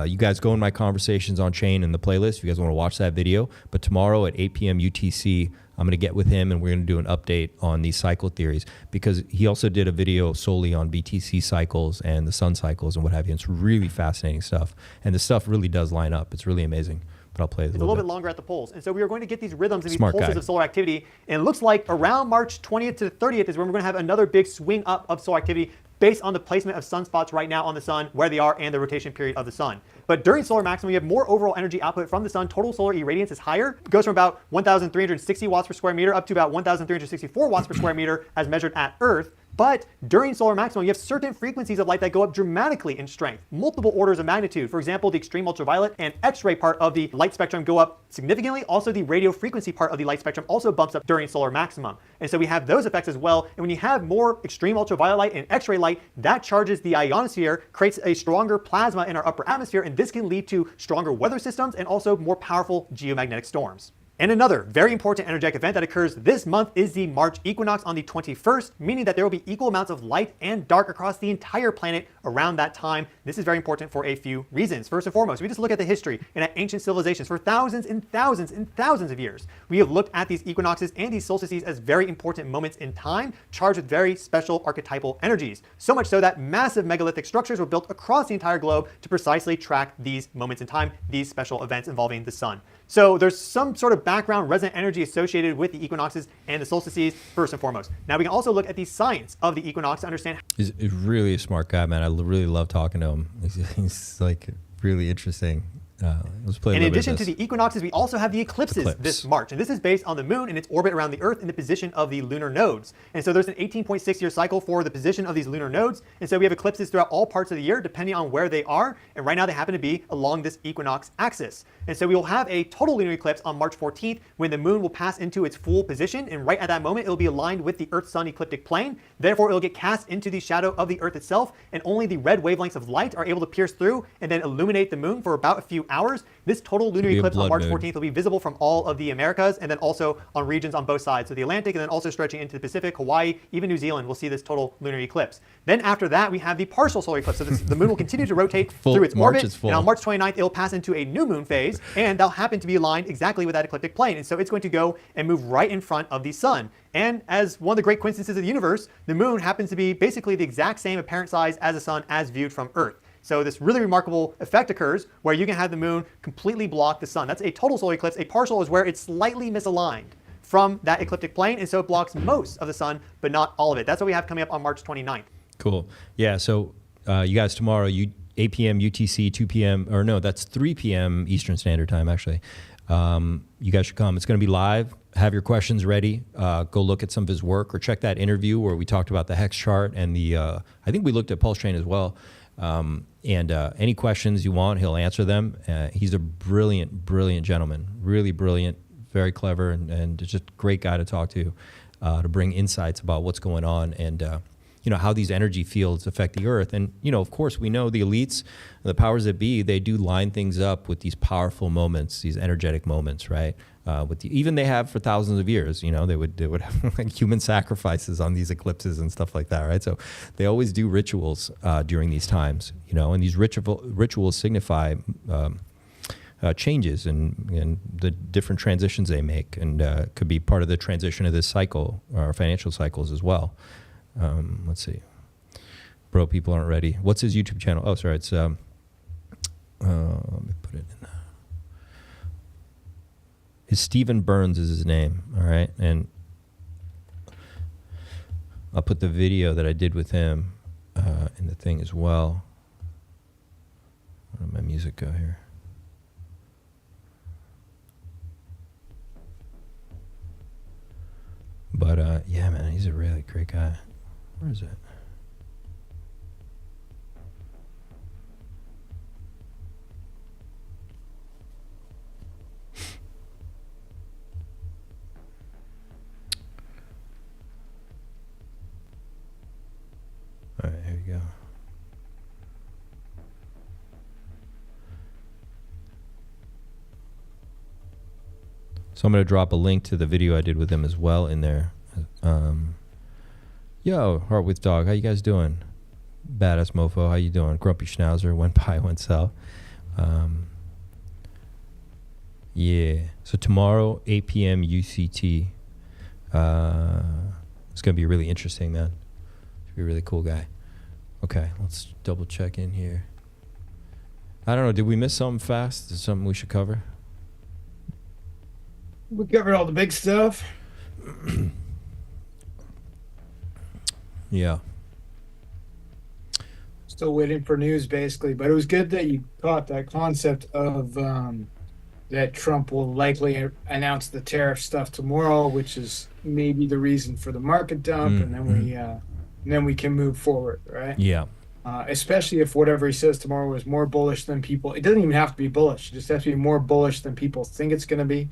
you guys go in my conversations on chain in the playlist if you guys want to watch that video. But tomorrow at 8 p.m. UTC, I'm going to get with him and we're going to do an update on these cycle theories, because he also did a video solely on BTC cycles and the sun cycles and what have you. It's really fascinating stuff. And the stuff really does line up. It's really amazing. But I'll play it a little bit longer at the poles. And so we are going to get these rhythms and these pulses of solar activity. And it looks like around March 20th to the 30th is when we're going to have another big swing up of solar activity based on the placement of sunspots right now on the sun, where they are, and the rotation period of the sun. But during solar maximum, you have more overall energy output from the sun. Total solar irradiance is higher. It goes from about 1,360 watts per square meter up to about 1,364 watts per square meter as measured at Earth. But during solar maximum, you have certain frequencies of light that go up dramatically in strength, multiple orders of magnitude. For example, the extreme ultraviolet and X-ray part of the light spectrum go up significantly. Also, the radio frequency part of the light spectrum also bumps up during solar maximum. And so we have those effects as well. And when you have more extreme ultraviolet light and X-ray light, that charges the ionosphere, creates a stronger plasma in our upper atmosphere, and this can lead to stronger weather systems and also more powerful geomagnetic storms. And another very important energetic event that occurs this month is the March equinox on the 21st, meaning that there will be equal amounts of light and dark across the entire planet around that time. This is very important for a few reasons. First and foremost, we just look at the history and at ancient civilizations for thousands and thousands and thousands of years. We have looked at these equinoxes and these solstices as very important moments in time, charged with very special archetypal energies. So much so that massive megalithic structures were built across the entire globe to precisely track these moments in time, these special events involving the sun. So there's some sort of background resonant energy associated with the equinoxes and the solstices, first and foremost. Now we can also look at the science of the equinox to understand. He's really a smart guy, man. I really love talking to him. He's like really interesting. Let's play. In addition to the equinoxes, we also have the eclipses this March. And this is based on the moon and its orbit around the Earth and the position of the lunar nodes. And so there's an 18.6-year cycle for the position of these lunar nodes. And so we have eclipses throughout all parts of the year, depending on where they are. And right now they happen to be along this equinox axis. And so we will have a total lunar eclipse on March 14th when the moon will pass into its full position. And right at that moment, it will be aligned with the Earth-Sun ecliptic plane. Therefore, it will get cast into the shadow of the Earth itself. And only the red wavelengths of light are able to pierce through and then illuminate the moon for about a few hours. This total lunar eclipse on March 14th will be visible from all of the Americas and then also on regions on both sides of the Atlantic and then also stretching into the Pacific, Hawaii, even New Zealand will see this total lunar eclipse. Then after that, we have the partial solar eclipse. So the moon will continue to rotate through its orbit. And on March 29th, it'll pass into a new moon phase and they'll happen to be aligned exactly with that ecliptic plane. And so it's going to go and move right in front of the sun. And as one of the great coincidences of the universe, the moon happens to be basically the exact same apparent size as the sun as viewed from Earth. So this really remarkable effect occurs where you can have the moon completely block the sun. That's a total solar eclipse. A partial is where it's slightly misaligned from that ecliptic plane, and so it blocks most of the sun, but not all of it. That's what we have coming up on March 29th. Cool. Yeah, so you guys tomorrow, 8 p.m. UTC, 2 p.m., or no, that's 3 p.m. Eastern Standard Time, actually. You guys should come. It's going to be live. Have your questions ready. Go look at some of his work or check that interview where we talked about the hex chart and the, I think we looked at PulseChain as well. Any questions you want, he'll answer them. He's a brilliant, brilliant gentleman, really brilliant, very clever, and just a great guy to talk to bring insights about what's going on and, you know, how these energy fields affect the Earth. And, you know, of course, we know the elites, the powers that be, they do line things up with these powerful moments, these energetic moments, right? Even they have for thousands of years, you know, they would have like human sacrifices on these eclipses and stuff like that, right? So they always do rituals during these times, you know, and these rituals signify changes and the different transitions they make, and could be part of the transition of this cycle, or financial cycles as well. Let's see. Bro, people aren't ready. What's his YouTube channel? Oh, sorry, it's let me put it in. His Stephen Burns is his name, all right? And I'll put the video that I did with him in the thing as well. Where did my music go here? But yeah, man, he's a really great guy. Where is it? All right, here we go. So I'm going to drop a link to the video I did with him as well in there. Yo, Heart with Dog, how you guys doing? Badass Mofo, how you doing? Grumpy Schnauzer, went by, went south. Yeah, so tomorrow, 8 p.m. UCT. It's going to be really interesting, man. Be a really cool guy. Okay, let's double check in here. I don't know, did we miss something fast? Is something we should cover? We covered all the big stuff. Yeah. Still waiting for news, basically. But it was good that you caught that concept of that Trump will likely announce the tariff stuff tomorrow, which is maybe the reason for the market dump, and then we can move forward, right? Yeah. Especially if whatever he says tomorrow is more bullish than people. It doesn't even have to be bullish. It just has to be more bullish than people think it's going to be.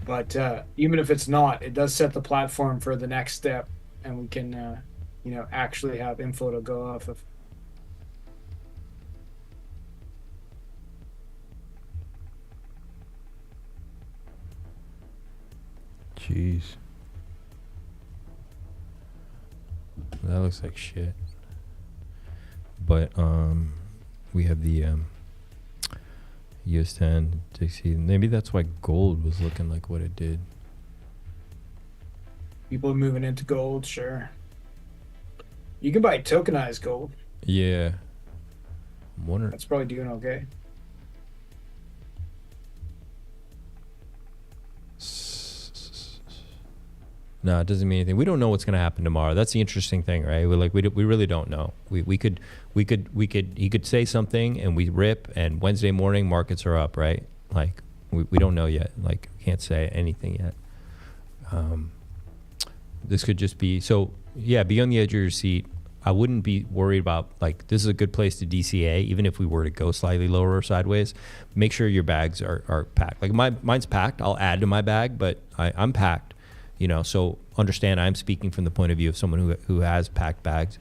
But even if it's not, it does set the platform for the next step, and we can, you know, actually have info to go off of. Jeez. That looks like shit. But we have the US 10 to maybe that's why gold was looking like what it did. People are moving into gold, sure. You can buy tokenized gold. Yeah. I'm wondering. That's probably doing okay. No, it doesn't mean anything. We don't know what's going to happen tomorrow. That's the interesting thing, right? We really don't know. He could say something and we rip, and Wednesday morning markets are up, right? Like we don't know yet. Like can't say anything yet. This could just be so. Yeah, be on the edge of your seat. I wouldn't be worried about, like, this is a good place to DCA, even if we were to go slightly lower or sideways. Make sure your bags are packed. Like mine's packed. I'll add to my bag, but I'm packed. You know, so understand I'm speaking from the point of view of someone who has packed bags.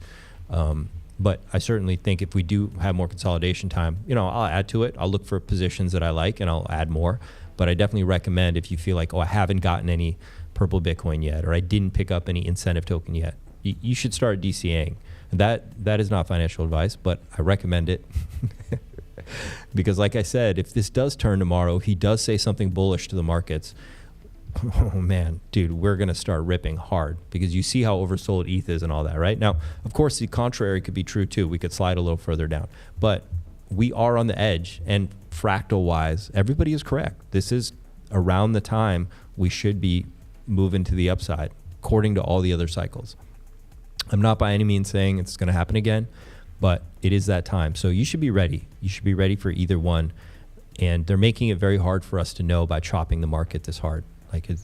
But I certainly think if we do have more consolidation time, you know, I'll add to it. I'll look for positions that I like and I'll add more. But I definitely recommend, if you feel like, oh, I haven't gotten any purple Bitcoin yet, or I didn't pick up any incentive token yet, you should start DCAing. That is not financial advice, but I recommend it. Because like I said, if this does turn tomorrow, if he does say something bullish to the markets, oh man, dude, we're going to start ripping hard, because you see how oversold ETH is and all that, right? Now, of course, the contrary could be true too. We could slide a little further down, but we are on the edge, and fractal wise, everybody is correct. This is around the time we should be moving to the upside, according to all the other cycles. I'm not by any means saying it's going to happen again, but it is that time. So you should be ready. You should be ready for either one. And they're making it very hard for us to know by chopping the market this hard. Like it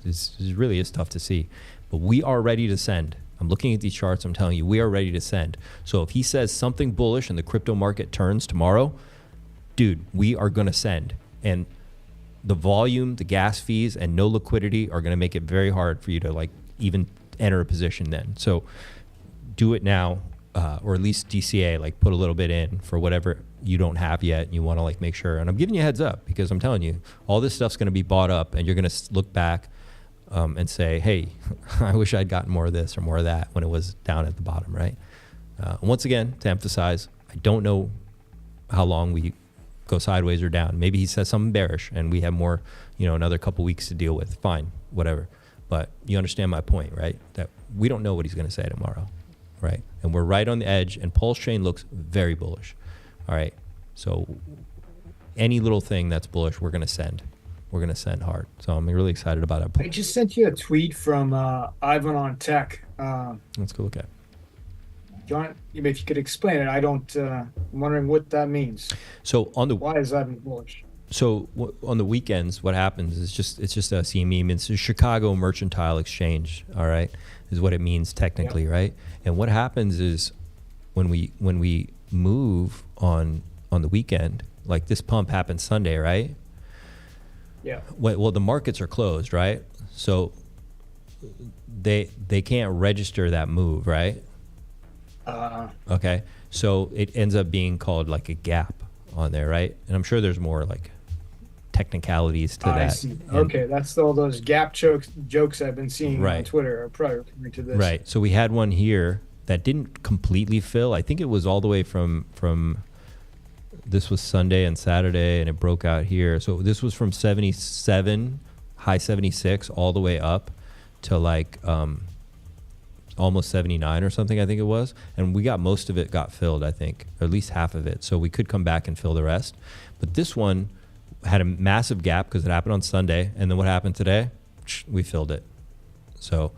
really is tough to see. But we are ready to send. I'm looking at these charts. I'm telling you, we are ready to send. So if he says something bullish and the crypto market turns tomorrow, dude, we are going to send. And the volume, the gas fees, and no liquidity are going to make it very hard for you to like even enter a position then. So do it now, or at least DCA, like put a little bit in for whatever you don't have yet and you want to like make sure. And I'm giving you a heads up, because I'm telling you, all this stuff's going to be bought up, and you're going to look back and say, hey, I wish I'd gotten more of this or more of that when it was down at the bottom, right? Once again, to emphasize, I don't know how long we go sideways or down. Maybe he says something bearish and we have more, you know, another couple weeks to deal with. Fine, whatever. But you understand my point, right? That we don't know what he's going to say tomorrow. Right, and we're right on the edge, and PulseChain looks very bullish. All right, so any little thing that's bullish, we're gonna send. We're gonna send hard. So I'm really excited about it. I just sent you a tweet from Ivan on Tech. Let's go look at it. John, if you could explain it, I don't. I'm wondering what that means. So on the why is Ivan bullish? So on the weekends, what happens is it's just a CME. It's a Chicago Mercantile Exchange. All right, is what it means technically, right? And what happens is when we move on the weekend, like this pump happened Sunday, right? Yeah. Well, the markets are closed, right? So they can't register that move, right? Okay. So it ends up being called like a gap on there, right? And I'm sure there's more like technicalities to that. I see. Okay, that's all those gap jokes I've been seeing on Twitter are prior to this. Right. So we had one here that didn't completely fill. I think it was all the way from this was Sunday and Saturday, and it broke out here. So this was from 77, high 76, all the way up to like almost 79 or something, I think it was. And we got most of it got filled, I think, or at least half of it. So we could come back and fill the rest. But this one had a massive gap because it happened on Sunday, and then what happened today? We filled it. So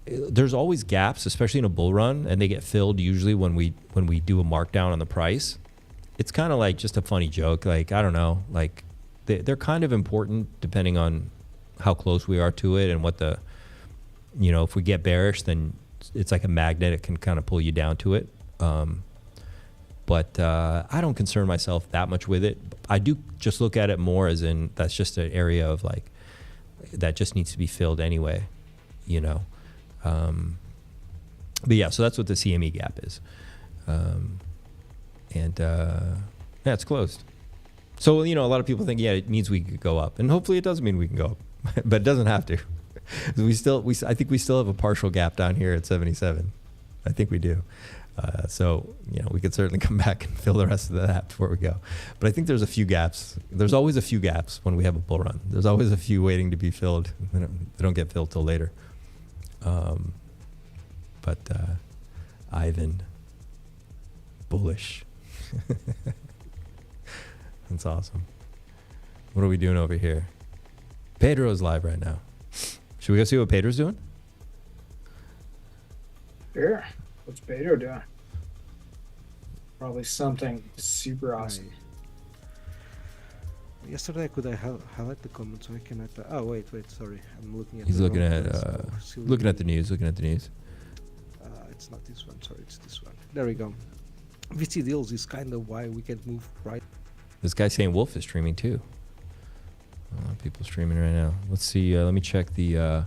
there's always gaps, especially in a bull run, and they get filled usually when we do a markdown on the price. It's kind of like just a funny joke. Like, I don't know, like they're kind of important depending on how close we are to it and what the, you know, if we get bearish, then it's like a magnet. It can kind of pull you down to it. But I don't concern myself that much with it. I do just look at it more as in that's just an area of like that just needs to be filled anyway, you know. But yeah, so that's what the CME gap is. Yeah, it's closed. So, you know, a lot of people think, yeah, it means we could go up, and hopefully it does mean we can go up, but it doesn't have to. I think we still have a partial gap down here at 77. I think we do. So, you know, we could certainly come back and fill the rest of that before we go. But I think there's a few gaps. There's always a few gaps when we have a bull run. There's always a few waiting to be filled. They don't get filled till later. But Ivan, bullish. That's awesome. What are we doing over here? Pedro is live right now. Should we go see what Pedro's doing? Sure. What's Pedro doing? Probably something super awesome. Yesterday, could I highlight the comments so I can? Oh wait, sorry. I'm looking at. He's the looking wrong at place. looking at the news. Looking at the news. It's not this one. Sorry, it's this one. There we go. VC deals is kind of why we can't move right. This guy saying Wolf is streaming too. A lot of people streaming right now. Let's see. Let me check the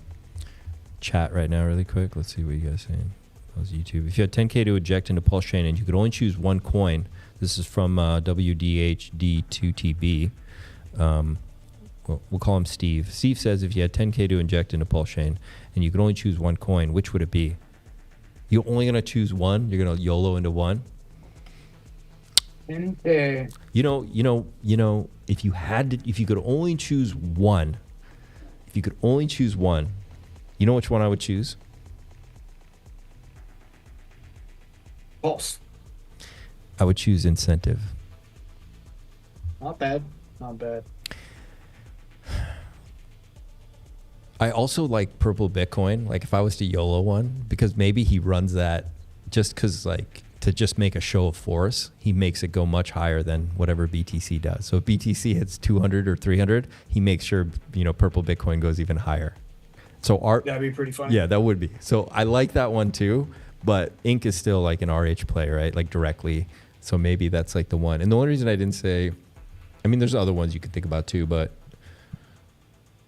chat right now really quick. Let's see what you guys are saying. That was YouTube. If you had 10K to eject into PulseChain and you could only choose one coin, this is from WDHD2TB. We'll call him Steve. Steve says if you had 10K to inject into PulseChain and you could only choose one coin, which would it be? You're only going to choose one? You're going to YOLO into one? 10K. You know, if you could only choose one, you know which one I would choose? Pulse. I would choose incentive. Not bad. Not bad. I also like purple Bitcoin. Like if I was to YOLO one, because maybe he runs that just because like to just make a show of force, he makes it go much higher than whatever BTC does. So if BTC hits 200 or 300, he makes sure, purple Bitcoin goes even higher. So that'd be pretty fun. Yeah, that would be. So I like that one too, but Inc is still like an RH play, right? Like directly. So maybe that's like the one. And the only reason I didn't say, there's other ones you could think about too, but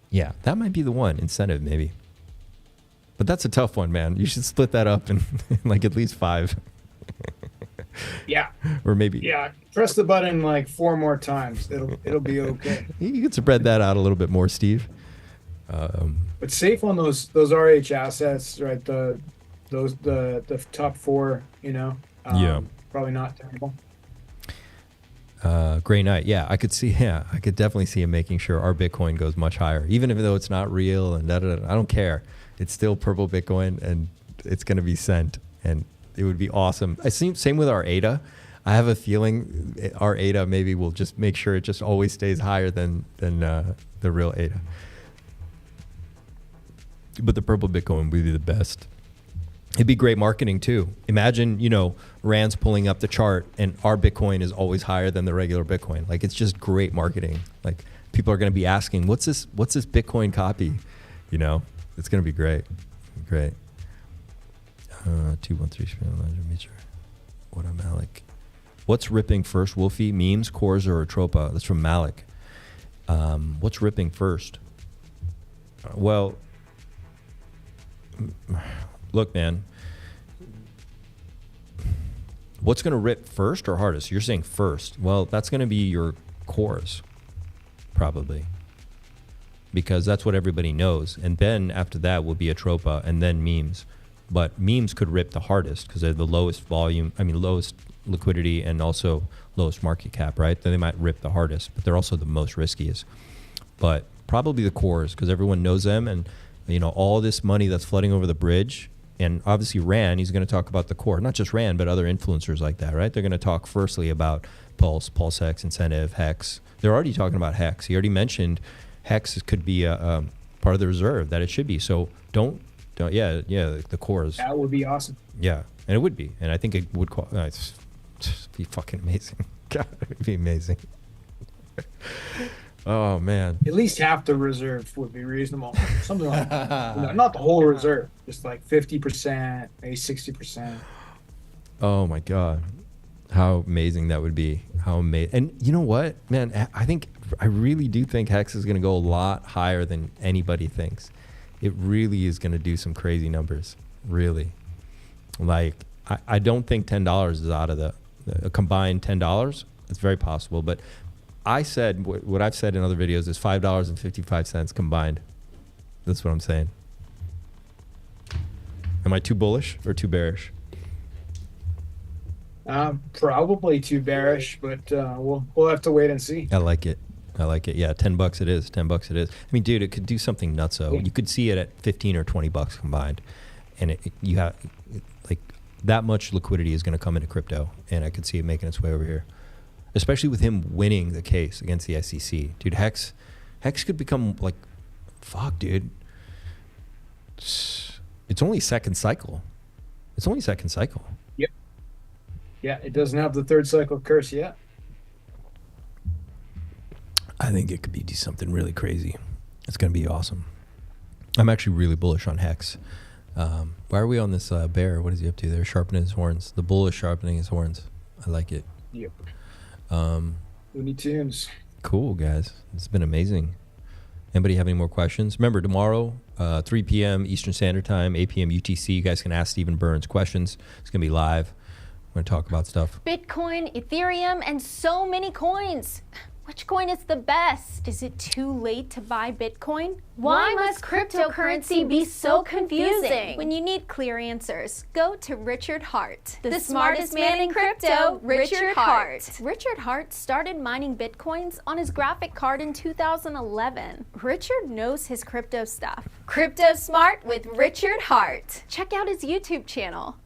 yeah, that might be the one. Incentive, maybe. But that's a tough one, man. You should split that up in like at least 5. Yeah. Or maybe. Yeah. Press the button like 4 more times. It'll be okay. You could spread that out a little bit more, Steve. But safe on those RH assets, right? The top 4, yeah. Probably not terrible. Gray Knight, yeah, I could definitely see him making sure our Bitcoin goes much higher, even though it's not real and I don't care. It's still purple Bitcoin and it's going to be sent, and it would be awesome. Same with our ADA. I have a feeling our ADA maybe will just make sure it just always stays higher than the real ADA. But the purple Bitcoin would be the best. It'd be great marketing too. Imagine, Rand's pulling up the chart and our Bitcoin is always higher than the regular Bitcoin. Like, it's just great marketing. Like, people are going to be asking, what's this Bitcoin copy? It's going to be great. Great. 213. What a Malik. What's ripping first, Wolfie? Memes, cores, or Atropa? That's from Malik. What's ripping first? Well, look, man. What's going to rip first or hardest? You're saying first. Well, that's going to be your cores, probably, because that's what everybody knows. And then after that will be Atropa and then memes. But memes could rip the hardest because they're the lowest volume, lowest liquidity and also lowest market cap, right? Then they might rip the hardest, but they're also the most riskiest. But probably the cores, because everyone knows them, and all this money that's flooding over the bridge. And obviously Rand, he's going to talk about the core, not just Rand, but other influencers like that, right? They're going to talk firstly about Pulse, PulseX, Incentive, Hex. They're already talking about Hex. He already mentioned Hex could be a part of the reserve, that it should be. So don't, the cores. That would be awesome. Yeah, and it would be. And I think it would be fucking amazing. God, it would be amazing. Oh, man. At least half the reserve would be reasonable. Something like not the whole reserve, just like 50%, maybe 60%. Oh, my God. How amazing that would be. How amazing. And you know what, man? I really do think Hex is going to go a lot higher than anybody thinks. It really is going to do some crazy numbers. Really. Like, I don't think $10 is out of the combined $10. It's very possible, but I said what I've said in other videos is $5.55 combined. That's what I'm saying. Am I too bullish or too bearish? Probably too bearish, but we'll have to wait and see. I like it. Yeah, $10 it is. $10 it is. Dude, it could do something nutso. Yeah. You could see it at 15 or $20 combined, and you have like that much liquidity is going to come into crypto, and I could see it making its way over here. Especially with him winning the case against the SEC. Dude, Hex could become like fuck, dude. It's only second cycle. It's only second cycle. Yep. Yeah, it doesn't have the third cycle curse yet. I think it could be something really crazy. It's going to be awesome. I'm actually really bullish on Hex. Why are we on this bear? What is he up to there? Sharpening his horns. The bull is sharpening his horns. I like it. Yep. Looney Tunes. Cool, guys. It's been amazing. Anybody have any more questions? Remember, tomorrow, 3 p.m. Eastern Standard Time, 8 p.m. UTC, you guys can ask Stephen Burns questions. It's going to be live. We're going to talk about stuff. Bitcoin, Ethereum, and so many coins. Which coin is the best? Is it too late to buy Bitcoin? Why must cryptocurrency be so confusing? When you need clear answers, go to Richard Hart. The smartest man in crypto, Richard Hart. Richard Hart started mining Bitcoins on his graphic card in 2011. Richard knows his crypto stuff. Crypto Smart with Richard Hart. Check out his YouTube channel.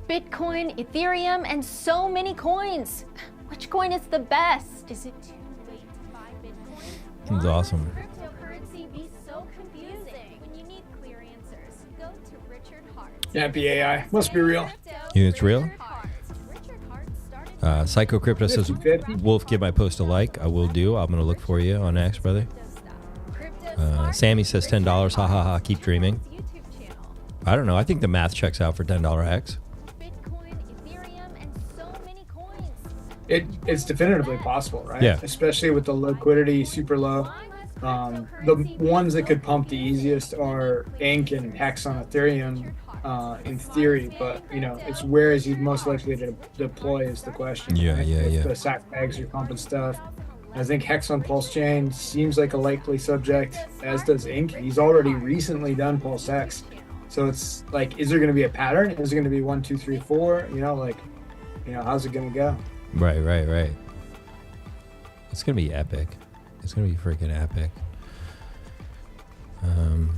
Bitcoin, Ethereum, and so many coins. Which coin is the best? Is it too late to buy Bitcoin? It's awesome. Cryptocurrency be so confusing? When you need clear answers, go to Richard Hart. Yeah, pAI. Must be real. You think it's real? Psycho Crypto says, Wolf, give my post a like. I will do. I'm going to look for you on X, brother. Sammy says $10. Ha ha ha. Keep dreaming. I don't know. I think the math checks out for $10 X. It's definitively possible, right? Yeah. Especially with the liquidity super low. The ones that could pump the easiest are Ink and Hex on Ethereum, in theory, but it's where is he most likely to deploy is the question. Yeah, right? yeah. The sack bags are pumping stuff. I think Hex on PulseChain seems like a likely subject, as does Ink. He's already recently done Pulse Hex, so it's like, is there going to be a pattern? Is it going to be 1, 2, 3, 4? How's it going to go? Right. It's going to be epic. It's going to be freaking epic. You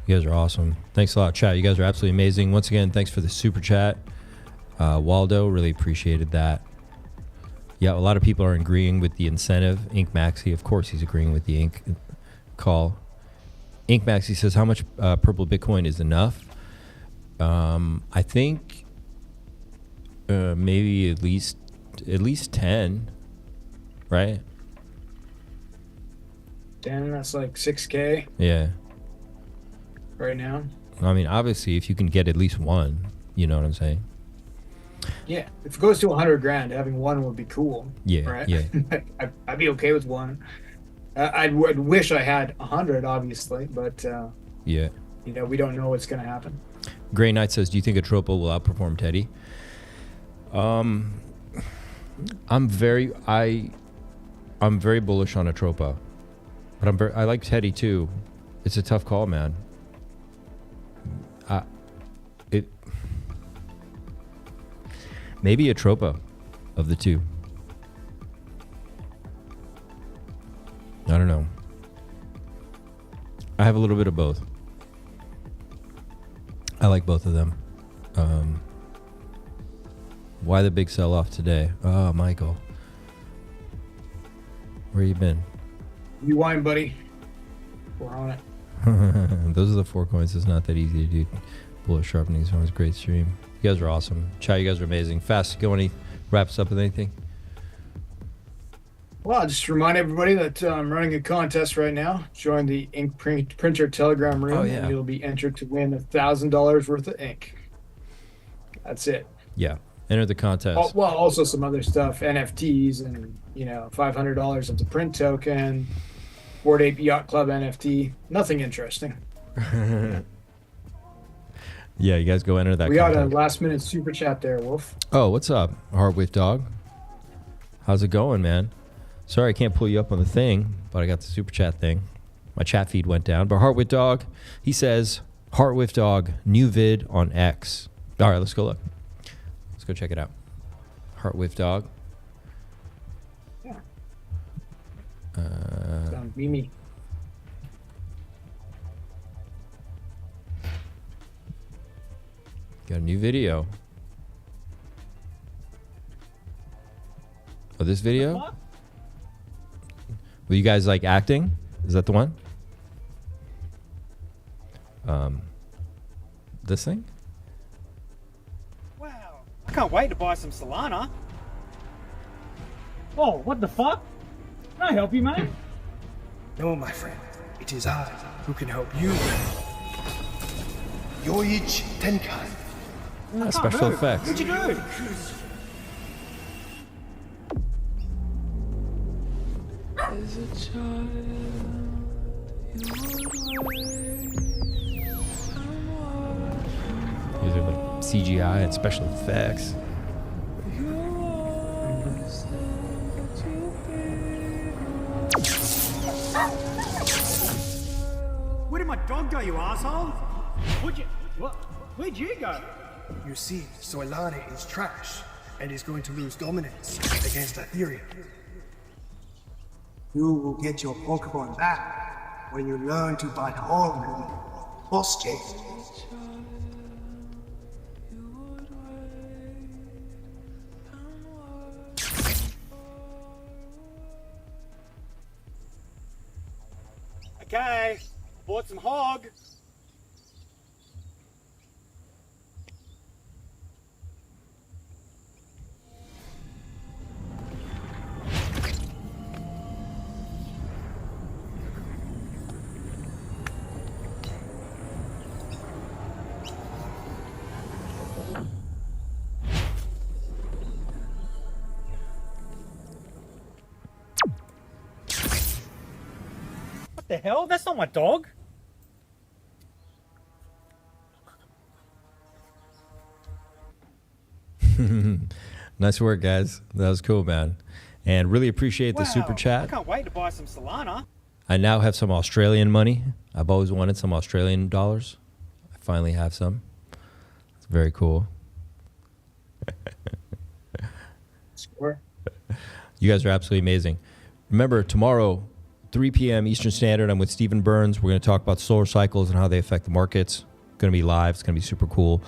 guys are awesome. Thanks a lot, chat. You guys are absolutely amazing. Once again, thanks for the super chat. Waldo, really appreciated that. Yeah, a lot of people are agreeing with the incentive. Ink Maxi, of course, he's agreeing with the Ink call. Ink Maxi says, how much purple Bitcoin is enough? I think maybe at least 10, right? 10, that's like 6K. Yeah. Right now. I mean, obviously, if you can get at least one, you know what I'm saying? Yeah, if it goes to 100 grand, having one would be cool. Yeah, right? yeah. I'd be okay with one. I'd wish I had 100, obviously, but yeah, we don't know what's going to happen. Gray Knight says, do you think Atropa will outperform Teddy? I'm very bullish on Atropa, but I like Teddy too. It's a tough call, man. Maybe Atropa of the two. I don't know. I have a little bit of both. I like both of them. Why the big sell-off today? Oh, Michael. Where you been? You wine, buddy. We're on it. Those are the 4 coins. It's not that easy to do. Bullet sharpening is always a great stream. You guys are awesome. Chat, you guys are amazing. Fast, go any wraps up with anything? Well, I'll just remind everybody that I'm running a contest right now. Join the ink printer Telegram room, and you'll be entered to win $1,000 worth of ink. That's it. Yeah. Enter the contest. Well, also some other stuff, NFTs, and $500 of the print token, Bored Ape Yacht Club NFT. Nothing interesting. Yeah, you guys go enter that. We got a last-minute super chat there, Wolf. Oh, what's up, Heartwave Dog? How's it going, man? Sorry I can't pull you up on the thing, but I got the super chat thing. My chat feed went down. But Heartwave Dog, he says, Heartwave Dog, new vid on X. All right, let's go look. Let's go check it out. Heartwave Dog. Yeah. Mimi. Got a new video. Oh, this video? Were you guys like acting? Is that the one? This thing? Wow, I can't wait to buy some Solana. Oh, what the fuck? Can I help you, mate? No, my friend. It is I who can help you. Yoich Tenkai. Special effects. What'd you do? As a child, These are like CGI and special effects. Where did my dog go, you asshole? Where'd you go? You see, Solana is trash and is going to lose dominance against Ethereum. You will get your Pokemon back when you learn to buy all of PulseChain. Okay, bought some hog. What the hell? That's not my dog. Nice work, guys. That was cool, man. And really appreciate the super I chat. can't wait to buy some Solana. I now have some Australian money. I've always wanted some Australian dollars. I finally have some. It's very cool. Score. You guys are absolutely amazing. Remember, tomorrow, 3 p.m. Eastern Standard, I'm with Stephen Burns. We're going to talk about solar cycles and how they affect the markets. Going to be live. It's going to be super cool.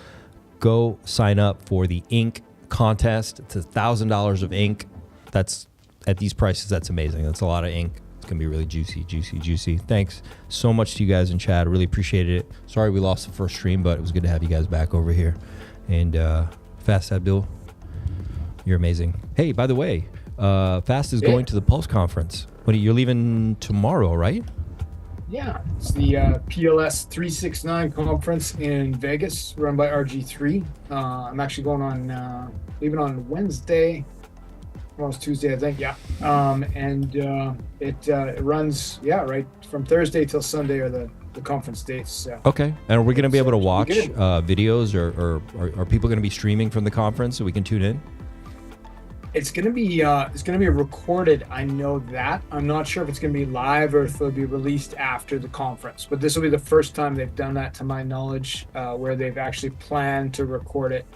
Go sign up for the ink contest. It's $1,000 of ink. That's at these prices. That's amazing. That's a lot of ink. It's going to be really juicy, juicy, juicy. Thanks so much to you guys in chat. I really appreciated it. Sorry we lost the first stream, but it was good to have you guys back over here. And Fast Abdul, you're amazing. Hey, by the way, Fast is going to the Pulse conference. You're leaving tomorrow, right? Yeah, it's the PLS 369 conference in Vegas, run by RG3. I'm actually going on, leaving on Wednesday. Well, it's Tuesday, I think. Yeah, and it runs, right from Thursday till Sunday are the conference dates. So. Okay, and are we going to be able to watch videos, or are people going to be streaming from the conference so we can tune in? It's gonna be recorded. I know that. I'm not sure if it's gonna be live or if it'll be released after the conference. But this will be the first time they've done that, to my knowledge, where they've actually planned to record it.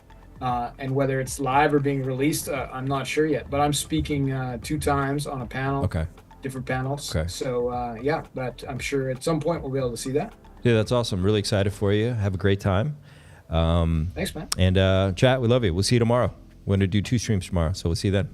And whether it's live or being released, I'm not sure yet. But I'm speaking 2 times on a panel. Okay. Different panels. Okay. So but I'm sure at some point we'll be able to see that. Yeah, that's awesome. Really excited for you. Have a great time. Thanks, man. And chat, we love you. We'll see you tomorrow. We're going to do 2 streams tomorrow, so we'll see you then.